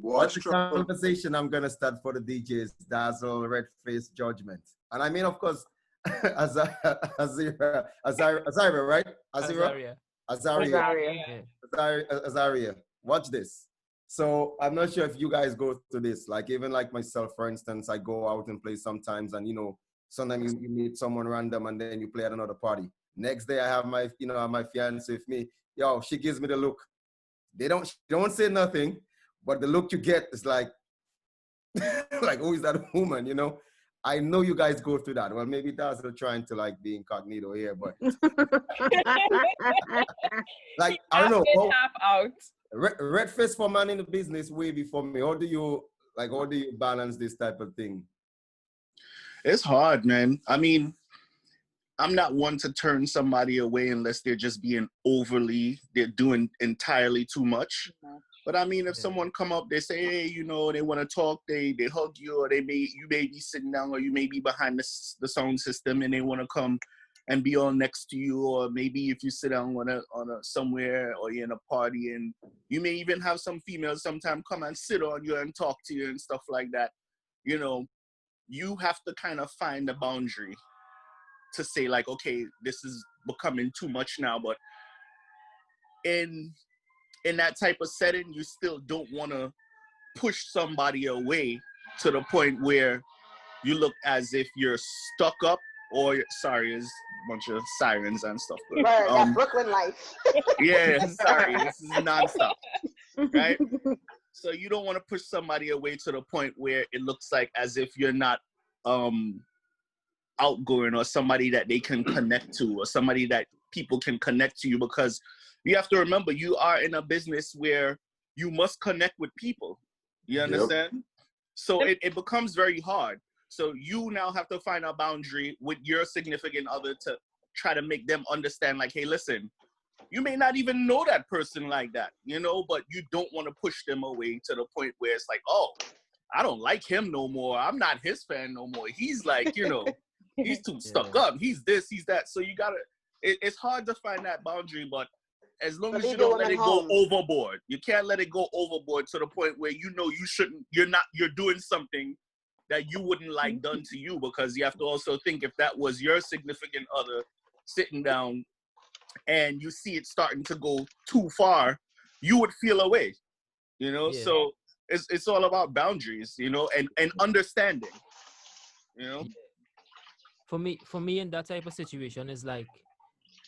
What's the conversation I'm going to start for the DJs? Dazzle, Red Face, Judgment. And I mean, of course, Azaryah, right? Azaryah. Watch this. So I'm not sure if you guys go through this. Like, even like myself, for instance, I go out and play sometimes, and you know, sometimes you meet someone random and then you play at another party. Next day I have my, you know, my fiance with me. Yo, she gives me the look. She don't say nothing, but the look you get is like, like, who is that woman, you know? I know you guys go through that. Well, maybe Dazzle trying to like be incognito here, but like I don't know. Half in, half out. Red face for man in the business way before me. How do you balance this type of thing? It's hard, man. I mean, I'm not one to turn somebody away unless they're just being they're doing entirely too much. But I mean, if someone come up, they say, hey, you know, they want to talk, they hug you, or you may be sitting down, or you may be behind the sound system, and they want to come and be all next to you, or maybe if you sit down on a somewhere, or you're in a party, and you may even have some females sometimes come and sit on you and talk to you and stuff like that. You know, you have to kind of find a boundary to say like, okay, this is becoming too much now, but in that type of setting, you still don't want to push somebody away to the point where you look as if you're stuck up, or sorry, there's a bunch of sirens and stuff. But, that Brooklyn life. Yeah, sorry, this is nonstop, right? So you don't want to push somebody away to the point where it looks like as if you're not outgoing, or somebody that they can connect to, or somebody that people can connect to you, because you have to remember you are in a business where you must connect with people. You understand? Yep. So it becomes very hard. So you now have to find a boundary with your significant other to try to make them understand like, hey, listen, you may not even know that person like that, you know, but you don't want to push them away to the point where it's like, oh, I don't like him no more. I'm not his fan no more. He's like, you know, he's too stuck up. He's this, he's that. So you gotta, it's hard to find that boundary, but as long as you don't let it go overboard, you can't let it go overboard to the point where you know you're doing something that you wouldn't like done to you, because you have to also think if that was your significant other sitting down and you see it starting to go too far, you would feel away, you know? Yeah. So it's all about boundaries, you know, and understanding, you know? For me in that type of situation is like,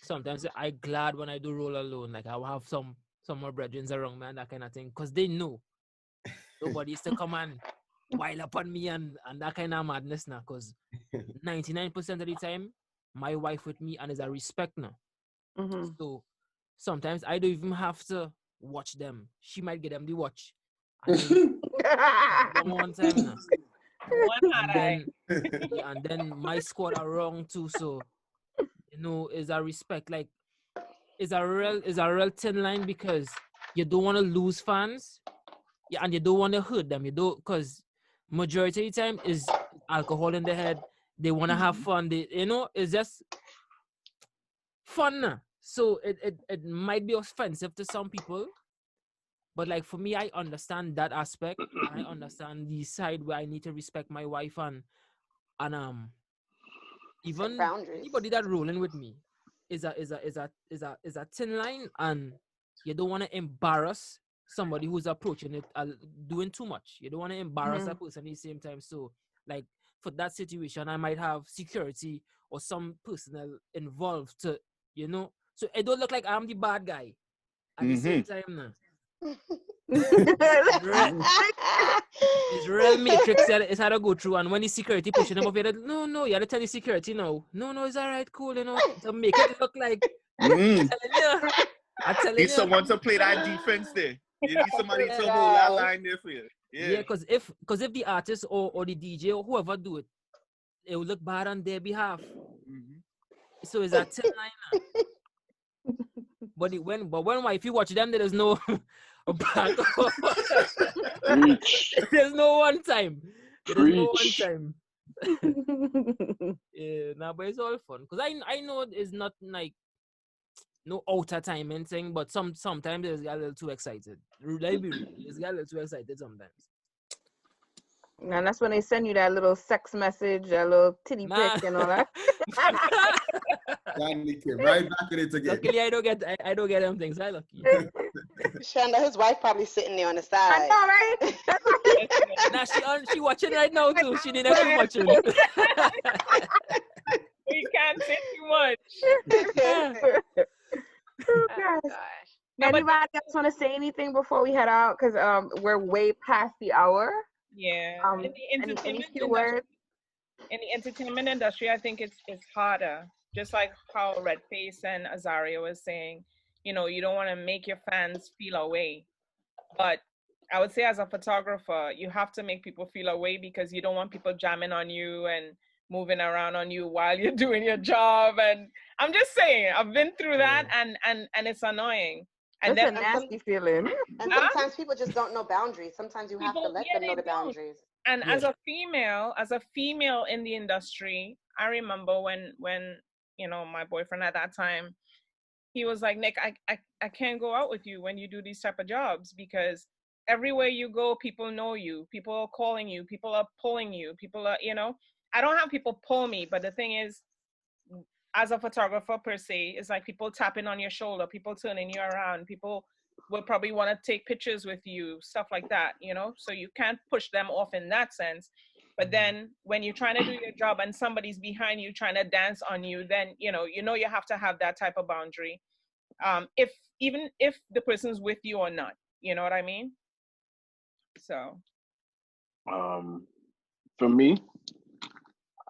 sometimes I glad when I do roll alone. Like I will have some more brethren around me and that kind of thing, because they know nobody's to come and while up on me and that kind of madness now. Because 99% of the time, my wife with me and is a respect now. Mm-hmm. So sometimes I don't even have to watch them. She might get them the watch. One time now. And then my squad are wrong too. So you know, is a respect. Like, is a real thin line, because you don't want to lose fans, and you don't want to hurt them. You don't, because majority of the time is alcohol in the head. They want to have fun. They, you know, it's just fun. So it might be offensive to some people, but like for me, I understand that aspect. I understand the side where I need to respect my wife and even anybody that rolling with me is a thin line, and you don't want to embarrass somebody who's approaching it doing too much. You don't want to embarrass that person at the same time. So like for that situation, I might have security or some personnel involved to, you know, so it don't look like I'm the bad guy at the same time now. It's real matrix. It's how to go through, and when the security pushing them up, you're like, no, you have to tell the security no, it's all right, cool, you know, to make it look like. I'm telling you, someone to play that defense there. You need somebody to hold that line there for you. Yeah, because if the artist or the DJ or whoever do it, it will look bad on their behalf. So it's a thin line. But if you watch them, there is no back. There's no one time. There's no one time. Yeah, but it's all fun, because I know it's not like no outer time and thing, but sometimes they get a little too excited. They get a little too excited sometimes. And that's when they send you that little sex message, that little titty pic and all that. Nikki, right back in it again. Luckily, I don't get them things. I lucky. Shanda, his wife probably sitting there on the side. I know, right? Now she watching right now too. She didn't keep watching. We can't say too much. Oh, gosh. Anybody else want to say anything before we head out? Because we're way past the hour. Yeah. Any few words? in the entertainment industry, I think it's harder. Just like how Redface and Azaryah was saying, you know, you don't want to make your fans feel away. But I would say as a photographer, you have to make people feel away because you don't want people jamming on you and moving around on you while you're doing your job. And I'm just saying, I've been through that, and it's annoying. And That's then a nasty feeling. And sometimes people just don't know boundaries. Sometimes you have to let them know the boundaries. And as a female in the industry, I remember when you know, my boyfriend at that time, he was like, Nick, I can't go out with you when you do these type of jobs because everywhere you go, people know you, people are calling you, people are pulling you, people are, you know, I don't have people pull me, but the thing is, as a photographer per se, it's like people tapping on your shoulder, people turning you around, people will probably want to take pictures with you, stuff like that, you know, so you can't push them off in that sense. But then when you're trying to do your job and somebody's behind you trying to dance on you, then you know you have to have that type of boundary, if even if the person's with you or not, you know what I mean? So for me,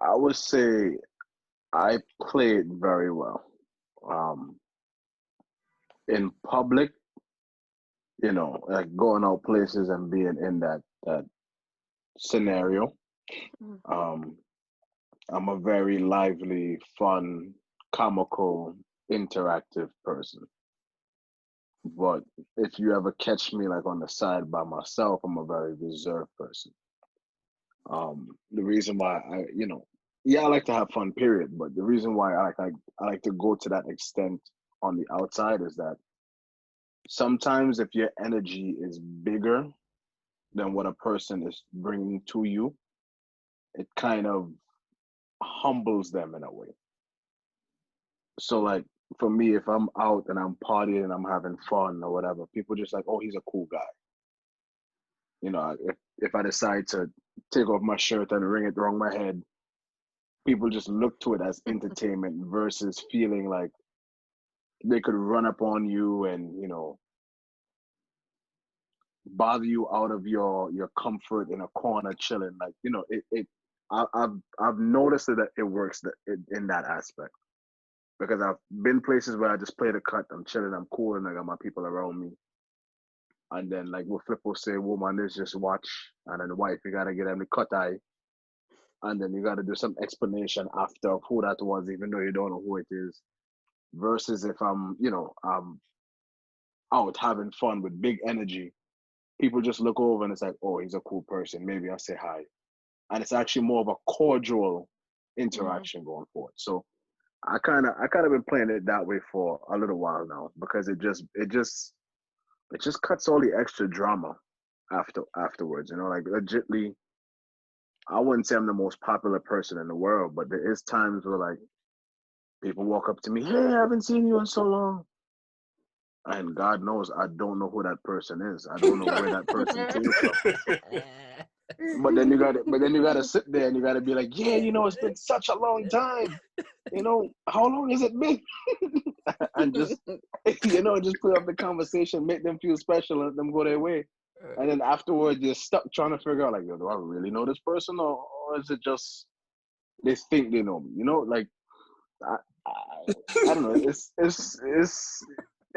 I would say I played very well. In public, you know, like going out places and being in that scenario. I'm a very lively, fun, comical, interactive person. But if you ever catch me like on the side by myself, I'm a very reserved person. The reason why I like to have fun, period. But the reason why I like to go to that extent on the outside is that sometimes if your energy is bigger than what a person is bringing to you, it kind of humbles them in a way. So like for me, if I'm out and I'm partying and I'm having fun or whatever, people just like, oh, he's a cool guy. You know, if I decide to take off my shirt and wring it around my head, people just look to it as entertainment versus feeling like they could run up on you and, you know, bother you out of your comfort in a corner chilling. Like, you know, I've noticed that it works in that aspect, because I've been places where I just play the cut, I'm chilling, I'm cool, and I got my people around me. And then like what Flip will say, woman, let's just watch. And then the wife, you gotta get them the cut eye. And then you gotta do some explanation after of who that was, even though you don't know who it is. Versus if I'm out having fun with big energy, people just look over and it's like, oh, he's a cool person. Maybe I'll say hi. And it's actually more of a cordial interaction going forward. So I kind of been playing it that way for a little while now, because it just cuts all the extra drama afterwards. You know, like legitly, I wouldn't say I'm the most popular person in the world, but there is times where like people walk up to me, hey, I haven't seen you in so long. And God knows I don't know who that person is. I don't know where that person came from. But then you gotta sit there and you gotta be like, yeah, you know, it's been such a long time. You know, how long has it been? And just, you know, just put up the conversation, make them feel special, and let them go their way. And then afterwards, you're stuck trying to figure out, like, yo, do I really know this person, or is it just they think they know me? You know, like, I don't know.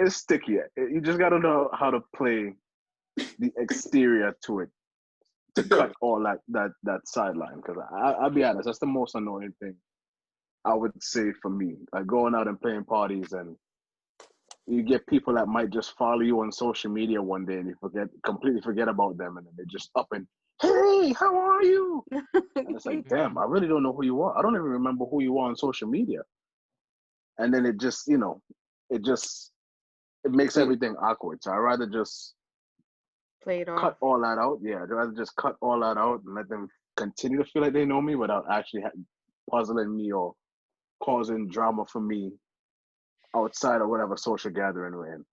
It's sticky. You just gotta know how to play the exterior to it to cut all that sideline. Because I'll be honest, that's the most annoying thing I would say for me. Like going out and playing parties, and you get people that might just follow you on social media one day, and you completely forget about them, and then they just up and, hey, how are you? And it's like, damn, I really don't know who you are. I don't even remember who you are on social media. And then it just, you know, it makes everything awkward. So I'd rather just play it off. Cut all that out. Yeah, I'd rather just cut all that out and let them continue to feel like they know me without actually puzzling me or causing drama for me outside of whatever social gathering we're in.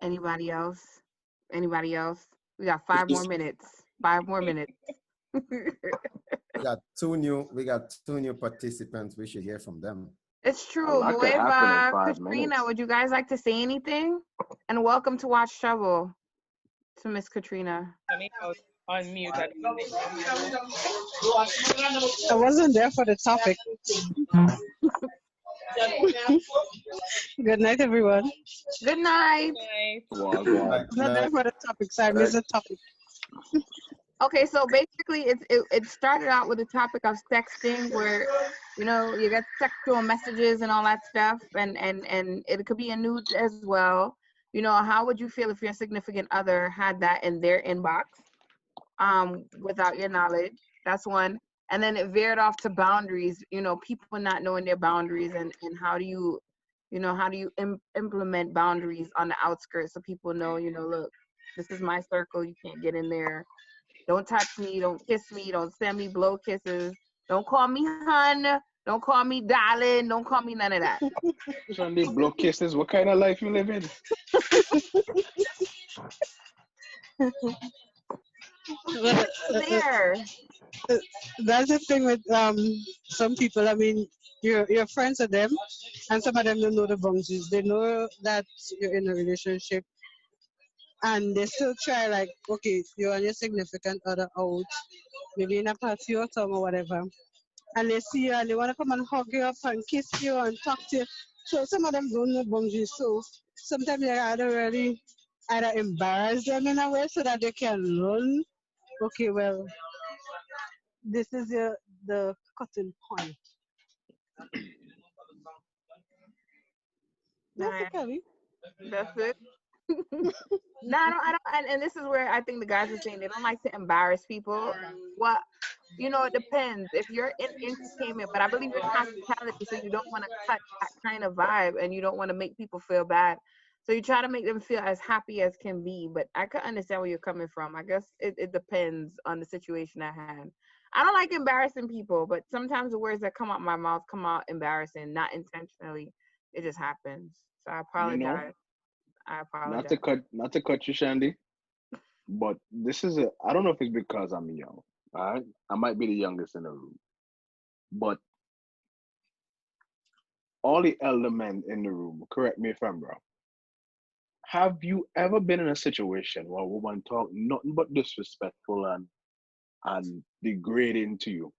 Anybody else? Anybody else? We got 5 more minutes. 5 more minutes. We got two new participants. We should hear from them. It's true. Nueva, Katrina, would you guys like to say anything? And welcome to Watch Chubble, to Miss Katrina. on mute. I don't think. I wasn't there for the topic. Good night, everyone. Good night. Not there for the topic, so I missed the topic. Okay, so basically it started out with the topic of sexting where, you know, you get sexual messages and all that stuff, and it could be a nude as well. You know, how would you feel if your significant other had that in their inbox without your knowledge? That's one. And then it veered off to boundaries, you know, people not knowing their boundaries, and how do you implement boundaries on the outskirts so people know, you know, look, this is my circle, you can't get in there. Don't touch me, don't kiss me, don't send me blow kisses, don't call me hun, don't call me darling, don't call me none of that. Sunday blow kisses, what kind of life you live in? There. That's the thing with some people. I mean, you're friends with them, and some of them don't know the boundaries. They know that you're in a relationship, and they still try, like, okay, you and your significant other out, maybe in a party or something or whatever, and they see you and they want to come and hug you up and kiss you and talk to you. So some of them don't know boundaries. So sometimes you either really either embarrass them in a way so that they can learn, okay, well, this is the cutting point. Basically. That's it. No, I don't, and this is where I think the guys are saying they don't like to embarrass people. Well, you know, it depends. If you're in entertainment, but I believe in hospitality, so you don't want to cut that kind of vibe, and you don't want to make people feel bad. So you try to make them feel as happy as can be. But I could understand where you're coming from. I guess it depends on the situation at hand. I don't like embarrassing people, but sometimes the words that come out my mouth come out embarrassing, not intentionally. It just happens. So I apologize. You know, I apologize. not to cut you, Shandy, but this is I don't know if it's because I'm young. All right, I might be the youngest in the room, but all the elder men in the room, correct me if I'm wrong. Have you ever been in a situation where a woman talk nothing but disrespectful and degrading to you,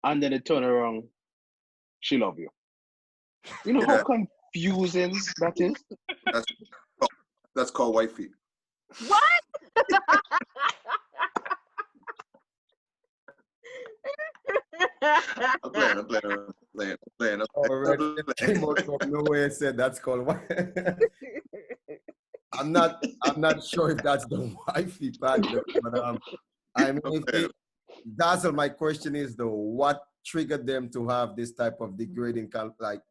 and then they turn around, she love you? You know how confusing that is? That's called wifey. What? I'm playing. No way I said that's called what. I'm not sure if that's the wifey part, but I mean, Dazzle, my question is though, what triggered them to have this type of degrading, like,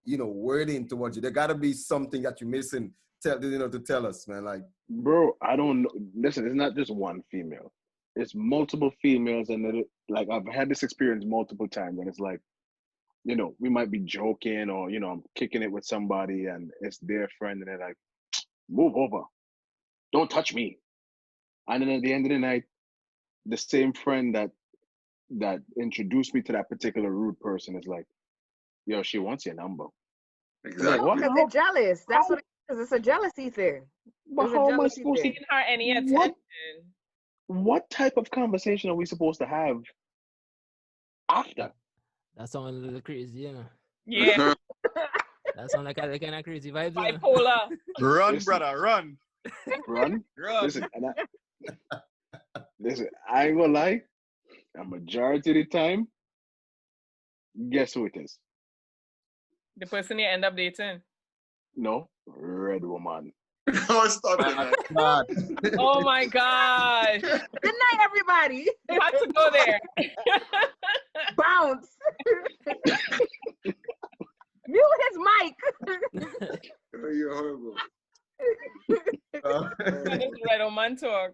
you know, wording towards you? There gotta be something that you're missing, to tell us, man. Like, bro, I don't know. Listen, it's not just one female. It's multiple females, and like I've had this experience multiple times, and it's like, you know, we might be joking, or you know, I'm kicking it with somebody, and it's their friend, and they're like, "Move over, don't touch me," and then at the end of the night, the same friend that introduced me to that particular rude person is like, "Yo, she wants your number." Exactly. Because they're jealous. That's what it is. It's a jealousy thing. But how am I supposed to? Giving her any attention. What type of conversation are we supposed to have after? That sounds a little crazy, you know. Yeah. That sounds like a kind of crazy vibes. Bipolar. Run, brother, run. Run. Run. Listen, I ain't gonna lie. A majority of the time, guess who it is? The person you end up dating. No, red woman. Oh my gosh. Good night, everybody. You had to go there. Bounce. Mute his mic. You're horrible. Red woman talk.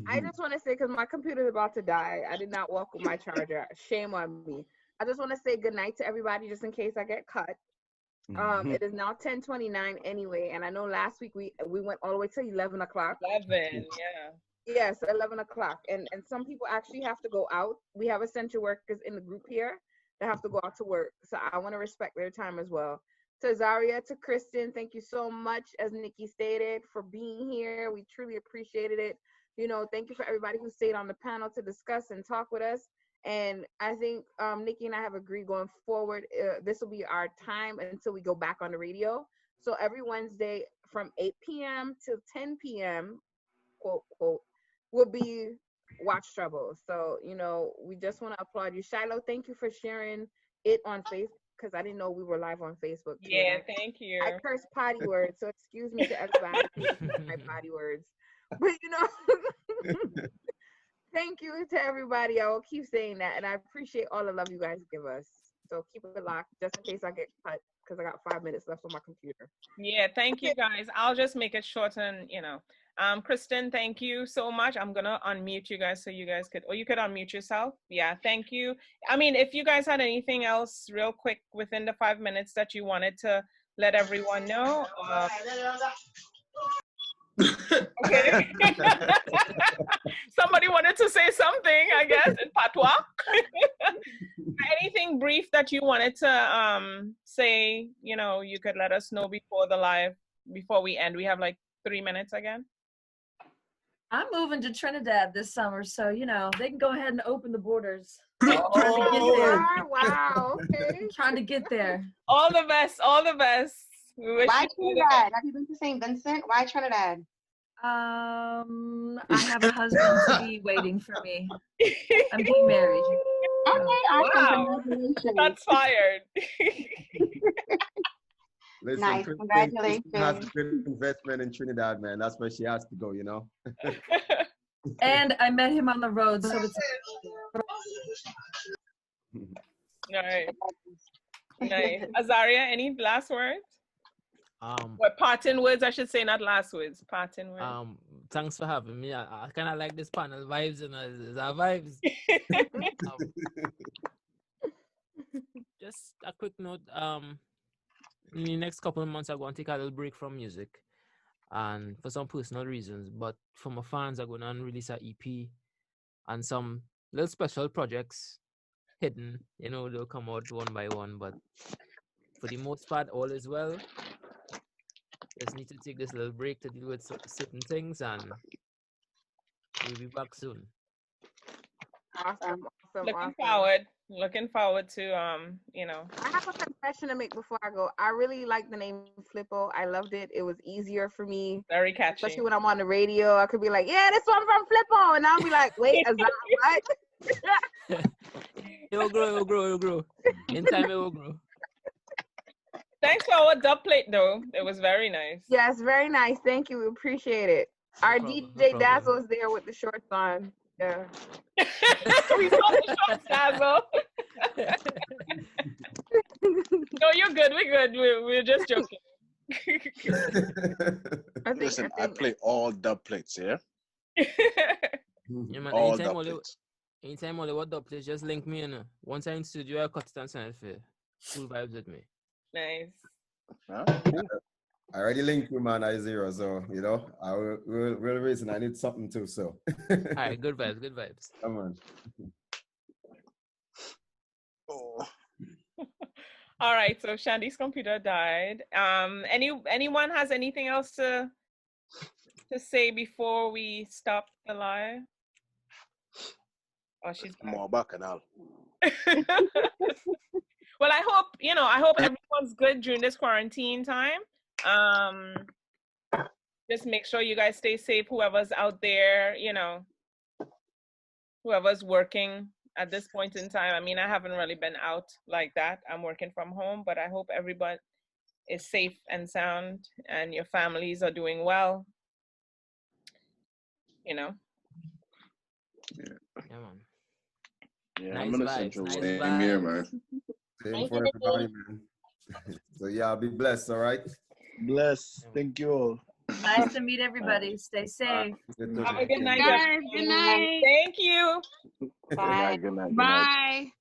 I just want to say, because my computer is about to die, I did not walk with my charger. Shame on me. I just want to say good night to everybody, just in case I get cut. It is now 10:29 anyway, and I know last week we went all the way to 11 o'clock. 11, yeah. Yes, 11 o'clock, and some people actually have to go out. We have essential workers in the group here that have to go out to work, so I want to respect their time as well. To Azaryah, to Kristen, thank you so much, as Nikki stated, for being here. We truly appreciated it. Thank you for everybody who stayed on the panel to discuss and talk with us. And I think Nikki and I have agreed going forward, this will be our time until we go back on the radio. So every Wednesday from 8 p.m. to 10 p.m., quote, quote, will be Watch Chubble. So, we just want to applaud you. Shiloh, thank you for sharing it on Facebook, because I didn't know we were live on Facebook too. Yeah, thank you. I curse potty words, so excuse me to everybody for my potty words. But, thank you to everybody. I will keep saying that, and I appreciate all the love you guys give us. So keep it locked, just in case I get cut, because I got 5 minutes left on my computer. Yeah, thank you guys. I'll just make it short and, Kristen, thank you so much. I'm going to unmute you guys so you guys could, or you could unmute yourself. Yeah, thank you. I mean, if you guys had anything else real quick within the 5 minutes that you wanted to let everyone know. Okay. Somebody wanted to say something, I guess, in patois. Anything brief that you wanted to say, you could let us know before we end. We have like 3 minutes again. I'm moving to Trinidad this summer, so they can go ahead and open the borders. Wow. Okay. Trying to get there. All the best. All the best. Why Trinidad? Have you been to St. Vincent? Why Trinidad? I have a husband to be waiting for me. I'm getting married. Okay, wow. That's fired. Listen, nice, Kristen congratulations. has a good investment in Trinidad, man. That's where she has to go, And I met him on the road, so it's nice. Nice. Azaryah, any last words? What parting words, I should say, not last words. Parting words. Thanks for having me. I kind of like this panel vibes, it's our vibes. Just a quick note. In the next couple of months, I'm going to take a little break from music, and for some personal reasons. But for my fans, I'm going to release an EP and some little special projects hidden. They'll come out one by one. But for the most part, all is well. Just need to take this little break to deal with certain things, and we'll be back soon. Awesome. Looking forward to I have a confession to make before I go. I really like the name Flippo. I loved it. It was easier for me. Very catchy. Especially when I'm on the radio. I could be like, yeah, this one from Flippo. And I'll be like, wait, is that what? It will grow. In time, it will grow. Thanks for our dub plate, though. It was very nice. Yes, very nice. Thank you. We appreciate it. Our DJ Dazzle is there with the shorts on. Yeah. We saw the shorts, Dazzle. No, you're good. We're good. We're just joking. Listen, I play all dub plates, yeah? Yeah, man. All Anytime only what dub plates, just link me in. Once I'm in studio, I'll cut it and send it for you. Full vibes with me. Nice. Huh? I already linked with man I0, so I will reason I need something too. So. All right, good vibes. Come on. Oh. All right, so Shandy's computer died. Anyone has anything else to say before we stop the live? Oh, she's back. More bacchanal. Well, I hope everyone's good during this quarantine time. Just make sure you guys stay safe, whoever's out there, whoever's working at this point in time. I mean, I haven't really been out like that. I'm working from home, but I hope everybody is safe and sound and your families are doing well. Yeah. Yeah, man. Yeah, Nice I'm gonna vibes, send you nice away. vibes. Same here, man. Same for everybody, man. So yeah, be blessed, all right? Bless. Thank you all. Nice to meet everybody. Stay safe. Have a good night. Guys, good night. Thank you. Bye. Good night. Bye.